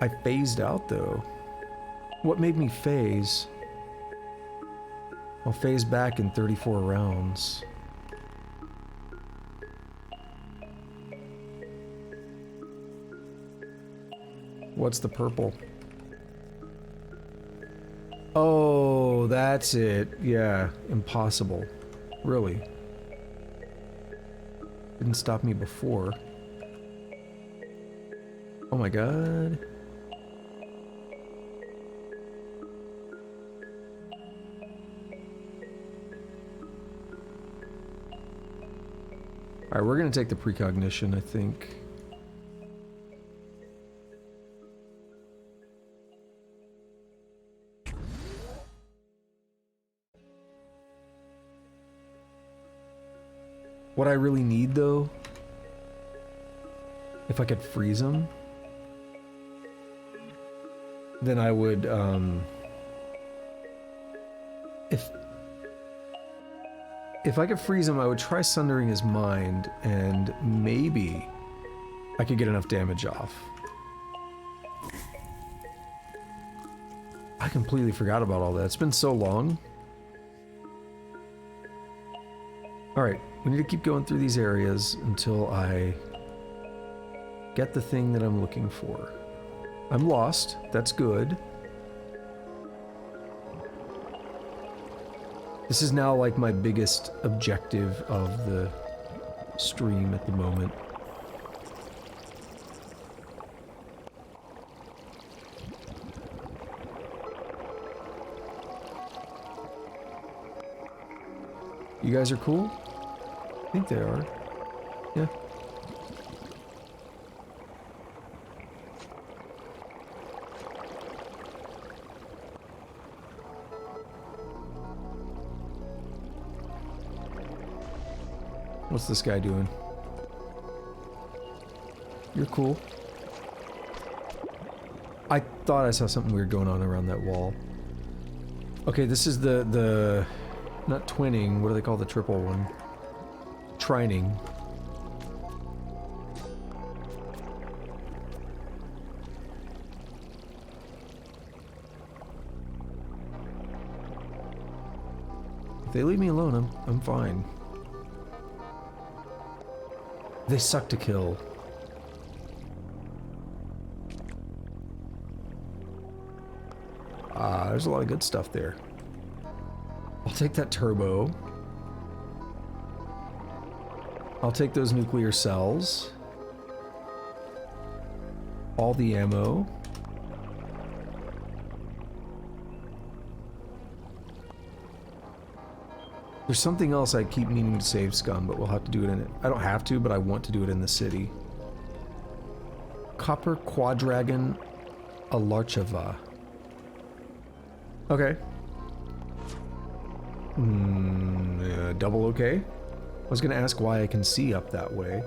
[SPEAKER 1] I phased out though. What made me phase? I'll phase back in 34 rounds. What's the purple? Oh, that's it. Yeah, impossible. Really. Didn't stop me before. Oh my god. Alright, we're gonna take the precognition, I think. What I really need, though, if I could freeze them, then I would, If I could freeze him, I would try sundering his mind, and maybe I could get enough damage off. I completely forgot about all that. It's been so long. Alright, we need to keep going through these areas until I get the thing that I'm looking for. I'm lost. That's good. This is now like my biggest objective of the stream at the moment. You guys are cool? I think they are. Yeah. What's this guy doing? You're cool. I thought I saw something weird going on around that wall. Okay, this is the not twinning, what do they call the triple one? Trining. If they leave me alone, I'm fine. They suck to kill. There's a lot of good stuff there. I'll take that turbo. I'll take those nuclear cells. All the ammo. There's something else I keep meaning to save Scum, but we'll have to do it in it. I don't have to, but I want to do it in the city. Copper Quadragon Alarcheva. Okay. Double okay? I was gonna ask why I can see up that way.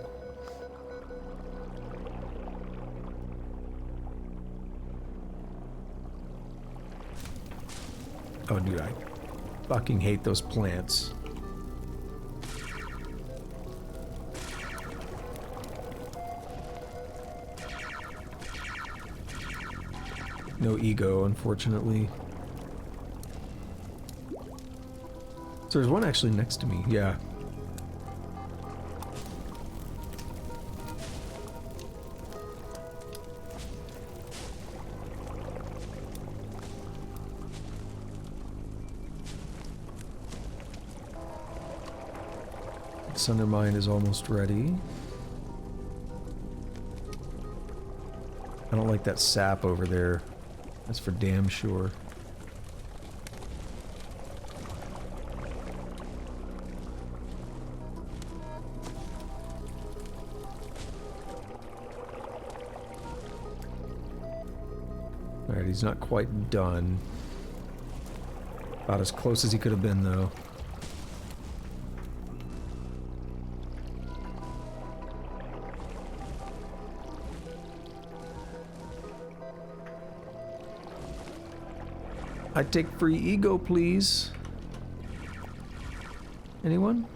[SPEAKER 1] Oh, dude, I fucking hate those plants. No ego, unfortunately. So there's one actually next to me, yeah. Sundermine is almost ready. I don't like that sap over there. That's for damn sure. Alright, he's not quite done. About as close as he could have been, though. I'd take free ego, please. Anyone?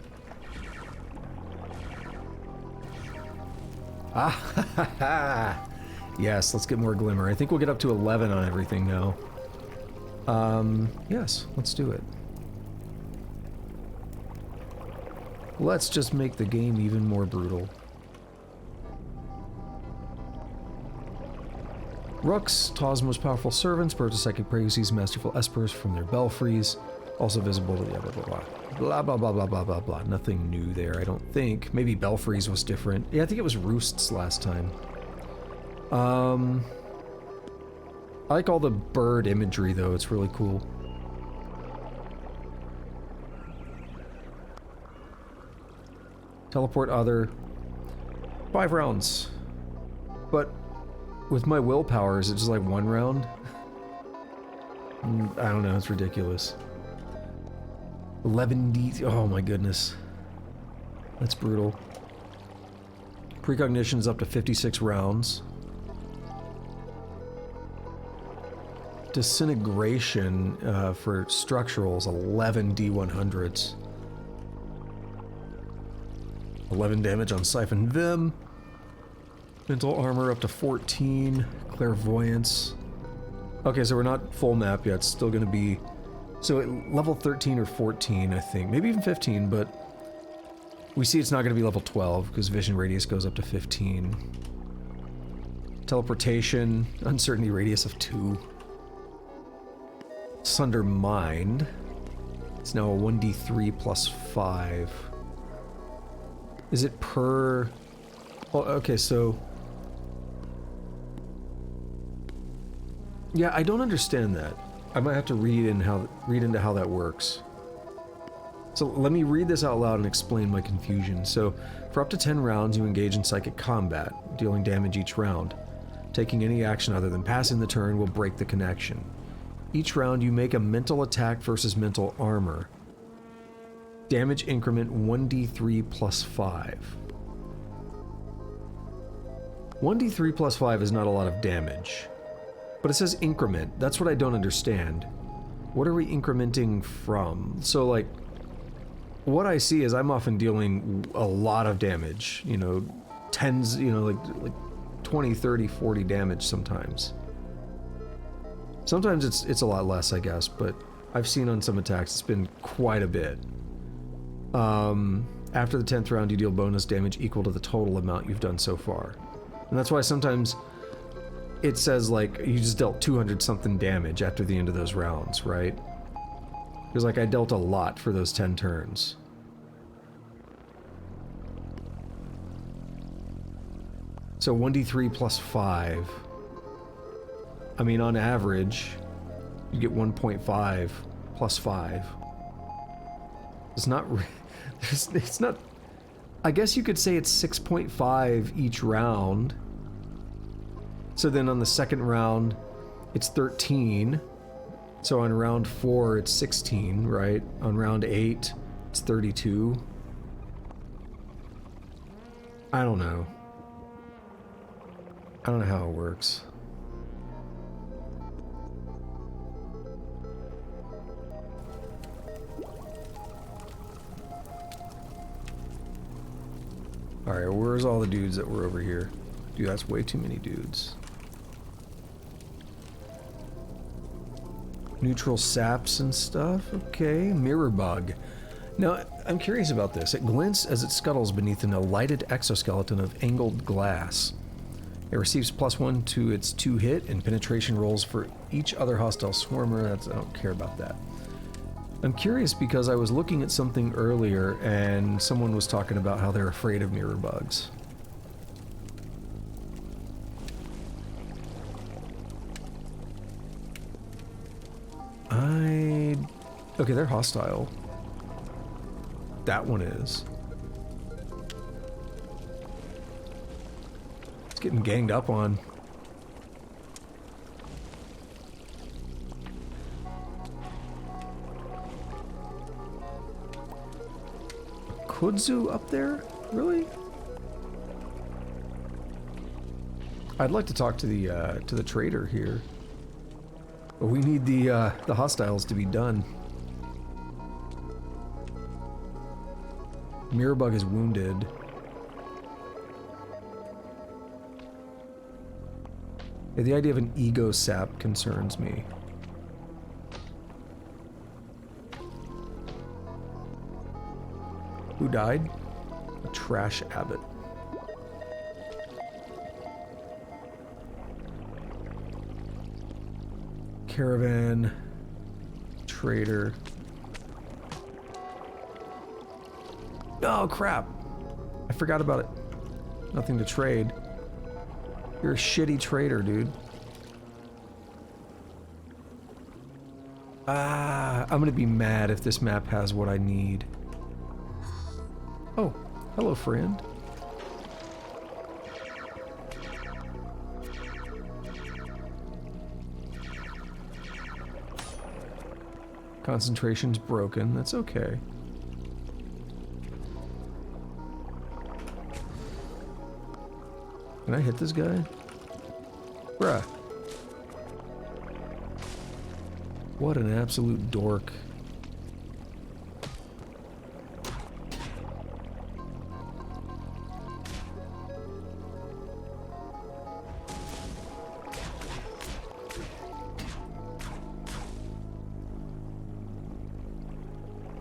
[SPEAKER 1] Ah, ha, ha, ha. Yes, let's get more glimmer. I think we'll get up to 11 on everything now. Yes, let's do it. Let's just make the game even more brutal. Rooks, Taw's most powerful servants, birds of psychic praisies, masterful espers from their belfries, also visible to the blah blah blah. Blah blah blah blah blah blah blah. Nothing new there, I don't think. Maybe belfries was different. Yeah, I think it was roosts last time. I like all the bird imagery though, it's really cool. Teleport other. 5 rounds. But with my willpower, is it just like 1 round? I don't know, it's ridiculous. 11D, oh my goodness. That's brutal. Precognition is up to 56 rounds. Disintegration for structural is 11 D100s. 11 damage on Siphon Vim. Mental armor up to 14. Clairvoyance. Okay, so we're not full map yet. It's still gonna be... So at level 13 or 14, I think. Maybe even 15, but... We see it's not gonna be level 12, because vision radius goes up to 15. Teleportation. Uncertainty radius of 2. Sunder Mind. It's now a 1d3 plus 5. Is it per... Oh, okay, so... Yeah, I don't understand that. I might have to read into how that works. So let me read this out loud and explain my confusion. So, for up to 10 rounds, you engage in psychic combat, dealing damage each round. Taking any action other than passing the turn will break the connection. Each round, you make a mental attack versus mental armor. Damage increment 1d3 plus 5. 1d3 plus 5 is not a lot of damage. But it says increment. That's what I don't understand. What are we incrementing from? So, like, what I see is I'm often dealing a lot of damage. You know, tens, you know, like 20, 30, 40 damage sometimes. Sometimes it's a lot less, I guess, but I've seen on some attacks it's been quite a bit. After the 10th round, you deal bonus damage equal to the total amount you've done so far. And that's why sometimes it says, like, you just dealt 200 something damage after the end of those rounds, right? Because, like, I dealt a lot for those 10 turns. So 1d3 plus 5. I mean, on average, you get 1.5 plus 5. It's not... It's not... I guess you could say it's 6.5 each round. So then on the second round, it's 13. So on round 4, it's 16, right? On round 8, it's 32. I don't know. I don't know how it works. Alright, where's all the dudes that were over here? Dude, that's way too many dudes. Neutral saps and stuff. Okay, mirror bug. Now, I'm curious about this. It glints as it scuttles beneath an lighted exoskeleton of angled glass. It receives +1 to its 2 hit and penetration rolls for each other hostile swarmer. I don't care about that. I'm curious because I was looking at something earlier and someone was talking about how they're afraid of mirror bugs. Okay, they're hostile. That one is. It's getting ganged up on. kudzu up there? Really? I'd like to talk to the trader here. But we need the hostiles to be done. Mirrorbug is wounded. Yeah, the idea of an ego sap concerns me. Who died? A trash abbot. Caravan. Trader. Oh crap! I forgot about it. Nothing to trade. You're a shitty trader, dude. Ah, I'm gonna be mad if this map has what I need. Oh, hello, friend. Concentration's broken. That's okay. Can I hit this guy? Bruh. What an absolute dork.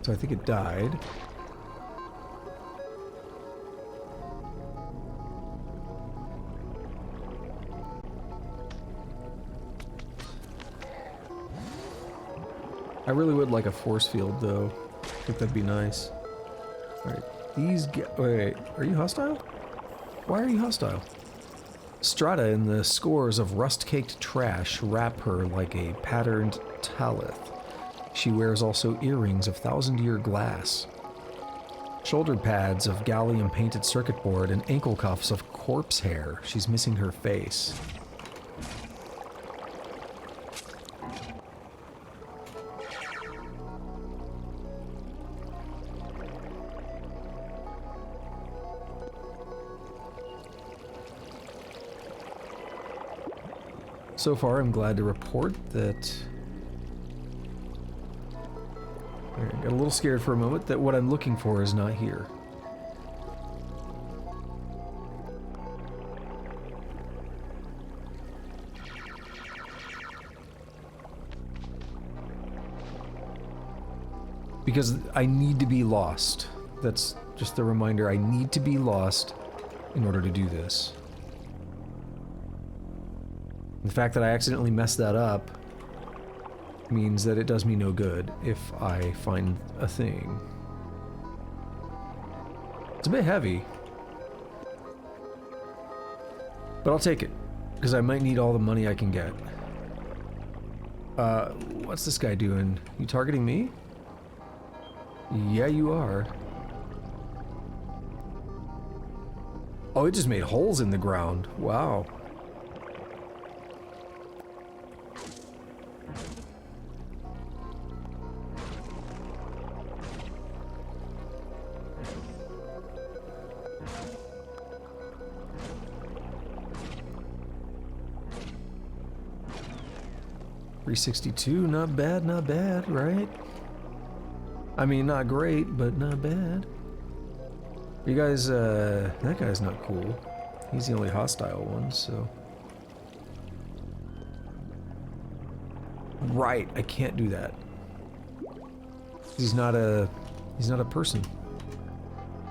[SPEAKER 1] So I think it died. I really would like a force field, though. I think that'd be nice. Alright, these wait, are you hostile? Why are you hostile? Strata in the scores of rust-caked trash wrap her like a patterned talith. She wears also earrings of thousand-year glass, shoulder pads of gallium-painted circuit board, and ankle cuffs of corpse hair. She's missing her face. So far, I'm glad to report that... I got a little scared for a moment that what I'm looking for is not here. Because I need to be lost. That's just a reminder, I need to be lost in order to do this. The fact that I accidentally messed that up means that it does me no good if I find a thing. It's a bit heavy. But I'll take it, because I might need all the money I can get. What's this guy doing? You targeting me? Yeah, you are. Oh, it just made holes in the ground. Wow. $362, not bad, right? I mean, not great, but not bad. You guys, that guy's not cool. He's the only hostile one, so... Right, I can't do that. He's not a person.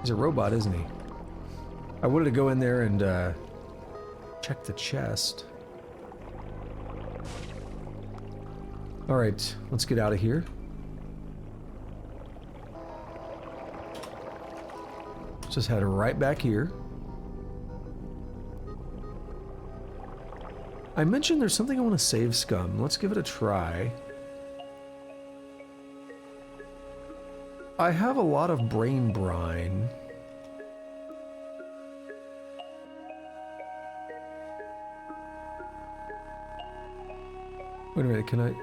[SPEAKER 1] He's a robot, isn't he? I wanted to go in there and, check the chest. Alright, let's get out of here. Just head right back here. I mentioned there's something I want to save scum. Let's give it a try. I have a lot of brain brine. Wait a minute, can I...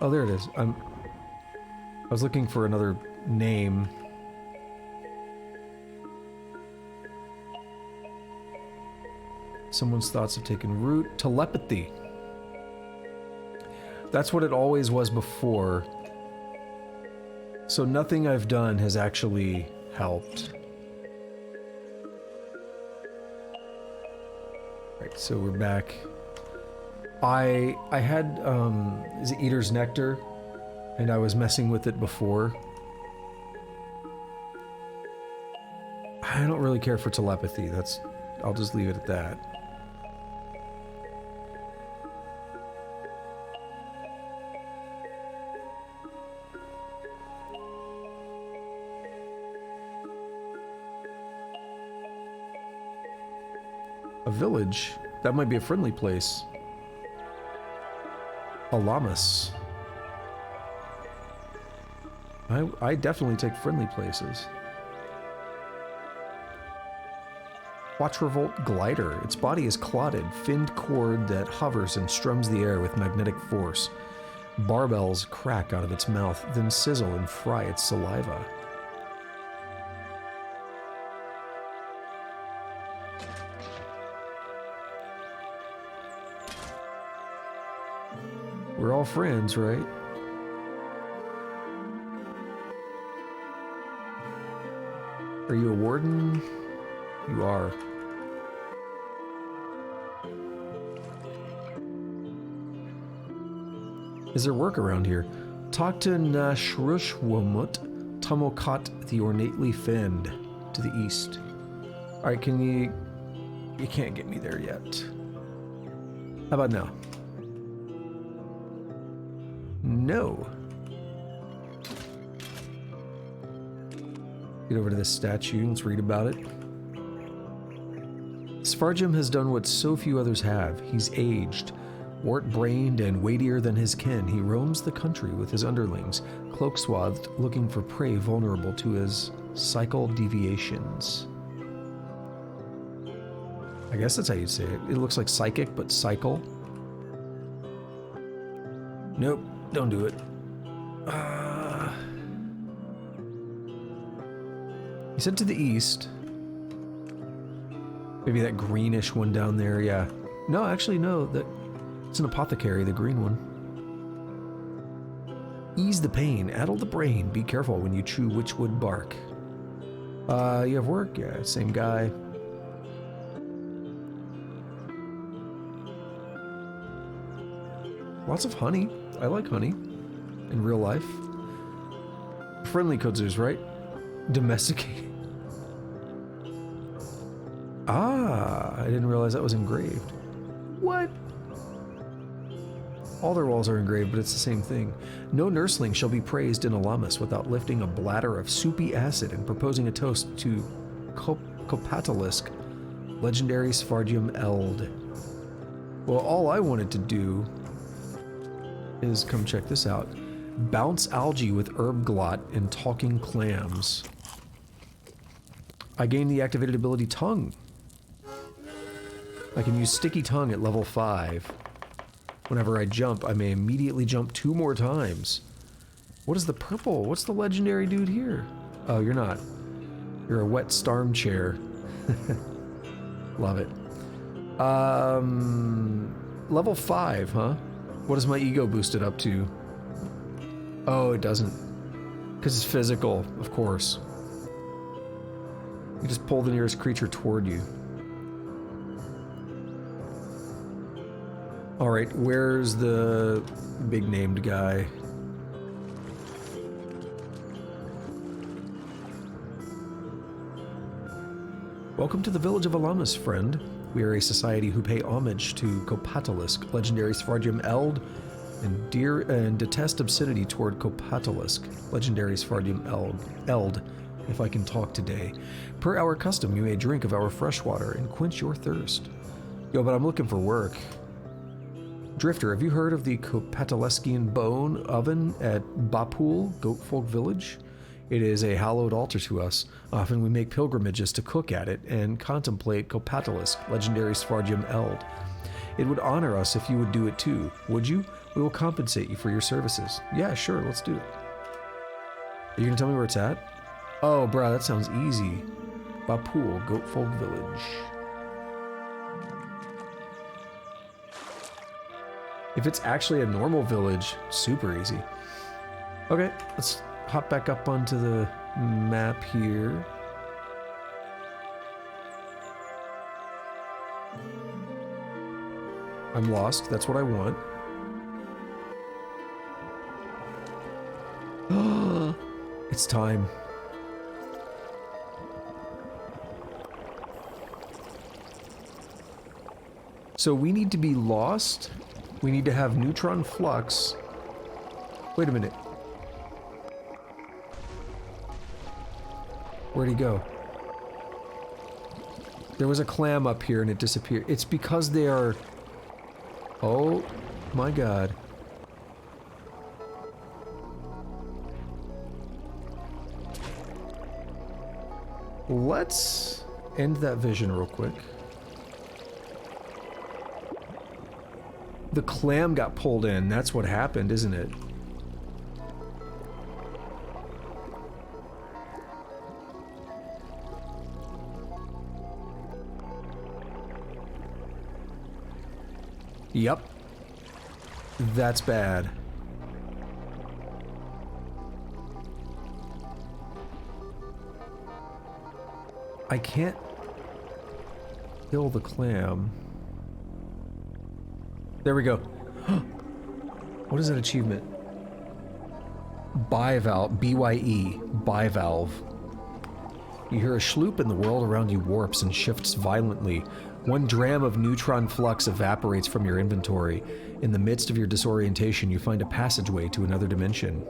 [SPEAKER 1] Oh, there it is. I was looking for another name. Someone's thoughts have taken root. Telepathy. That's what it always was before. So nothing I've done has actually helped. Right, so we're back. I had is it Eater's Nectar, and I was messing with it before. I don't really care for telepathy. I'll just leave it at that. A village? That might be a friendly place. Alamus. I definitely take friendly places. Quatrevolt glider. Its body is clotted, finned cord that hovers and strums the air with magnetic force. Barbells crack out of its mouth, then sizzle and fry its saliva. We're all friends, right? Are you a warden? You are. Is there work around here? Talk to Nashrushwamut Tumokot the ornately finned to the east. Alright, can you... You can't get me there yet. How about now? No. Get over to this statue, let's read about it. Svargim has done what so few others have. He's aged, wart-brained and weightier than his kin. He roams the country with his underlings, cloak-swathed, looking for prey vulnerable to his cycle deviations. I guess that's how you'd say it. It looks like psychic, but cycle. Nope, don't do it. He said to the east. Maybe that greenish one down there, yeah. No, actually, no. It's an apothecary, the green one. Ease the pain, addle the brain. Be careful when you chew witchwood bark. You have work? Yeah, same guy. Lots of honey. I like honey. In real life. Friendly kudzers, right? Domesticated. Ah, I didn't realize that was engraved. What? All their walls are engraved, but it's the same thing. No nursling shall be praised in Alamus without lifting a bladder of soupy acid and proposing a toast to Copatalisk, legendary Svardium Eld. Well, all I wanted to do is come check this out. Bounce algae with herb glot and talking clams. I gained the activated ability Tongue. I can use Sticky Tongue at level 5. Whenever I jump, I may immediately jump 2 more times. What is the purple? What's the legendary dude here? Oh, you're not. You're a wet storm chair. Love it. Level 5, huh? What is my ego boosted up to? Oh, it doesn't. Because it's physical, of course. You just pull the nearest creature toward you. Alright, where's the big named guy? Welcome to the village of Alamus, friend. We are a society who pay homage to Copatalisk, legendary Svardium Eld, and detest obscenity toward Copatalisk, legendary Svardium Eld, if I can talk today. Per our custom, you may drink of our fresh water and quench your thirst. Yo, but I'm looking for work. Drifter, have you heard of the Copataleskian bone oven at Bapul, Goatfolk Village? It is a hallowed altar to us. Often we make pilgrimages to cook at it and contemplate Copatalisk, legendary Svardium Eld. It would honor us if you would do it too. Would you? We will compensate you for your services. Yeah, sure, let's do it. Are you gonna tell me where it's at? Oh, bruh, that sounds easy. Bapul, Goatfold Village. If it's actually a normal village, super easy. Okay, let's hop back up onto the map here. I'm lost, that's what I want. It's time. So we need to be lost. We need to have neutron flux. Wait a minute. Where'd he go? There was a clam up here and it disappeared. It's because they are... Oh my god. Let's end that vision real quick. The clam got pulled in. That's what happened, isn't it? Yep. That's bad. I can't kill the clam. There we go. What is that achievement? Bivalve, B-Y-E, bivalve. You hear a schloop and the world around you warps and shifts violently. 1 dram of neutron flux evaporates from your inventory. In the midst of your disorientation, you find a passageway to another dimension.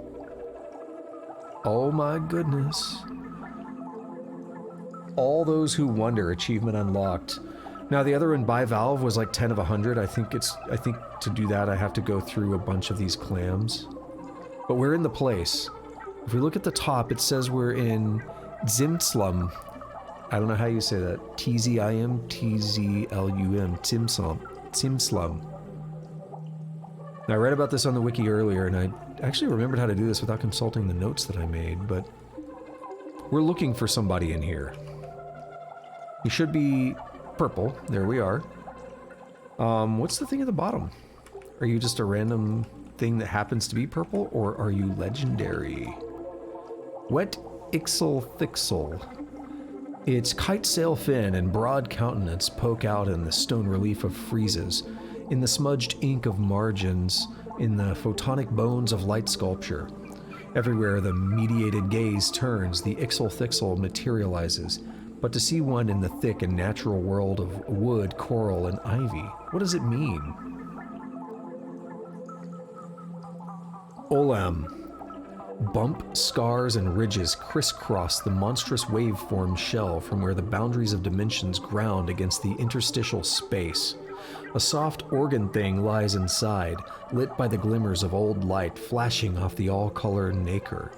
[SPEAKER 1] Oh my goodness. All those who wonder, achievement unlocked. Now the other one, bivalve, was like 10 of 100. I think to do that I have to go through a bunch of these clams. But we're in the place. If we look at the top, it says we're in Zimslum. I don't know how you say that. T-Z-I-M, T-Z-L-U-M, Zimslum. Now I read about this on the wiki earlier, and I actually remembered how to do this without consulting the notes that I made, but we're looking for somebody in here. He should be purple. There we are. What's the thing at the bottom? Are you just a random thing that happens to be purple, or are you legendary? Wet Ixel Thixel. Its kite sail fin and broad countenance poke out in the stone relief of friezes, in the smudged ink of margins, in the photonic bones of light sculpture. Everywhere the mediated gaze turns, the Ixel Thixel materializes. But to see one in the thick and natural world of wood, coral, and ivy, what does it mean? Olam. Bump, scars, and ridges crisscross the monstrous waveform shell from where the boundaries of dimensions ground against the interstitial space. A soft organ thing lies inside, lit by the glimmers of old light flashing off the all-color nacre.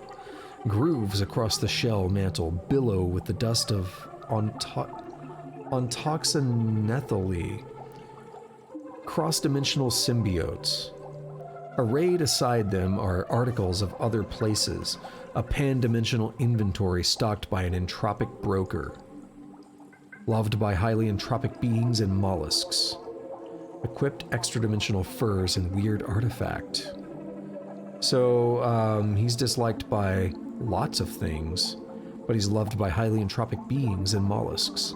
[SPEAKER 1] Grooves across the shell mantle billow with the dust of ontoxanethylene, cross-dimensional symbiotes. Arrayed aside them are articles of other places, a pan-dimensional inventory stocked by an entropic broker. Loved by highly entropic beings and mollusks. Equipped extra-dimensional furs and weird artifact. So, he's disliked by lots of things, but he's loved by highly entropic beings and mollusks.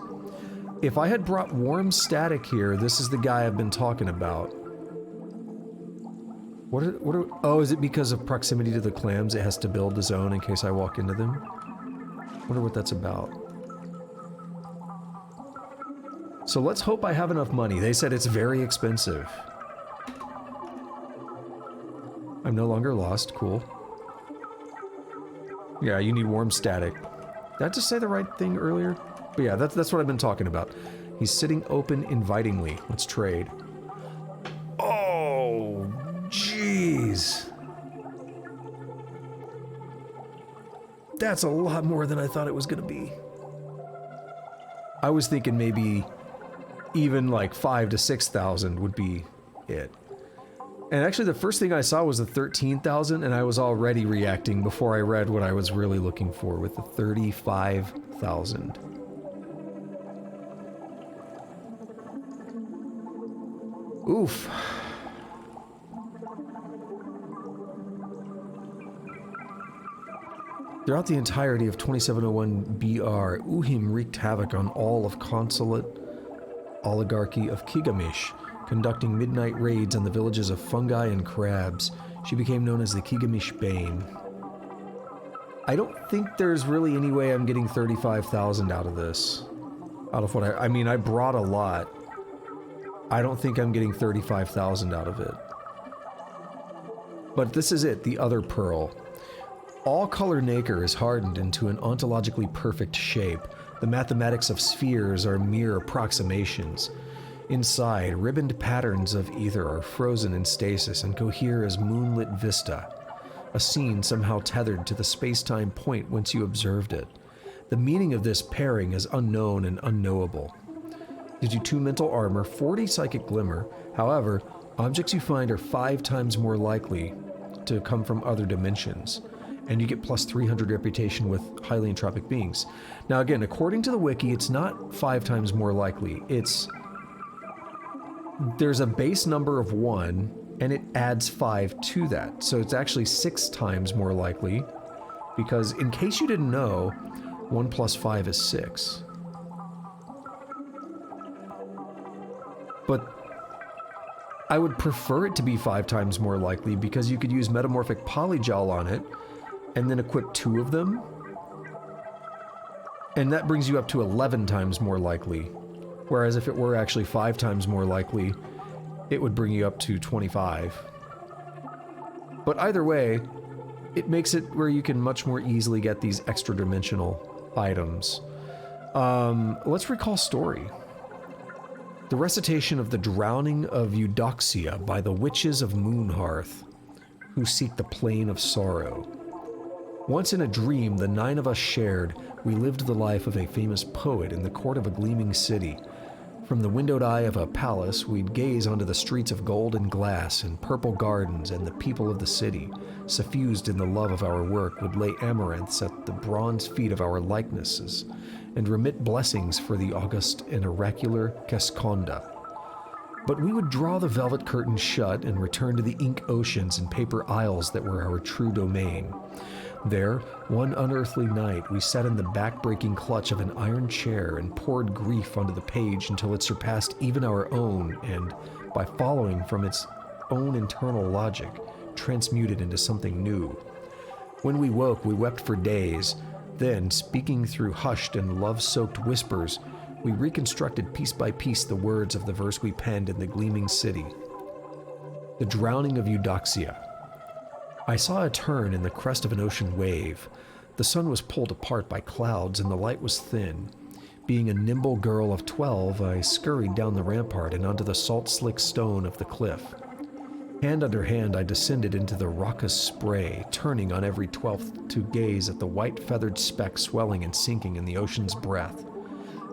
[SPEAKER 1] If I had brought warm static here, this is the guy I've been talking about. Oh, is it because of proximity to the clams it has to build the zone in case I walk into them? Wonder what that's about. So let's hope I have enough money. They said it's very expensive. I'm no longer lost. Cool. Yeah, you need warm static. Did I just say the right thing earlier? But yeah, that's what I've been talking about. He's sitting open invitingly. Let's trade. Oh, jeez. That's a lot more than I thought it was going to be. I was thinking maybe even like 5,000 to 6,000 would be it. And actually the first thing I saw was the 13,000, and I was already reacting before I read what I was really looking for with the 35,000. Oof. Throughout the entirety of 2701 BR, Uhim wreaked havoc on all of consulate oligarchy of Kigamish, conducting midnight raids on the villages of fungi and crabs. She became known as the Kigamish Bane. I don't think there's really any way I'm getting 35,000 out of this. Out of what I mean, I brought a lot. I don't think I'm getting 35,000 out of it. But this is it, the other pearl. All color nacre is hardened into an ontologically perfect shape. The mathematics of spheres are mere approximations. Inside, ribboned patterns of ether are frozen in stasis and cohere as moonlit vista, a scene somehow tethered to the space-time point whence you observed it. The meaning of this pairing is unknown and unknowable. Gives you 2 mental armor, 40 psychic glimmer. However, objects you find are 5 times more likely to come from other dimensions, and you get plus 300 reputation with highly entropic beings. Now again, according to the wiki, it's not 5 times more likely. There's a base number of 1, and it adds 5 to that. So it's actually 6 times more likely, because in case you didn't know, 1 plus 5 is 6. But I would prefer it to be 5 times more likely, because you could use metamorphic polygel on it and then equip 2 of them, and that brings you up to 11 times more likely. Whereas if it were actually 5 times more likely, it would bring you up to 25. But either way, it makes it where you can much more easily get these extra dimensional items. Let's recall story. The recitation of the drowning of Eudoxia by the witches of Moonhearth, who seek the plane of sorrow. Once in a dream the 9 of us shared, we lived the life of a famous poet in the court of a gleaming city. From the windowed eye of a palace, we'd gaze onto the streets of gold and glass and purple gardens, and the people of the city, suffused in the love of our work, would lay amaranths at the bronze feet of our likenesses, and remit blessings for the august and oracular Casconda. But we would draw the velvet curtain shut and return to the ink oceans and paper isles that were our true domain. There, one unearthly night, we sat in the back-breaking clutch of an iron chair and poured grief onto the page until it surpassed even our own and, by following from its own internal logic, transmuted into something new. When we woke, we wept for days. Then, speaking through hushed and love-soaked whispers, we reconstructed piece by piece the words of the verse we penned in the gleaming city. The drowning of Eudoxia. I saw a turn in the crest of an ocean wave. The sun was pulled apart by clouds and the light was thin. Being a nimble girl of 12, I scurried down the rampart and onto the salt-slick stone of the cliff. Hand under hand, I descended into the raucous spray, turning on every 12th to gaze at the white feathered speck swelling and sinking in the ocean's breath.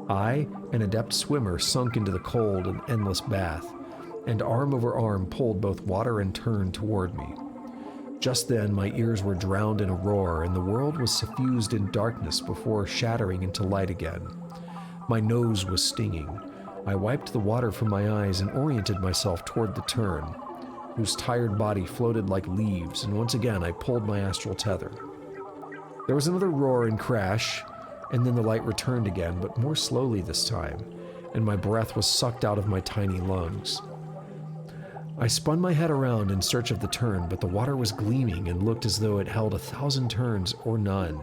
[SPEAKER 1] I, an adept swimmer, sunk into the cold and endless bath, and arm over arm pulled both water and turn toward me. Just then, my ears were drowned in a roar, and the world was suffused in darkness before shattering into light again. My nose was stinging. I wiped the water from my eyes and oriented myself toward the turn, whose tired body floated like leaves, and once again I pulled my astral tether. There was another roar and crash, and then the light returned again, but more slowly this time, and my breath was sucked out of my tiny lungs. I spun my head around in search of the turn, but the water was gleaming and looked as though it held 1,000 turns or none.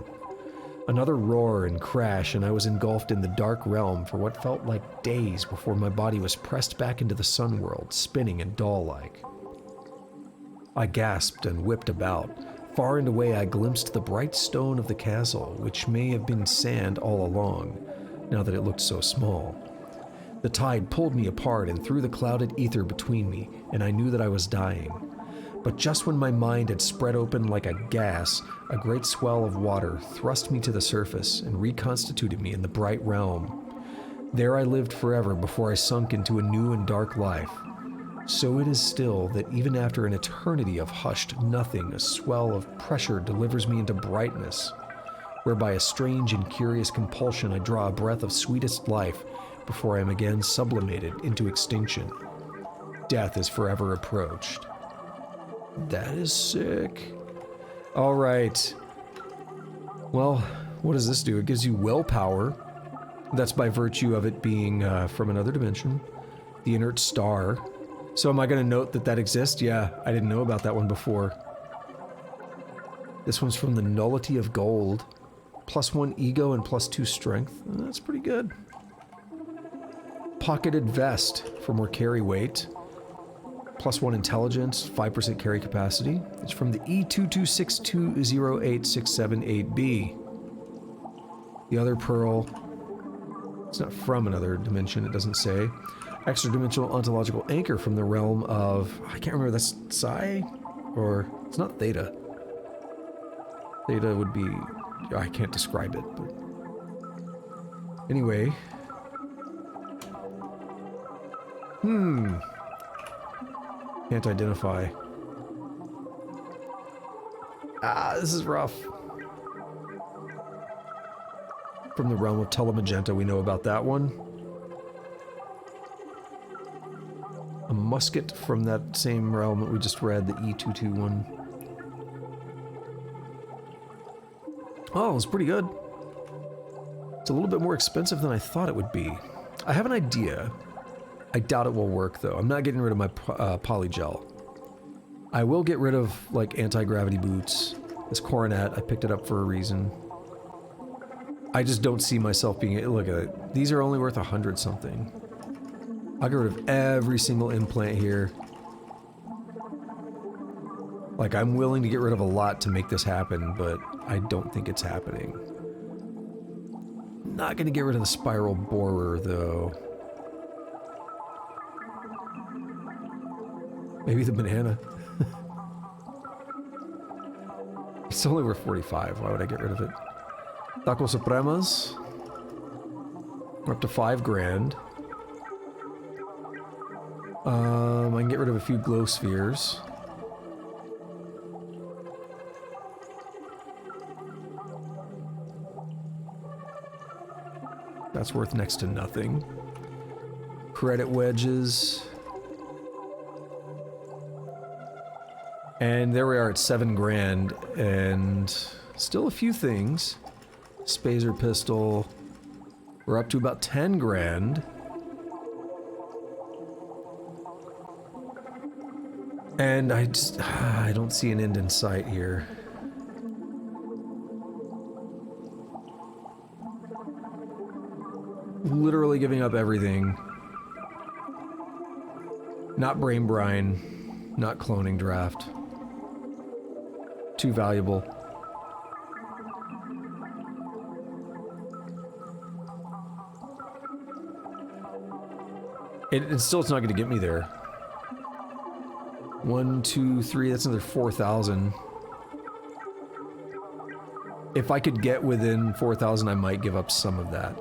[SPEAKER 1] Another roar and crash, and I was engulfed in the dark realm for what felt like days before my body was pressed back into the sun world, spinning and doll-like. I gasped and whipped about. Far and away I glimpsed the bright stone of the castle, which may have been sand all along, now that it looked so small. The tide pulled me apart and threw the clouded ether between me, and I knew that I was dying. But just when my mind had spread open like a gas, a great swell of water thrust me to the surface and reconstituted me in the bright realm. There I lived forever before I sunk into a new and dark life. So it is still that even after an eternity of hushed nothing, a swell of pressure delivers me into brightness, whereby a strange and curious compulsion I draw a breath of sweetest life before I am again sublimated into extinction. Death is forever approached. That is sick. All right. Well, what does this do? It gives you willpower. That's by virtue of it being from another dimension. The inert star. So am I going to note that that exists? Yeah, I didn't know about that one before. This one's from the nullity of gold. +1 ego and +2 strength. That's pretty good. Pocketed vest for more carry weight. +1 intelligence, 5% carry capacity. It's from the E226208678B. The other pearl, it's not from another dimension, it doesn't say. Extra dimensional ontological anchor from the realm of, I can't remember, that's Psi? Or, it's not Theta. Theta would be, I can't describe it, but. Anyway. Can't identify. This is rough. From the realm of Telemagenta, we know about that one. A musket from that same realm that we just read, the E221. Oh, it's pretty good. It's a little bit more expensive than I thought it would be. I have an idea. I doubt it will work, though. I'm not getting rid of my polygel. I will get rid of, like, anti-gravity boots. This coronet, I picked it up for a reason. I just don't see myself being... Look at it. These are only worth 100 something. I'll get rid of every single implant here. Like, I'm willing to get rid of a lot to make this happen, but I don't think it's happening. Not gonna get rid of the spiral borer, though. Maybe the banana. It's only worth 45. Why would I get rid of it? Taco Supremas. We're up to 5 grand. I can get rid of a few glow spheres. That's worth next to nothing. Credit wedges. And there we are at 7 grand, and still a few things. Spazer pistol. We're up to about 10 grand. And I don't see an end in sight here. Literally giving up everything. Not brain brine, not cloning draft. Too valuable. It's still, it's not going to get me there. 1, 2, 3, that's another 4,000. If I could get within 4,000, I might give up some of that.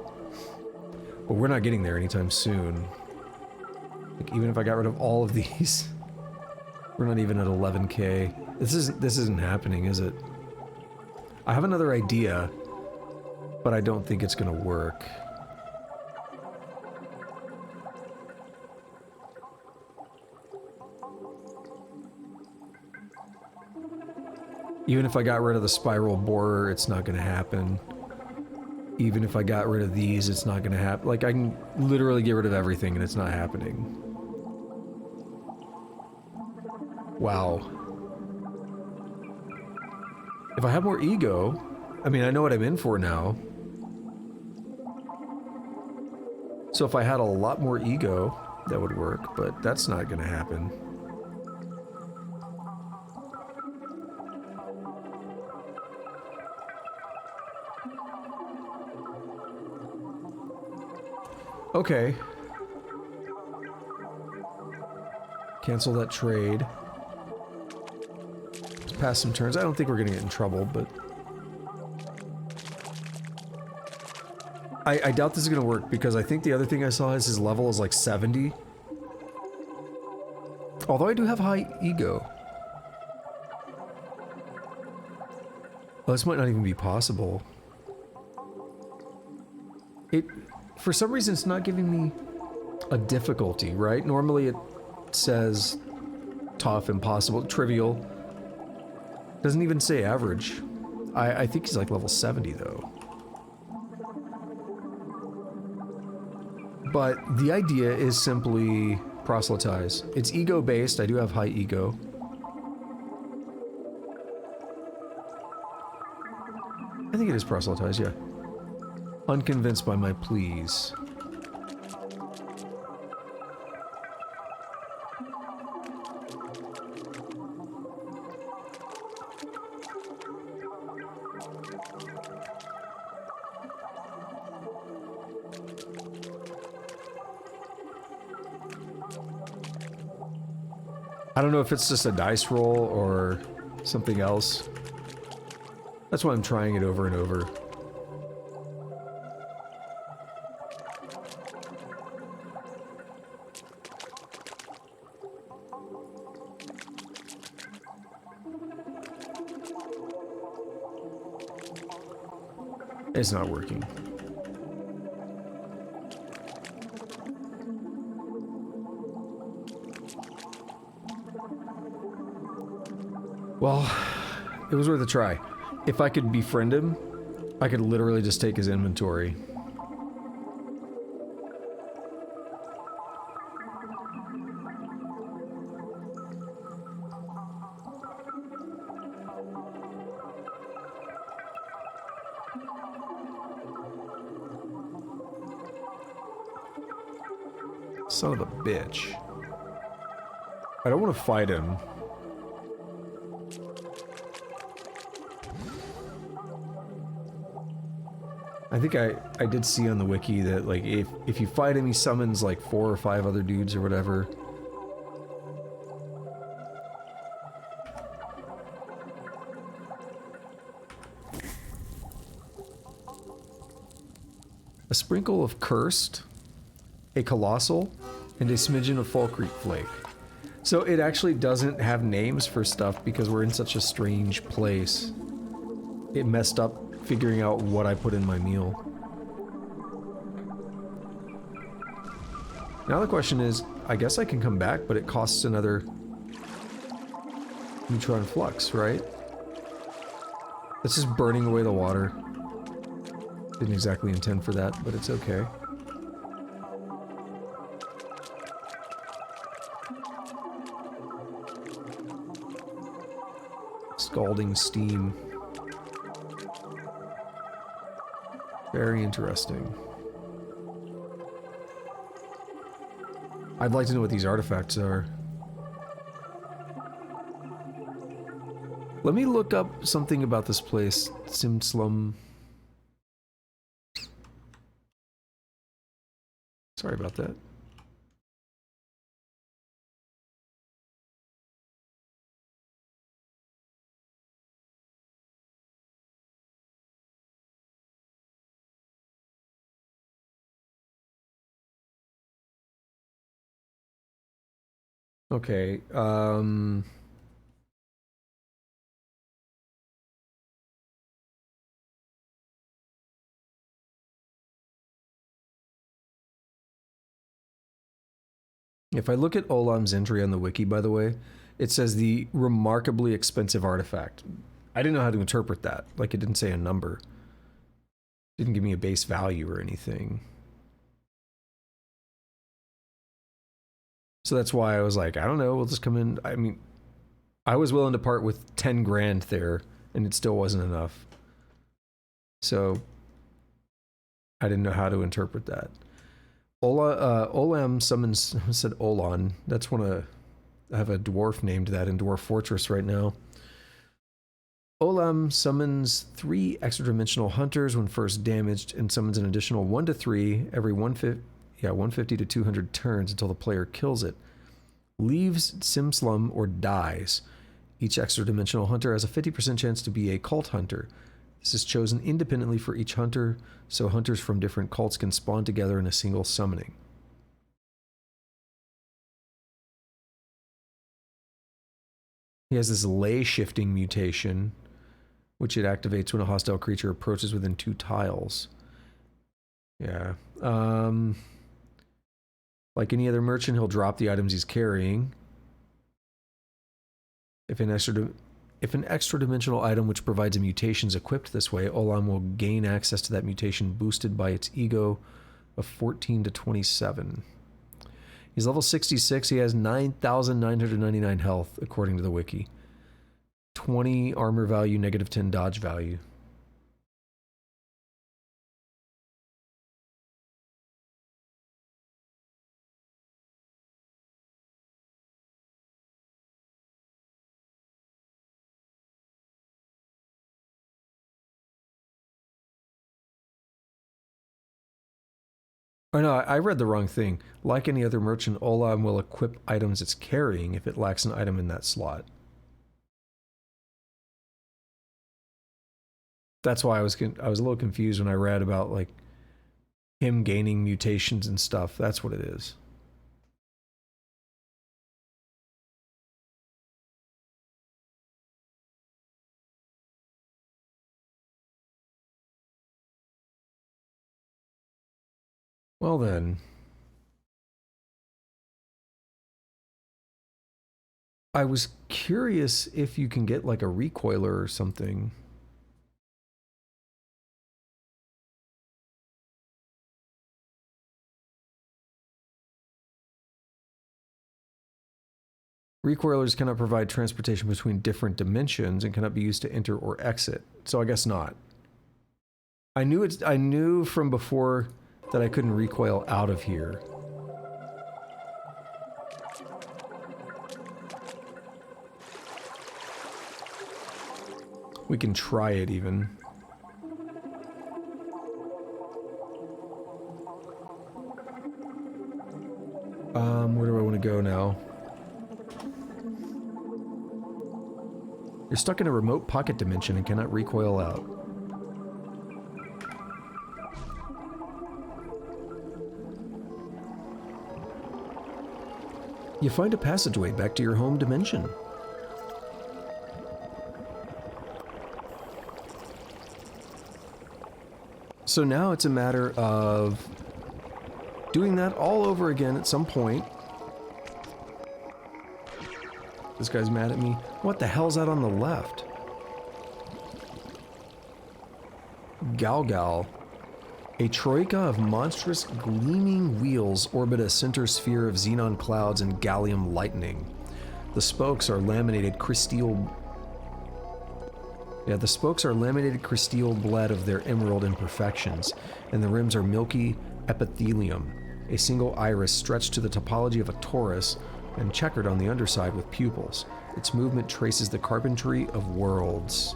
[SPEAKER 1] But we're not getting there anytime soon. Like, even if I got rid of all of these, we're not even at 11k. This isn't happening, is it? I have another idea, but I don't think it's gonna work. Even if I got rid of the spiral borer, it's not gonna happen. Even if I got rid of these, it's not gonna happen. Like, I can literally get rid of everything and it's not happening. Wow. If I have more ego, I mean, I know what I'm in for now. So if I had a lot more ego, that would work, but that's not gonna happen. Okay. Cancel that trade. Let's pass some turns. I don't think we're gonna get in trouble, but... I doubt this is gonna work, because I think the other thing I saw is his level is like 70. Although I do have high ego. Well, this might not even be possible. For some reason, it's not giving me a difficulty, right? Normally it says tough, impossible, trivial. Doesn't even say average. I think he's like level 70 though. But the idea is simply proselytize. It's ego based. I do have high ego. I think it is proselytize, yeah. Unconvinced by my pleas. I don't know if it's just a dice roll or something else. That's why I'm trying it over and over. It's not working. Well, it was worth a try. If I could befriend him, I could literally just take his inventory. Son of a bitch. I don't want to fight him. I think I did see on the wiki that, like, if you fight him, he summons, like, 4 or 5 other dudes or whatever. A sprinkle of cursed, a colossal, and a smidgen of fall creek flake. So it actually doesn't have names for stuff because we're in such a strange place. It messed up figuring out what I put in my meal. Now the question is, I guess I can come back, but it costs another neutron flux, right? That's just burning away the water. Didn't exactly intend for that, but it's okay. Scalding steam. Very interesting. I'd like to know what these artifacts are. Let me look up something about this place. Simslum. Sorry about that. Okay, if I look at Olam's entry on the wiki, by the way, it says the remarkably expensive artifact. I didn't know how to interpret that. Like, it didn't say a number. It didn't give me a base value or anything. So that's why I was like, I don't know, we'll just come in. I mean, I was willing to part with 10 grand there, and it still wasn't enough. So I didn't know how to interpret that. Olam summons, I said Olan. That's one of, I have a dwarf named that in Dwarf Fortress right now. Olam summons 3 extra-dimensional hunters when first damaged, and summons an additional 1 to 3 every 150 to 200 turns until the player kills it. Leaves Simslum or dies. Each extra-dimensional hunter has a 50% chance to be a cult hunter. This is chosen independently for each hunter, so hunters from different cults can spawn together in a single summoning. He has this lay shifting mutation, which it activates when a hostile creature approaches within 2 tiles. Yeah. Like any other merchant, he'll drop the items he's carrying. If an extra dimensional item which provides a mutation is equipped this way, Olam will gain access to that mutation boosted by its ego of 14 to 27. He's level 66. He has 9,999 health, according to the wiki. 20 armor value, negative 10 dodge value. Oh no, I read the wrong thing. Like any other merchant, Olam will equip items it's carrying if it lacks an item in that slot. That's why I was a little confused when I read about like him gaining mutations and stuff. That's what it is. Well then. I was curious if you can get like a recoiler or something. Recoilers cannot provide transportation between different dimensions and cannot be used to enter or exit. So I guess not. I knew from before that I couldn't recoil out of here. We can try it even. Where do I want to go now? You're stuck in a remote pocket dimension and cannot recoil out. You find a passageway back to your home dimension. So now it's a matter of doing that all over again at some point. This guy's mad at me. What the hell's that on the left? Galgal. A troika of monstrous gleaming wheels orbit a center sphere of xenon clouds and gallium lightning. The spokes are laminated crysteel... the spokes are laminated crysteel bled of their emerald imperfections, and the rims are milky epithelium, a single iris stretched to the topology of a torus and checkered on the underside with pupils. Its movement traces the carpentry of worlds.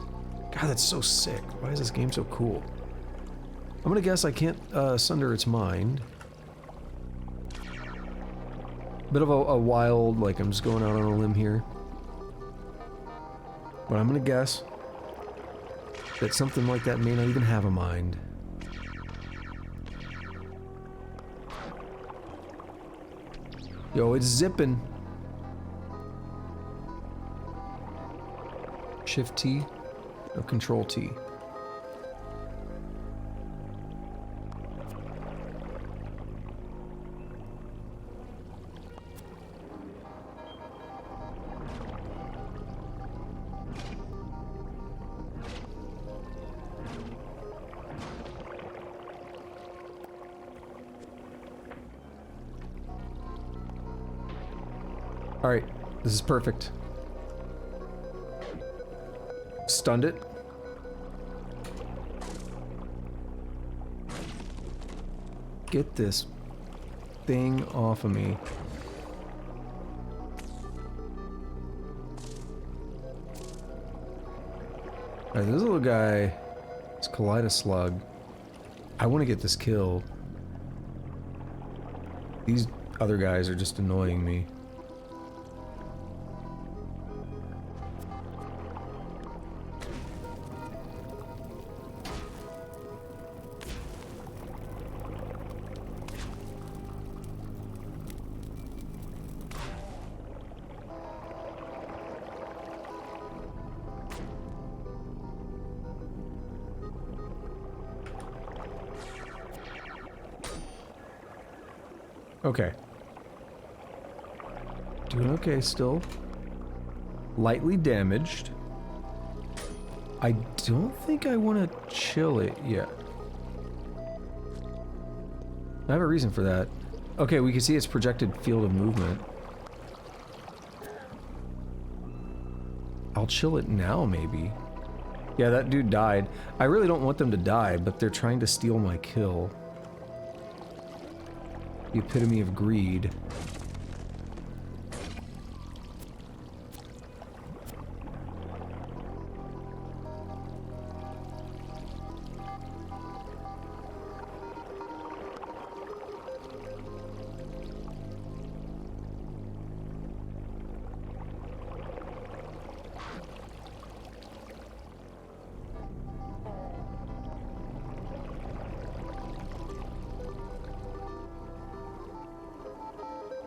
[SPEAKER 1] God, that's so sick. Why is this game so cool? I'm gonna guess I can't sunder its mind. Bit of a wild, like I'm just going out on a limb here. But I'm gonna guess that something like that may not even have a mind. Yo, it's zipping. Shift T, no Control T. Alright, this is perfect. Stunned it. Get this thing off of me. Alright, this little guy is Kaleidoslug. I want to get this kill. These other guys are just annoying me. Okay. Doing okay still. Lightly damaged. I don't think I want to chill it yet. I have a reason for that. Okay, we can see its projected field of movement. I'll chill it now, maybe. Yeah, that dude died. I really don't want them to die, but they're trying to steal my kill. The epitome of greed.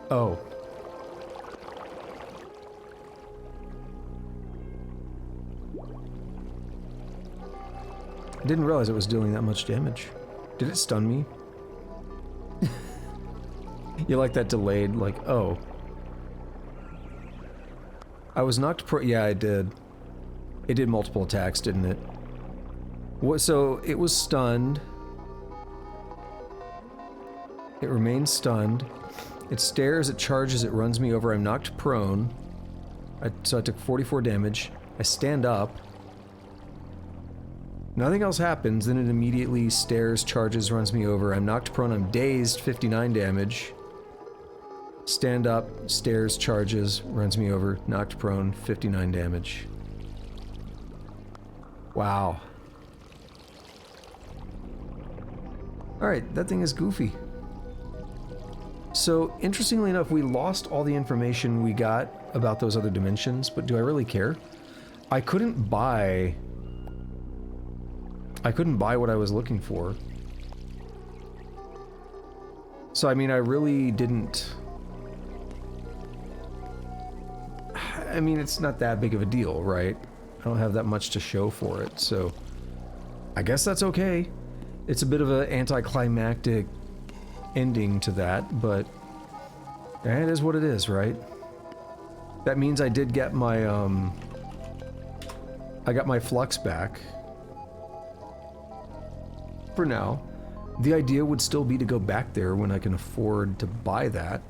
[SPEAKER 1] Oh. I didn't realize it was dealing that much damage. Did it stun me? You like that delayed, like, oh. I was knocked pro- yeah, I did. It did multiple attacks, didn't it? What, so, it was stunned. It remains stunned. It stares, it charges, it runs me over, I'm knocked prone. So I took 44 damage. I stand up. Nothing else happens, then it immediately stares, charges, runs me over. I'm knocked prone, I'm dazed, 59 damage. Stand up, stares, charges, runs me over, knocked prone, 59 damage. Wow. Alright, that thing is goofy. So, interestingly enough, we lost all the information we got about those other dimensions, but do I really care? I couldn't buy what I was looking for. So, I mean, I really didn't... I mean, it's not that big of a deal, right? I don't have that much to show for it, so... I guess that's okay. It's a bit of an anticlimactic ending to that, but... it is what it is, right? That means I did get my, I got my flux back. For now. The idea would still be to go back there when I can afford to buy that.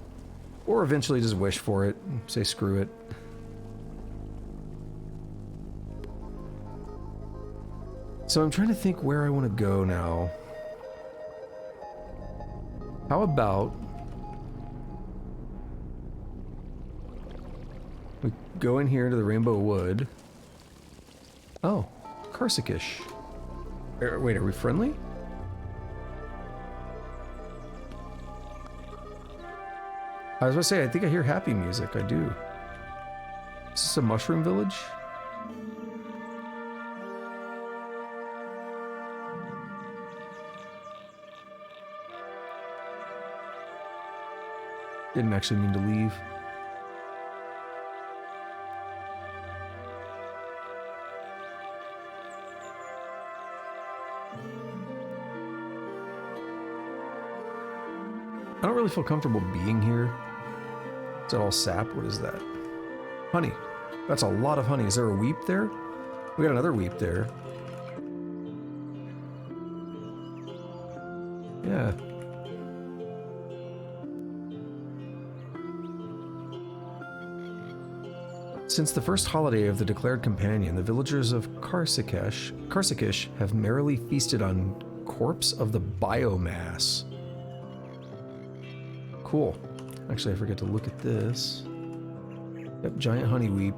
[SPEAKER 1] Or eventually just wish for it and say screw it. So I'm trying to think where I want to go now. How about... we go in here to the Rainbow Wood. Oh, Karsakish. Wait, are we friendly? I was going to say, I think I hear happy music. I do. Is this a mushroom village? Didn't actually mean to leave. I don't really feel comfortable being here. Is that all sap? What is that? Honey. That's a lot of honey. Is there a weep there? We got another weep there. Yeah. Since the first holiday of the declared companion, the villagers of Karsakish have merrily feasted on corpse of the biomass. Cool. Actually, I forget to look at this. Yep, giant honey weep.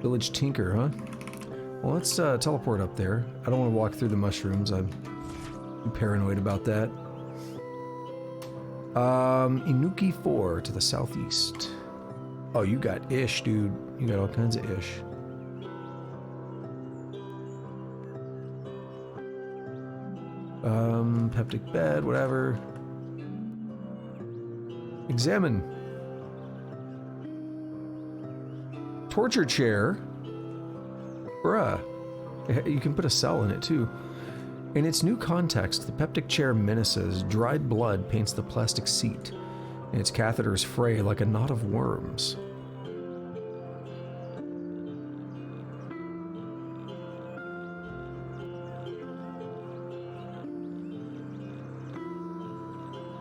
[SPEAKER 1] Village tinker, huh? Well, let's teleport up there. I don't want to walk through the mushrooms. I'm paranoid about that. Inuki 4 to the southeast. Oh, you got ish, dude. You got all kinds of ish. Peptic bed, whatever. Examine. Torture chair. Bruh. You can put a cell in it, too. In its new context, the peptic chair menaces. Dried blood paints the plastic seat, and its catheters fray like a knot of worms.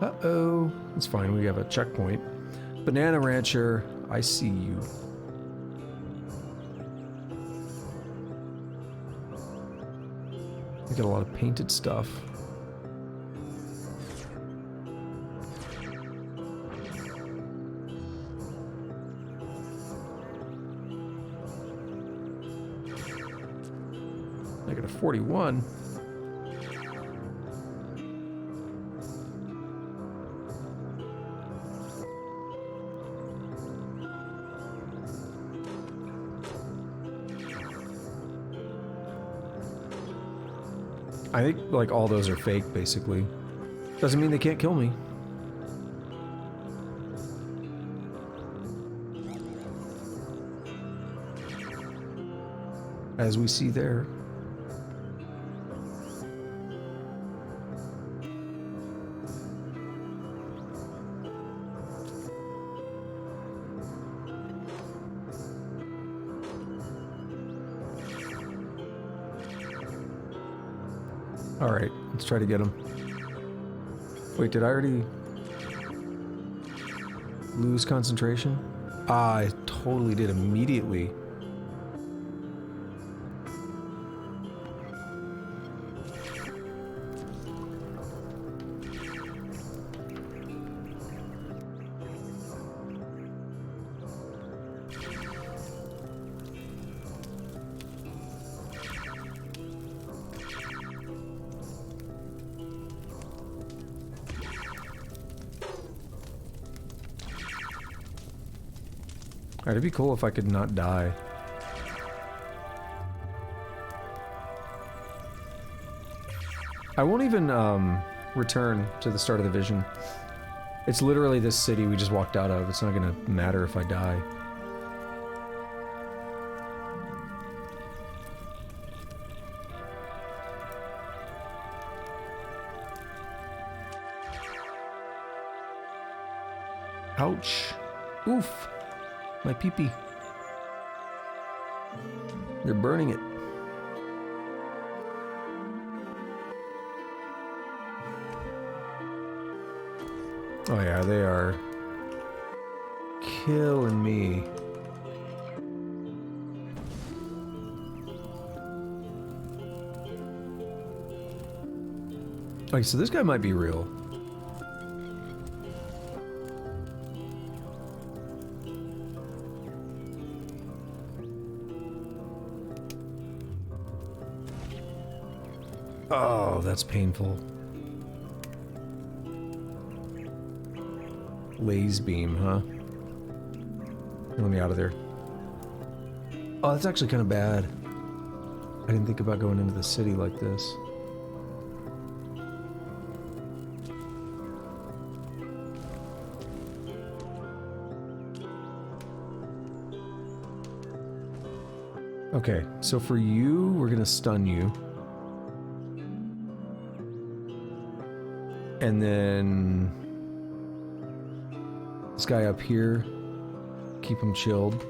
[SPEAKER 1] Uh-oh. It's fine, we have a checkpoint. Banana Rancher, I see you. We got a lot of painted stuff. -41. I think, like, all those are fake, basically. Doesn't mean they can't kill me. As we see there. Alright, let's try to get him. Wait, did I already lose concentration? Ah, I totally did immediately. Alright, it'd be cool if I could not die. I won't even return to the start of the vision. It's literally this city we just walked out of. It's not gonna matter if I die. Ouch. Oof. My pee-pee. They're burning it. Oh yeah, they are killing me. Okay, so this guy might be real. Oh, that's painful. Laze beam, huh? Let me out of there. Oh, that's actually kind of bad. I didn't think about going into the city like this. Okay, so for you, we're gonna stun you. And then this guy up here, keep him chilled.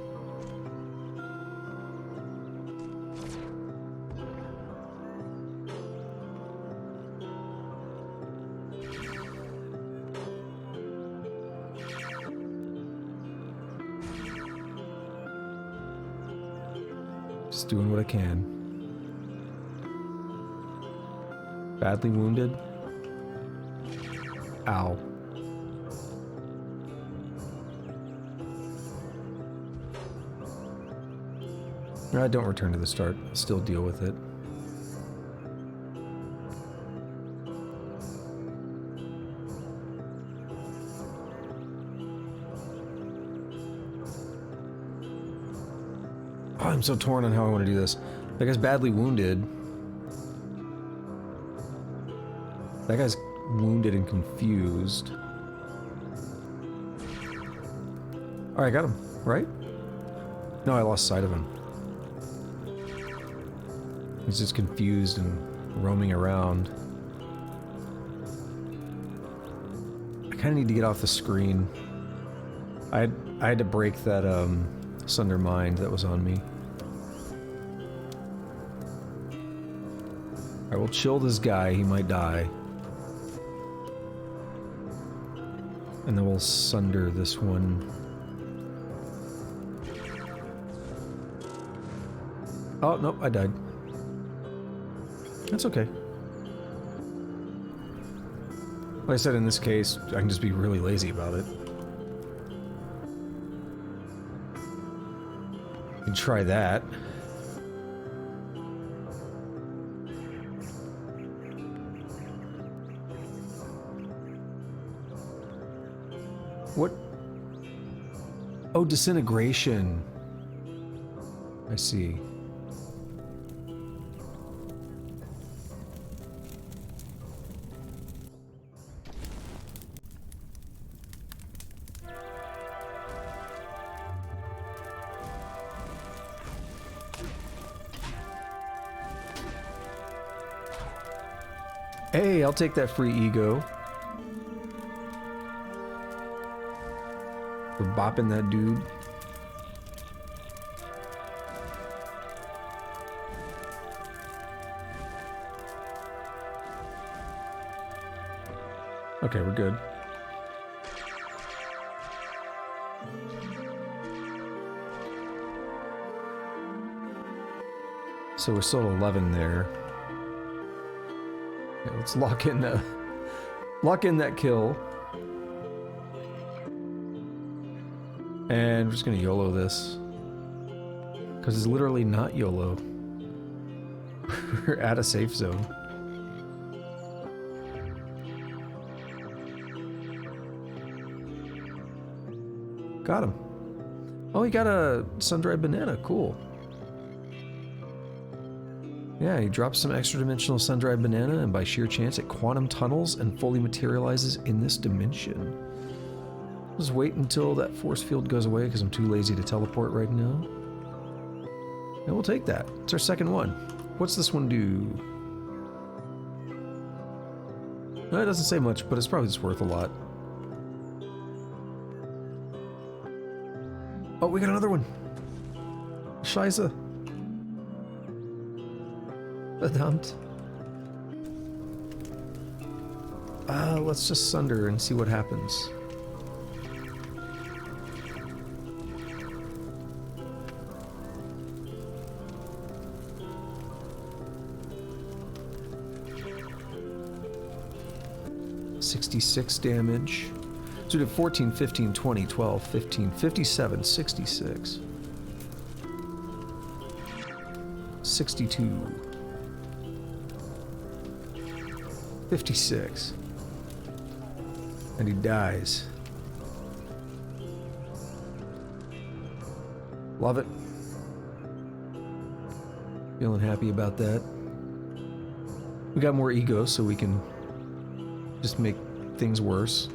[SPEAKER 1] Just doing what I can. Badly wounded. Ow. I don't return to the start. I'll still deal with it. Oh, I'm so torn on how I want to do this. That guy's badly wounded. That guy's wounded and confused. Alright, got him, right? No, I lost sight of him. He's just confused and roaming around. I kind of need to get off the screen. I had to break that Sunder Mind that was on me. Alright, we'll chill this guy, he might die. And then we'll sunder this one. Oh, nope, I died. That's okay. Like I said, in this case, I can just be really lazy about it. You can try that. What? Oh, disintegration. I see. Hey, I'll take that free ego. For bopping that dude. Okay, we're good. So we're still at 11 there. Okay, let's lock in that kill. And we're just gonna YOLO this. Because it's literally not YOLO. We're at a safe zone. Got him. Oh, he got a sun-dried banana. Cool. Yeah, he drops some extra-dimensional sun-dried banana, and by sheer chance it quantum tunnels and fully materializes in this dimension. Just wait until that force field goes away because I'm too lazy to teleport right now. And we'll take that. It's our second one. What's this one do? No, it doesn't say much, but it's probably just worth a lot. Oh, we got another one. Scheiße. Verdammt. Let's just sunder and see what happens. $66 damage. So we did 14, 15, 20, 12, 15, 57, 66. 62. 56. And he dies. Love it. Feeling happy about that. We got more ego, so we can just make things worse.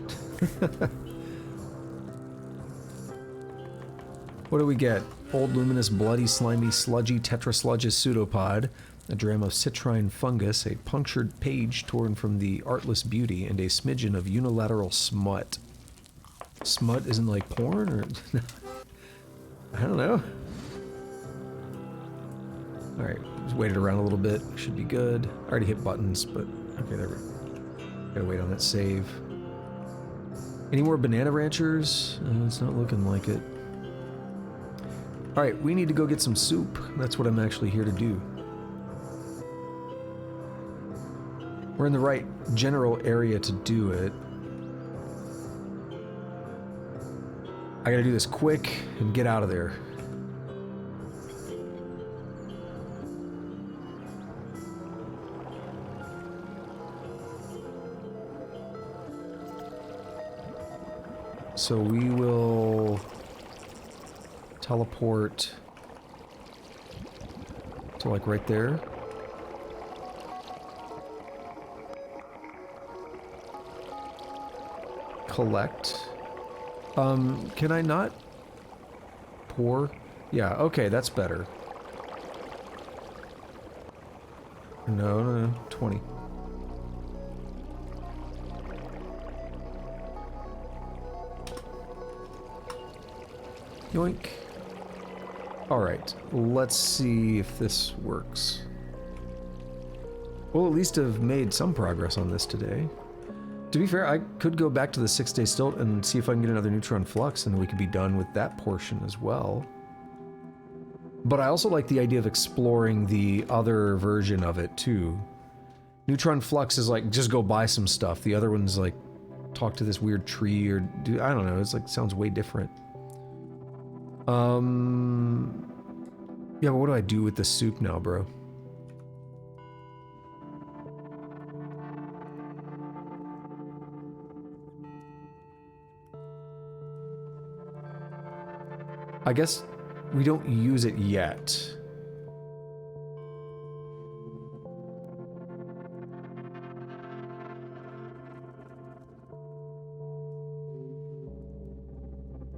[SPEAKER 1] What do we get? Old, luminous, bloody, slimy, sludgy, tetrasludgous pseudopod, a dram of citrine fungus, a punctured page torn from the artless beauty, and a smidgen of unilateral smut. Smut isn't like porn, or... I don't know. Alright, just wait it around a little bit. Should be good. I already hit buttons, but... Okay, there we go. Gotta wait on that save. Any more banana ranchers? It's not looking like it. Alright, we need to go get some soup. That's what I'm actually here to do. We're in the right general area to do it. I gotta do this quick and get out of there. So we will teleport to like right there. Collect. Can I not pour? Yeah, okay, that's better. No, no, no, 20. Yoink. Alright, let's see if this works. We'll at least have made some progress on this today. To be fair, I could go back to the 6-day stilt and see if I can get another neutron flux, and we could be done with that portion as well. But I also like the idea of exploring the other version of it, too. Neutron flux is like, just go buy some stuff. The other one's like, talk to this weird tree, or do, I don't know, it's like, sounds way different. Yeah, but what do I do with the soup now, bro? I guess we don't use it yet.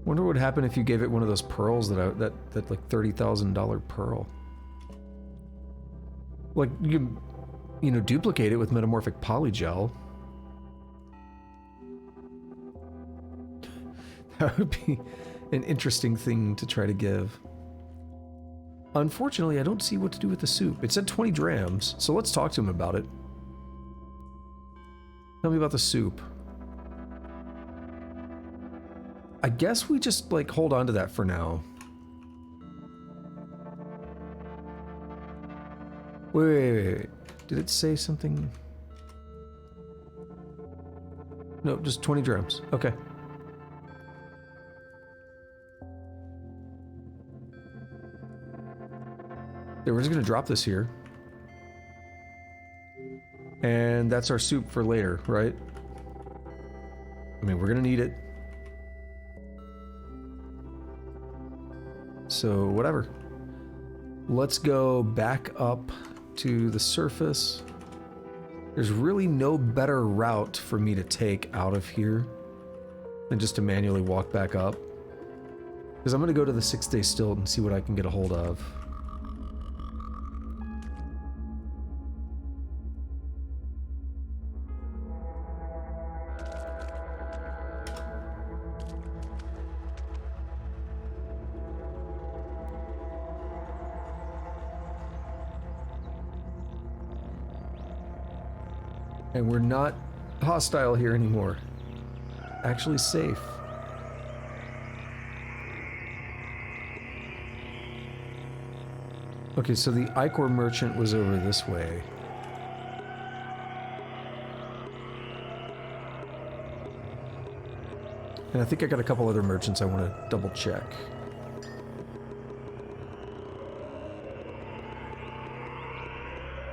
[SPEAKER 1] Wonder what would happen if you gave it one of those pearls that that like $30,000 pearl. Like you know, duplicate it with metamorphic polygel. That would be an interesting thing to try to give. Unfortunately, I don't see what to do with the soup. It said 20 drams, so let's talk to him about it. Tell me about the soup. I guess we just, like, hold on to that for now. Wait. Did it say something? No, just 20 drams. Okay. Yeah, we're just gonna drop this here. And that's our soup for later, right? I mean, we're gonna need it. So, whatever. Let's go back up to the surface. There's really no better route for me to take out of here than just to manually walk back up. Because I'm gonna go to the 6-day stilt and see what I can get a hold of. And we're not hostile here anymore. Actually safe. Okay, so the Ichor merchant was over this way. And I think I got a couple other merchants I want to double check.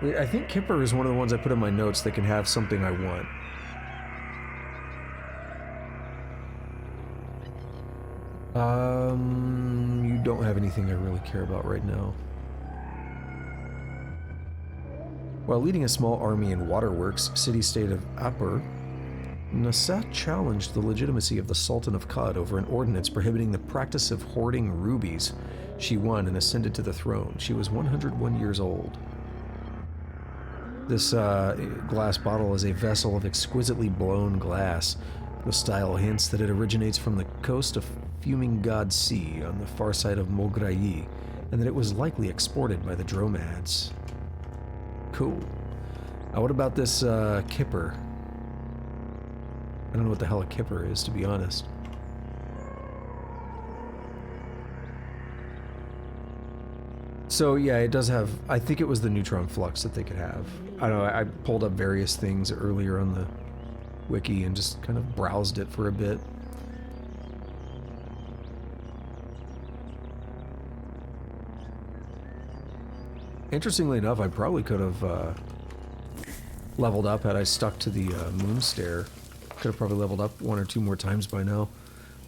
[SPEAKER 1] I think Kipper is one of the ones I put in my notes that can have something I want. You don't have anything I really care about right now. While leading a small army in Waterworks, city-state of Esper, Nasat challenged the legitimacy of the Sultan of Qud over an ordinance prohibiting the practice of hoarding rubies. She won and ascended to the throne. She was 101 years old. This glass bottle is a vessel of exquisitely blown glass. The style hints that it originates from the coast of Fuming God Sea on the far side of Mograyi, and that it was likely exported by the Dromads. Cool. Now what about this Kipper? I don't know what the hell a Kipper is, to be honest. So yeah, it does have, I think it was the neutron flux that they could have. I don't know, I pulled up various things earlier on the wiki and just kind of browsed it for a bit. Interestingly enough, I probably could have leveled up had I stuck to the moon stair. Could have probably leveled up 1 or 2 more times by now.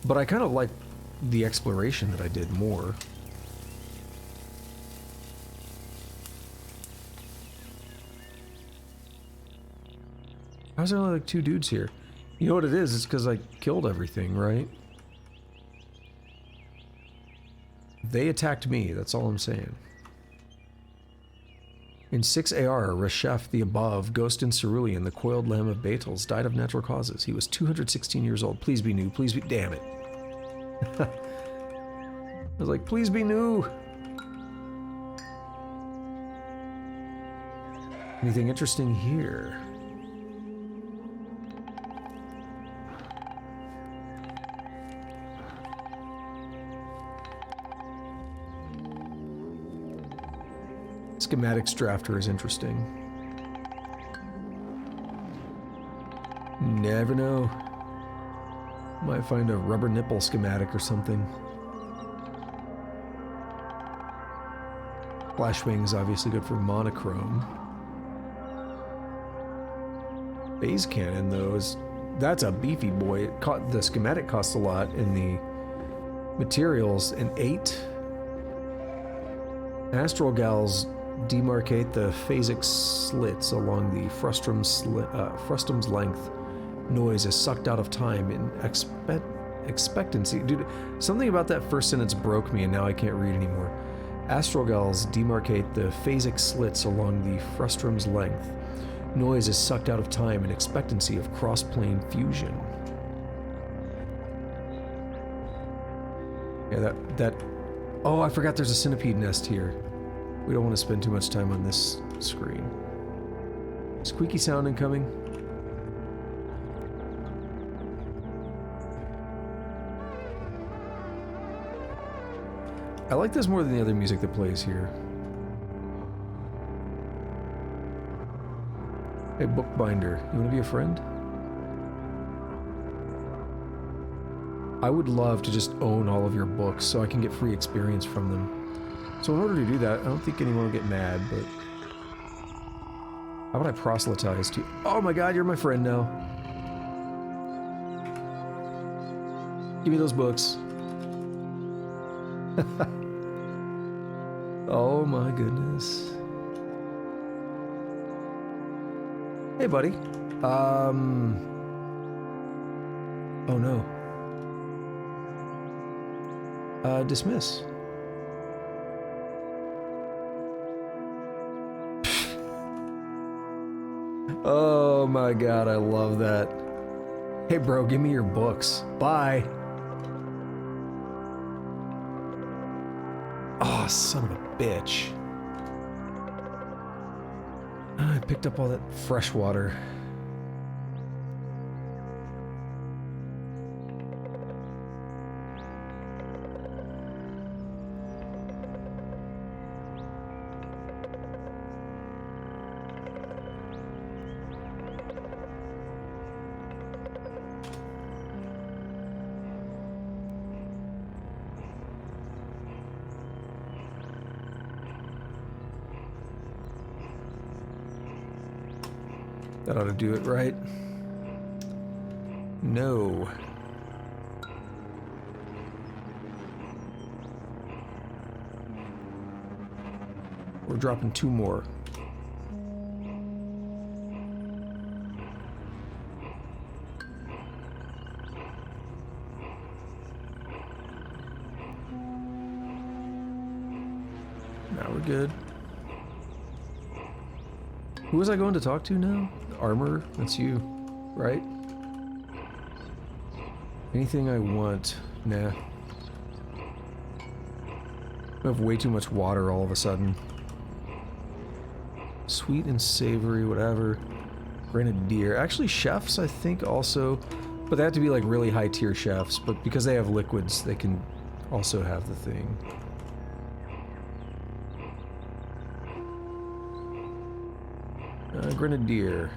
[SPEAKER 1] But I kind of like the exploration that I did more. How's there only like 2 dudes here? You know what it is? It's because I killed everything, right? They attacked me, that's all I'm saying. In 6 AR, Reshef the Above, Ghost in Cerulean, the Coiled Lamb of Baetels, died of natural causes. He was 216 years old. Please be new. Please be... Damn it. I was like, please be new. Anything interesting here? Schematics drafter is interesting. Never know. Might find a rubber nipple schematic or something. Flashbang is obviously good for monochrome. Phase cannon, though, that's a beefy boy. The schematic costs a lot, and the materials, and 8. Astral Gals demarcate the phasic slits along the frustum's length. Noise is sucked out of time in expectancy. Dude, something about that first sentence broke me, and now I can't read anymore. Astral Gals demarcate the phasic slits along the frustum's length. Noise is sucked out of time in expectancy of cross-plane fusion. Yeah, that... Oh, I forgot there's a centipede nest here. We don't want to spend too much time on this screen. Squeaky sound incoming. I like this more than the other music that plays here. Hey, bookbinder, you want to be a friend? I would love to just own all of your books so I can get free experience from them. So in order to do that, I don't think anyone will get mad, but... How about I proselytize to you? Oh my god, you're my friend now. Give me those books. Oh my goodness. Hey, buddy. Oh no. Dismiss. Oh my god, I love that. Hey bro, give me your books. Bye. Oh, son of a bitch. I picked up all that fresh water. That ought to do it, right? No. We're dropping 2 more. Now we're good. Who was I going to talk to now? Armor? That's you, right? Anything I want? Nah. I have way too much water all of a sudden. Sweet and savory, whatever. Grenadier. Actually, chefs, I think, also. But they have to be, like, really high-tier chefs. But because they have liquids, they can also have the thing. Grenadier.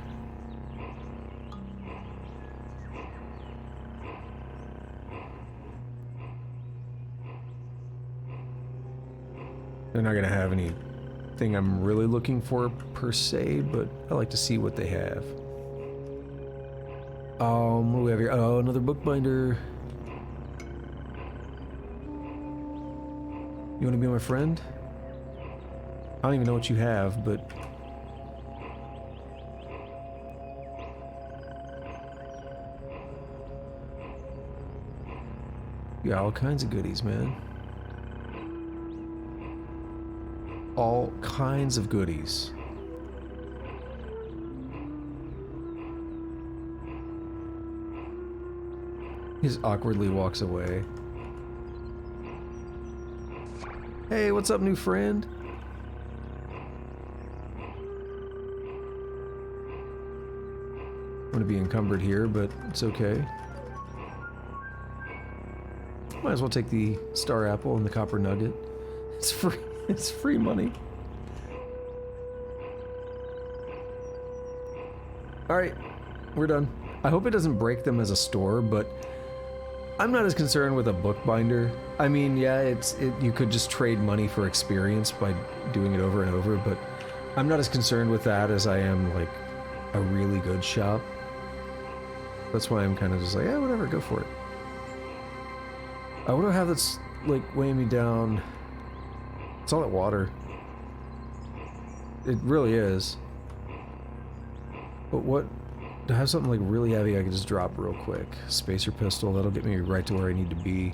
[SPEAKER 1] They're not going to have anything I'm really looking for per se, but I like to see what they have. What do we have here? Oh, another bookbinder. You want to be my friend? I don't even know what you have, but... Yeah, all kinds of goodies, man. All kinds of goodies. He just awkwardly walks away. Hey, what's up, new friend? I'm gonna be encumbered here, but it's okay. Might as well take the star apple and the copper nugget. It's free. It's free money. Alright, we're done. I hope it doesn't break them as a store, but I'm not as concerned with a bookbinder. I mean, yeah, you could just trade money for experience by doing it over and over, but I'm not as concerned with that as I am, like, a really good shop. That's why I'm kind of just like, yeah, whatever, go for it. I wonder how that's, like, weighing me down. It's all that water. It really is. But what... To have something, like, really heavy I can just drop real quick. Spacer pistol, that'll get me right to where I need to be.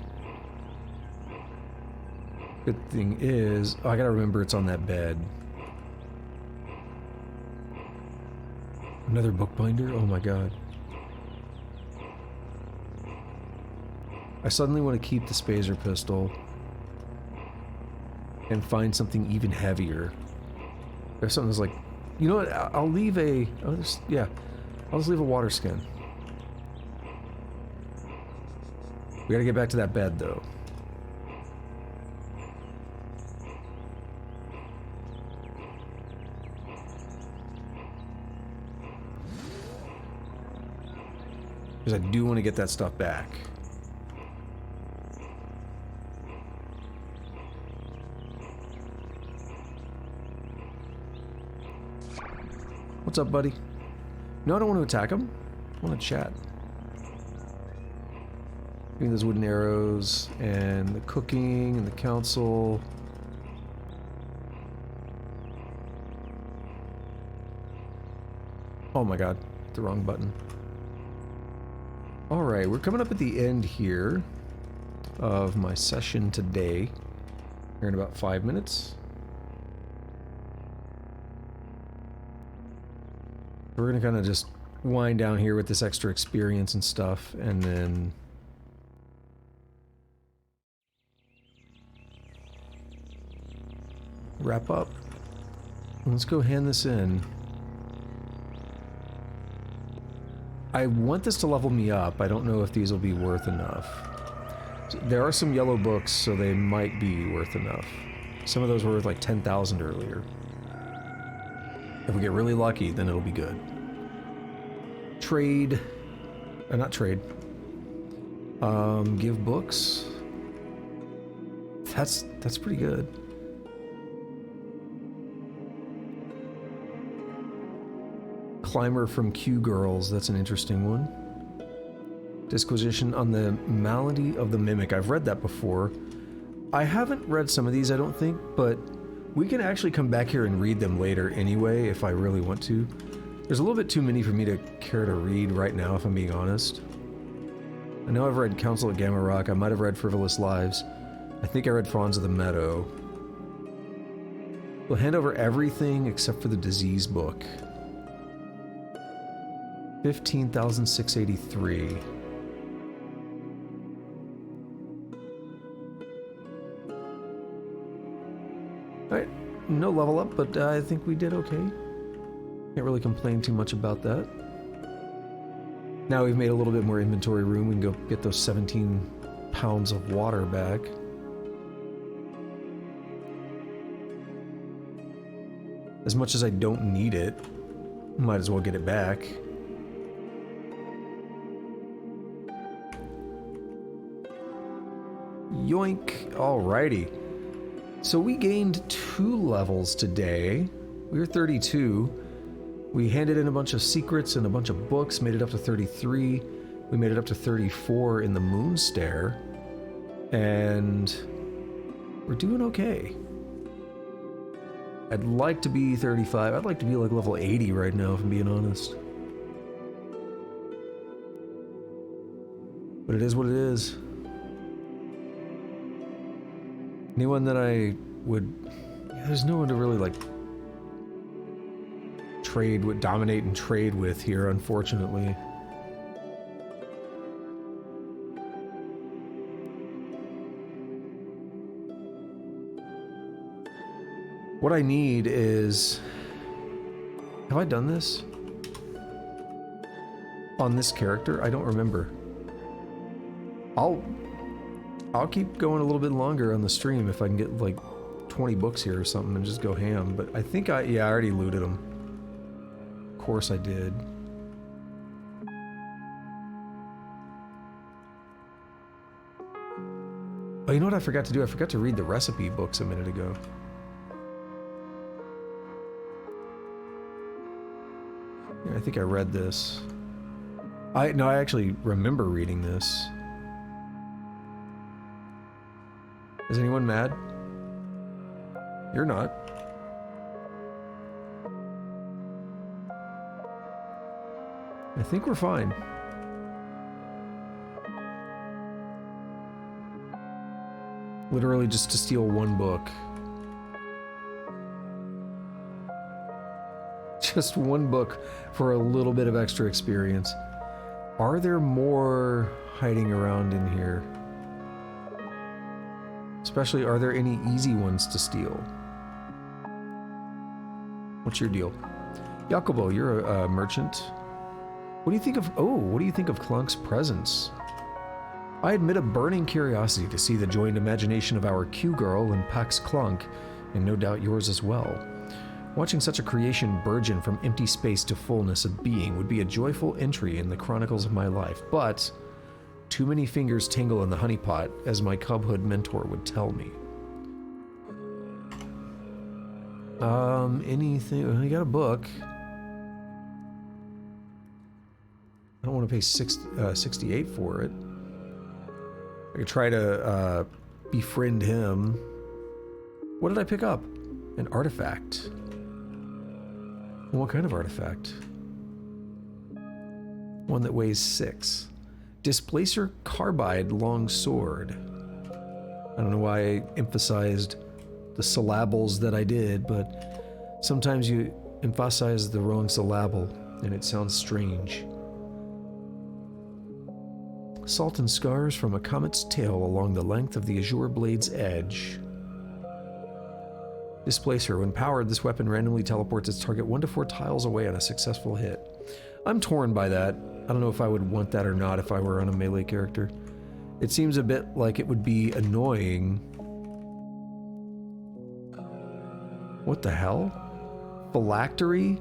[SPEAKER 1] Good thing is... Oh, I gotta remember it's on that bed. Another bookbinder? Oh my god. I suddenly want to keep the spacer pistol and find something even heavier. There's something that's like, you know what? I'll leave a. I'll just leave a water skin. We gotta get back to that bed though. Because I do want to get that stuff back. What's up, buddy? No, I don't want to attack him. I want to chat. Give me those wooden arrows, and the cooking, and the council. Oh my god, the wrong button. Alright, we're coming up at the end here of my session today. Here in about 5 minutes. We're gonna kind of just wind down here with this extra experience and stuff, and then wrap up. Let's go hand this in. I want this to level me up. I don't know if these will be worth enough. There are some yellow books, so they might be worth enough. Some of those were worth like 10,000 earlier. If we get really lucky, then it'll be good. Trade. Not trade. Give books. That's pretty good. Climber from Q Girls. That's an interesting one. Disquisition on the Malady of the Mimic. I've read that before. I haven't read some of these, I don't think, but we can actually come back here and read them later anyway, if I really want to. There's a little bit too many for me to care to read right now, if I'm being honest. I know I've read Council at Gamma Rock. I might have read Frivolous Lives. I think I read Fawns of the Meadow. We'll hand over everything except for the disease book. 15,683. Alright, no level up, but I think we did okay. Can't really complain too much about that. Now we've made a little bit more inventory room, we can go get those 17 pounds of water back. As much as I don't need it, might as well get it back. Yoink! Alrighty. So we gained 2 levels today. We were 32. We handed in a bunch of secrets and a bunch of books, made it up to 33. We made it up to 34 in the Moon Stair. And we're doing okay. I'd like to be 35. I'd like to be like level 80 right now, if I'm being honest. But it is what it is. Anyone that I would... Yeah, there's no one to really, like, trade with, dominate and trade with here, unfortunately. What I need is... Have I done this? On this character? I don't remember. I'll keep going a little bit longer on the stream if I can get like 20 books here or something and just go ham, but I think yeah, I already looted them. Of course I did. Oh, you know what I forgot to do? I forgot to read the recipe books a minute ago. Yeah, I think I read this. No, I actually remember reading this. Is anyone mad? You're not. I think we're fine. Literally just to steal one book. Just one book for a little bit of extra experience. Are there more hiding around in here? Especially, are there any easy ones to steal? What's your deal? Jacobo, you're a merchant. What do you think of... Oh, what do you think of Clunk's presence? I admit a burning curiosity to see the joined imagination of our Q-girl and Pax Clunk, and no doubt yours as well. Watching such a creation burgeon from empty space to fullness of being would be a joyful entry in the chronicles of my life, but too many fingers tingle in the honeypot, as my cubhood mentor would tell me. Anything... You got a book. I don't want to pay 68 for it. I could try to befriend him. What did I pick up? An artifact. What kind of artifact? One that weighs 6. Displacer Carbide Long Sword. I don't know why I emphasized the syllables that I did, but sometimes you emphasize the wrong syllable and it sounds strange. Salt and scars from a comet's tail along the length of the azure blade's edge. Displacer. When powered, this weapon randomly teleports its target 1 to 4 tiles away on a successful hit. I'm torn by that. I don't know if I would want that or not if I were on a melee character. It seems a bit like it would be annoying. What the hell? Phylactery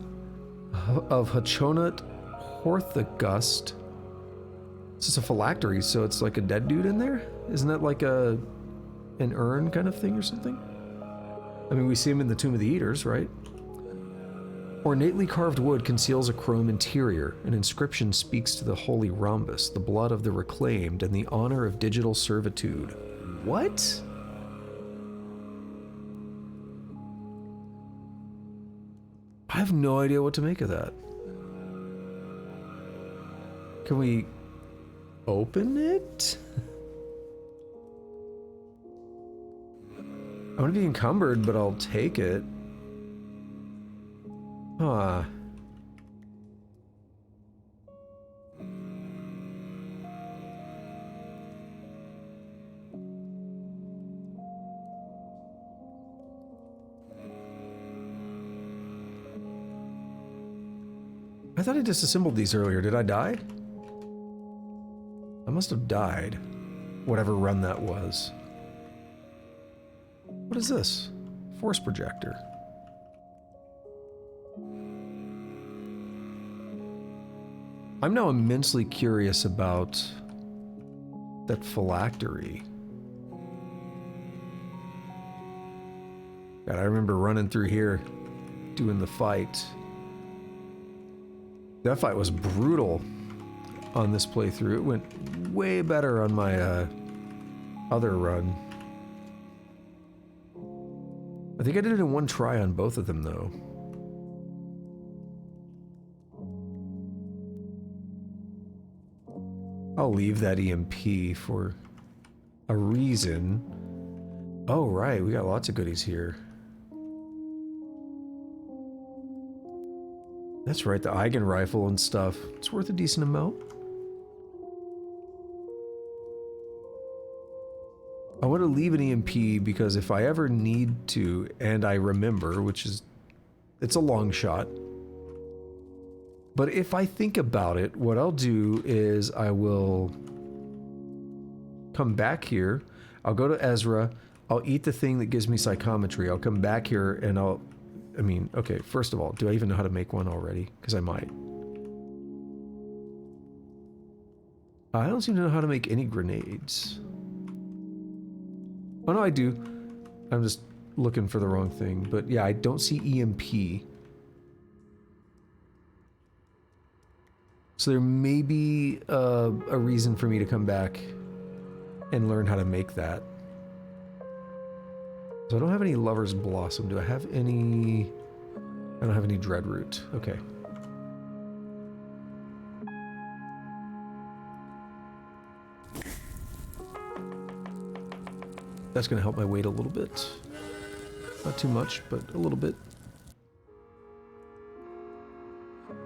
[SPEAKER 1] of Hachonut Horthagust. It's just a phylactery, so it's like a dead dude in there? Isn't that like an urn kind of thing or something? I mean, we see him in the Tomb of the Eaters, right? Ornately carved wood conceals a chrome interior. An inscription speaks to the holy rhombus, the blood of the reclaimed, and the honor of digital servitude. What? I have no idea what to make of that. Can we open it? I'm gonna be encumbered, but I'll take it. Huh. I thought I disassembled these earlier. Did I die? I must have died. Whatever run that was. What is this? Force projector. I'm now immensely curious about that phylactery. God, I remember running through here, doing the fight. That fight was brutal on this playthrough. It went way better on my other run. I think I did it in one try on both of them, though. I'll leave that EMP for a reason. Oh, right, we got lots of goodies here. That's right, the Eigen rifle and stuff. It's worth a decent amount. I want to leave an EMP because if I ever need to, and I remember, which is, it's a long shot, but if I think about it, what I'll do is I will come back here, I'll go to Ezra, I'll eat the thing that gives me psychometry, I'll come back here and I mean, okay, first of all, do I even know how to make one already? Because I might. I don't seem to know how to make any grenades. Oh no, I do. I'm just looking for the wrong thing. But yeah, I don't see EMP. So there may be a reason for me to come back and learn how to make that. So I don't have any Lover's Blossom. Do I have any... I don't have any Dreadroot. Okay. That's going to help my weight a little bit. Not too much, but a little bit.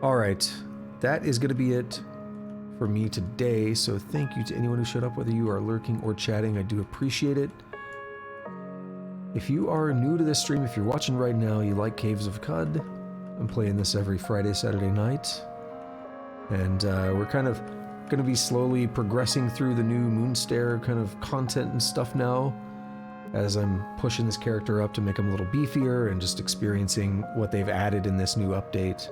[SPEAKER 1] Alright, that is going to be it for me today, so thank you to anyone who showed up, whether you are lurking or chatting. I do appreciate it. If you are new to this stream, if you're watching right now, you like Caves of Cud, I'm playing this every Friday, Saturday night. And we're kind of going to be slowly progressing through the new Stair kind of content and stuff now, as I'm pushing this character up to make him a little beefier and just experiencing what they've added in this new update.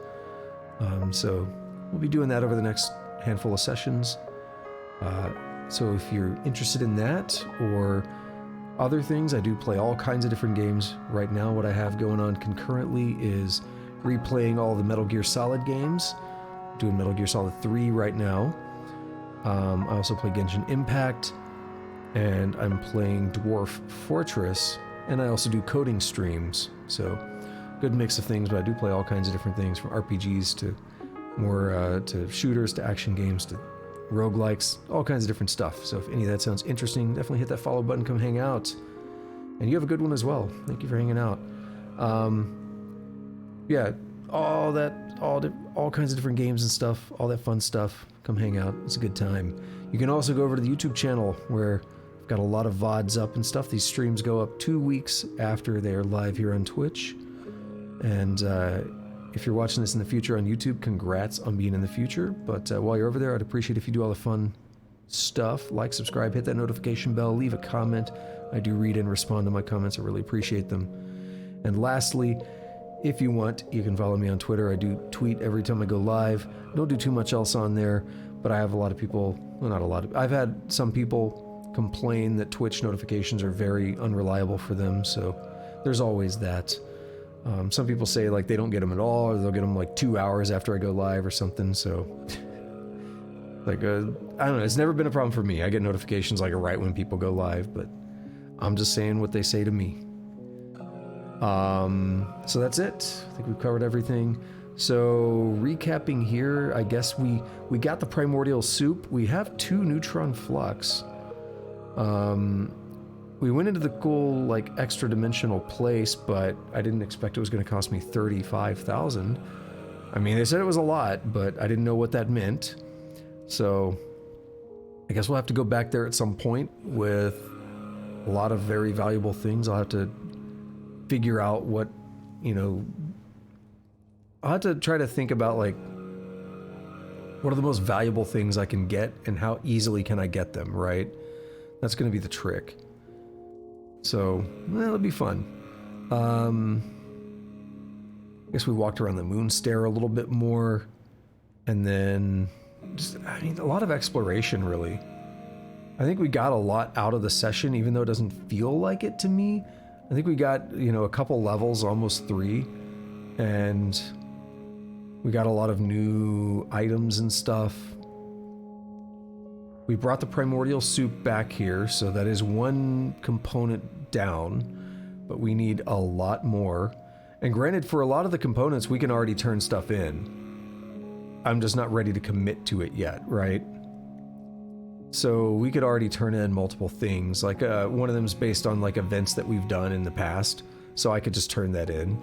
[SPEAKER 1] So we'll be doing that over the next handful of sessions. So if you're interested in that or other things, I do play all kinds of different games. Right now what I have going on concurrently is replaying all the Metal Gear Solid games. I'm doing Metal Gear Solid 3 right now. I also play Genshin Impact, and I'm playing Dwarf Fortress, and I also do coding streams. So good mix of things, but I do play all kinds of different things, from RPGs to more to shooters to action games to roguelikes, all kinds of different stuff. So if any of that sounds interesting, definitely hit that follow button, come hang out. And you have a good one as well. Thank you for hanging out. Yeah, all kinds of different games and stuff, all that fun stuff. Come hang out. It's a good time. You can also go over to the YouTube channel where I've got a lot of VODs up and stuff. These streams go up 2 weeks after they are live here on Twitch. And if you're watching this in the future on YouTube, congrats on being in the future. But while you're over there, I'd appreciate if you do all the fun stuff. Like, subscribe, hit that notification bell, leave a comment. I do read and respond to my comments. I really appreciate them. And lastly, if you want, you can follow me on Twitter. I do tweet every time I go live. Don't do too much else on there, but I have a lot of people, well, not a lot of, I've had some people complain that Twitch notifications are very unreliable for them, so there's always that. Some people say like they don't get them at all, or they'll get them like 2 hours after I go live or something, so like, I don't know, it's never been a problem for me. I get notifications like right when people go live, but I'm just saying what they say to me. So that's it. I think we've covered everything. So recapping here, I guess we got the primordial soup. We have 2 neutron flux. We went into the cool like extra dimensional place, but I didn't expect it was going to cost me 35,000. I mean, they said it was a lot, but I didn't know what that meant. So I guess we'll have to go back there at some point with a lot of very valuable things. I'll have to figure out what, you know, I'll have to try to think about like what are the most valuable things I can get and how easily can I get them, right? That's going to be the trick. So, well, it'll be fun. I guess we walked around the moon stair a little bit more, and then just, I mean, a lot of exploration, really. I think we got a lot out of the session, even though it doesn't feel like it to me. I think we got, you know, a couple levels, almost 3, and we got a lot of new items and stuff. We brought the primordial soup back here, so that is 1 component down, but we need a lot more. And granted, for a lot of the components, we can already turn stuff in. I'm just not ready to commit to it yet, right? So we could already turn in multiple things. Like one of them is based on like events that we've done in the past, so I could just turn that in.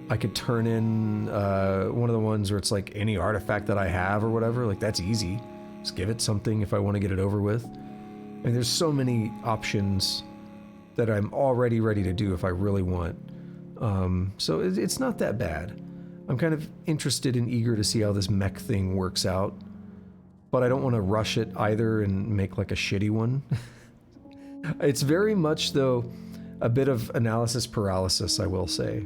[SPEAKER 1] I could turn in one of the ones where it's like any artifact that I have or whatever. Like that's easy. Just give it something if I want to get it over with. And there's so many options that I'm already ready to do if I really want. So it's not that bad. I'm kind of interested and eager to see how this mech thing works out, but I don't want to rush it either and make like a shitty one. It's very much, though, a bit of analysis paralysis, I will say.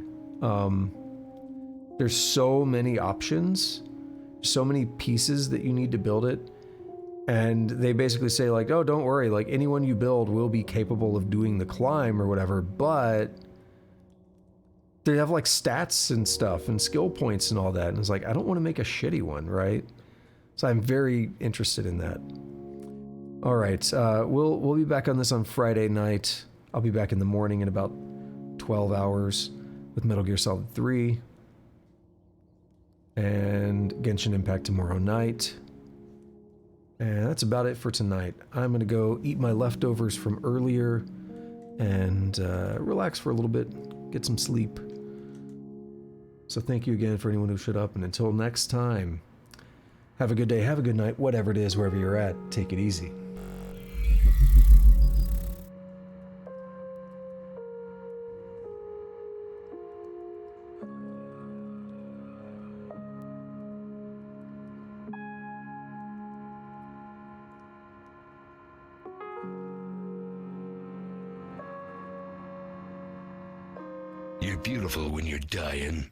[SPEAKER 1] There's so many options, so many pieces that you need to build it, and they basically say like, oh, don't worry, like anyone you build will be capable of doing the climb or whatever, but they have like stats and stuff and skill points and all that, and it's like, I don't want to make a shitty one, right? So I'm very interested in that. All right, we'll be back on this on Friday night. I'll be back in the morning in about 12 hours with Metal Gear Solid 3 and Genshin Impact tomorrow night. And that's about it for tonight. I'm gonna go eat my leftovers from earlier and relax for a little bit, get some sleep. So thank you again for anyone who showed up, and until next time, have a good day, have a good night, whatever it is, wherever you're at, take it easy.
[SPEAKER 2] You're beautiful when you're dying.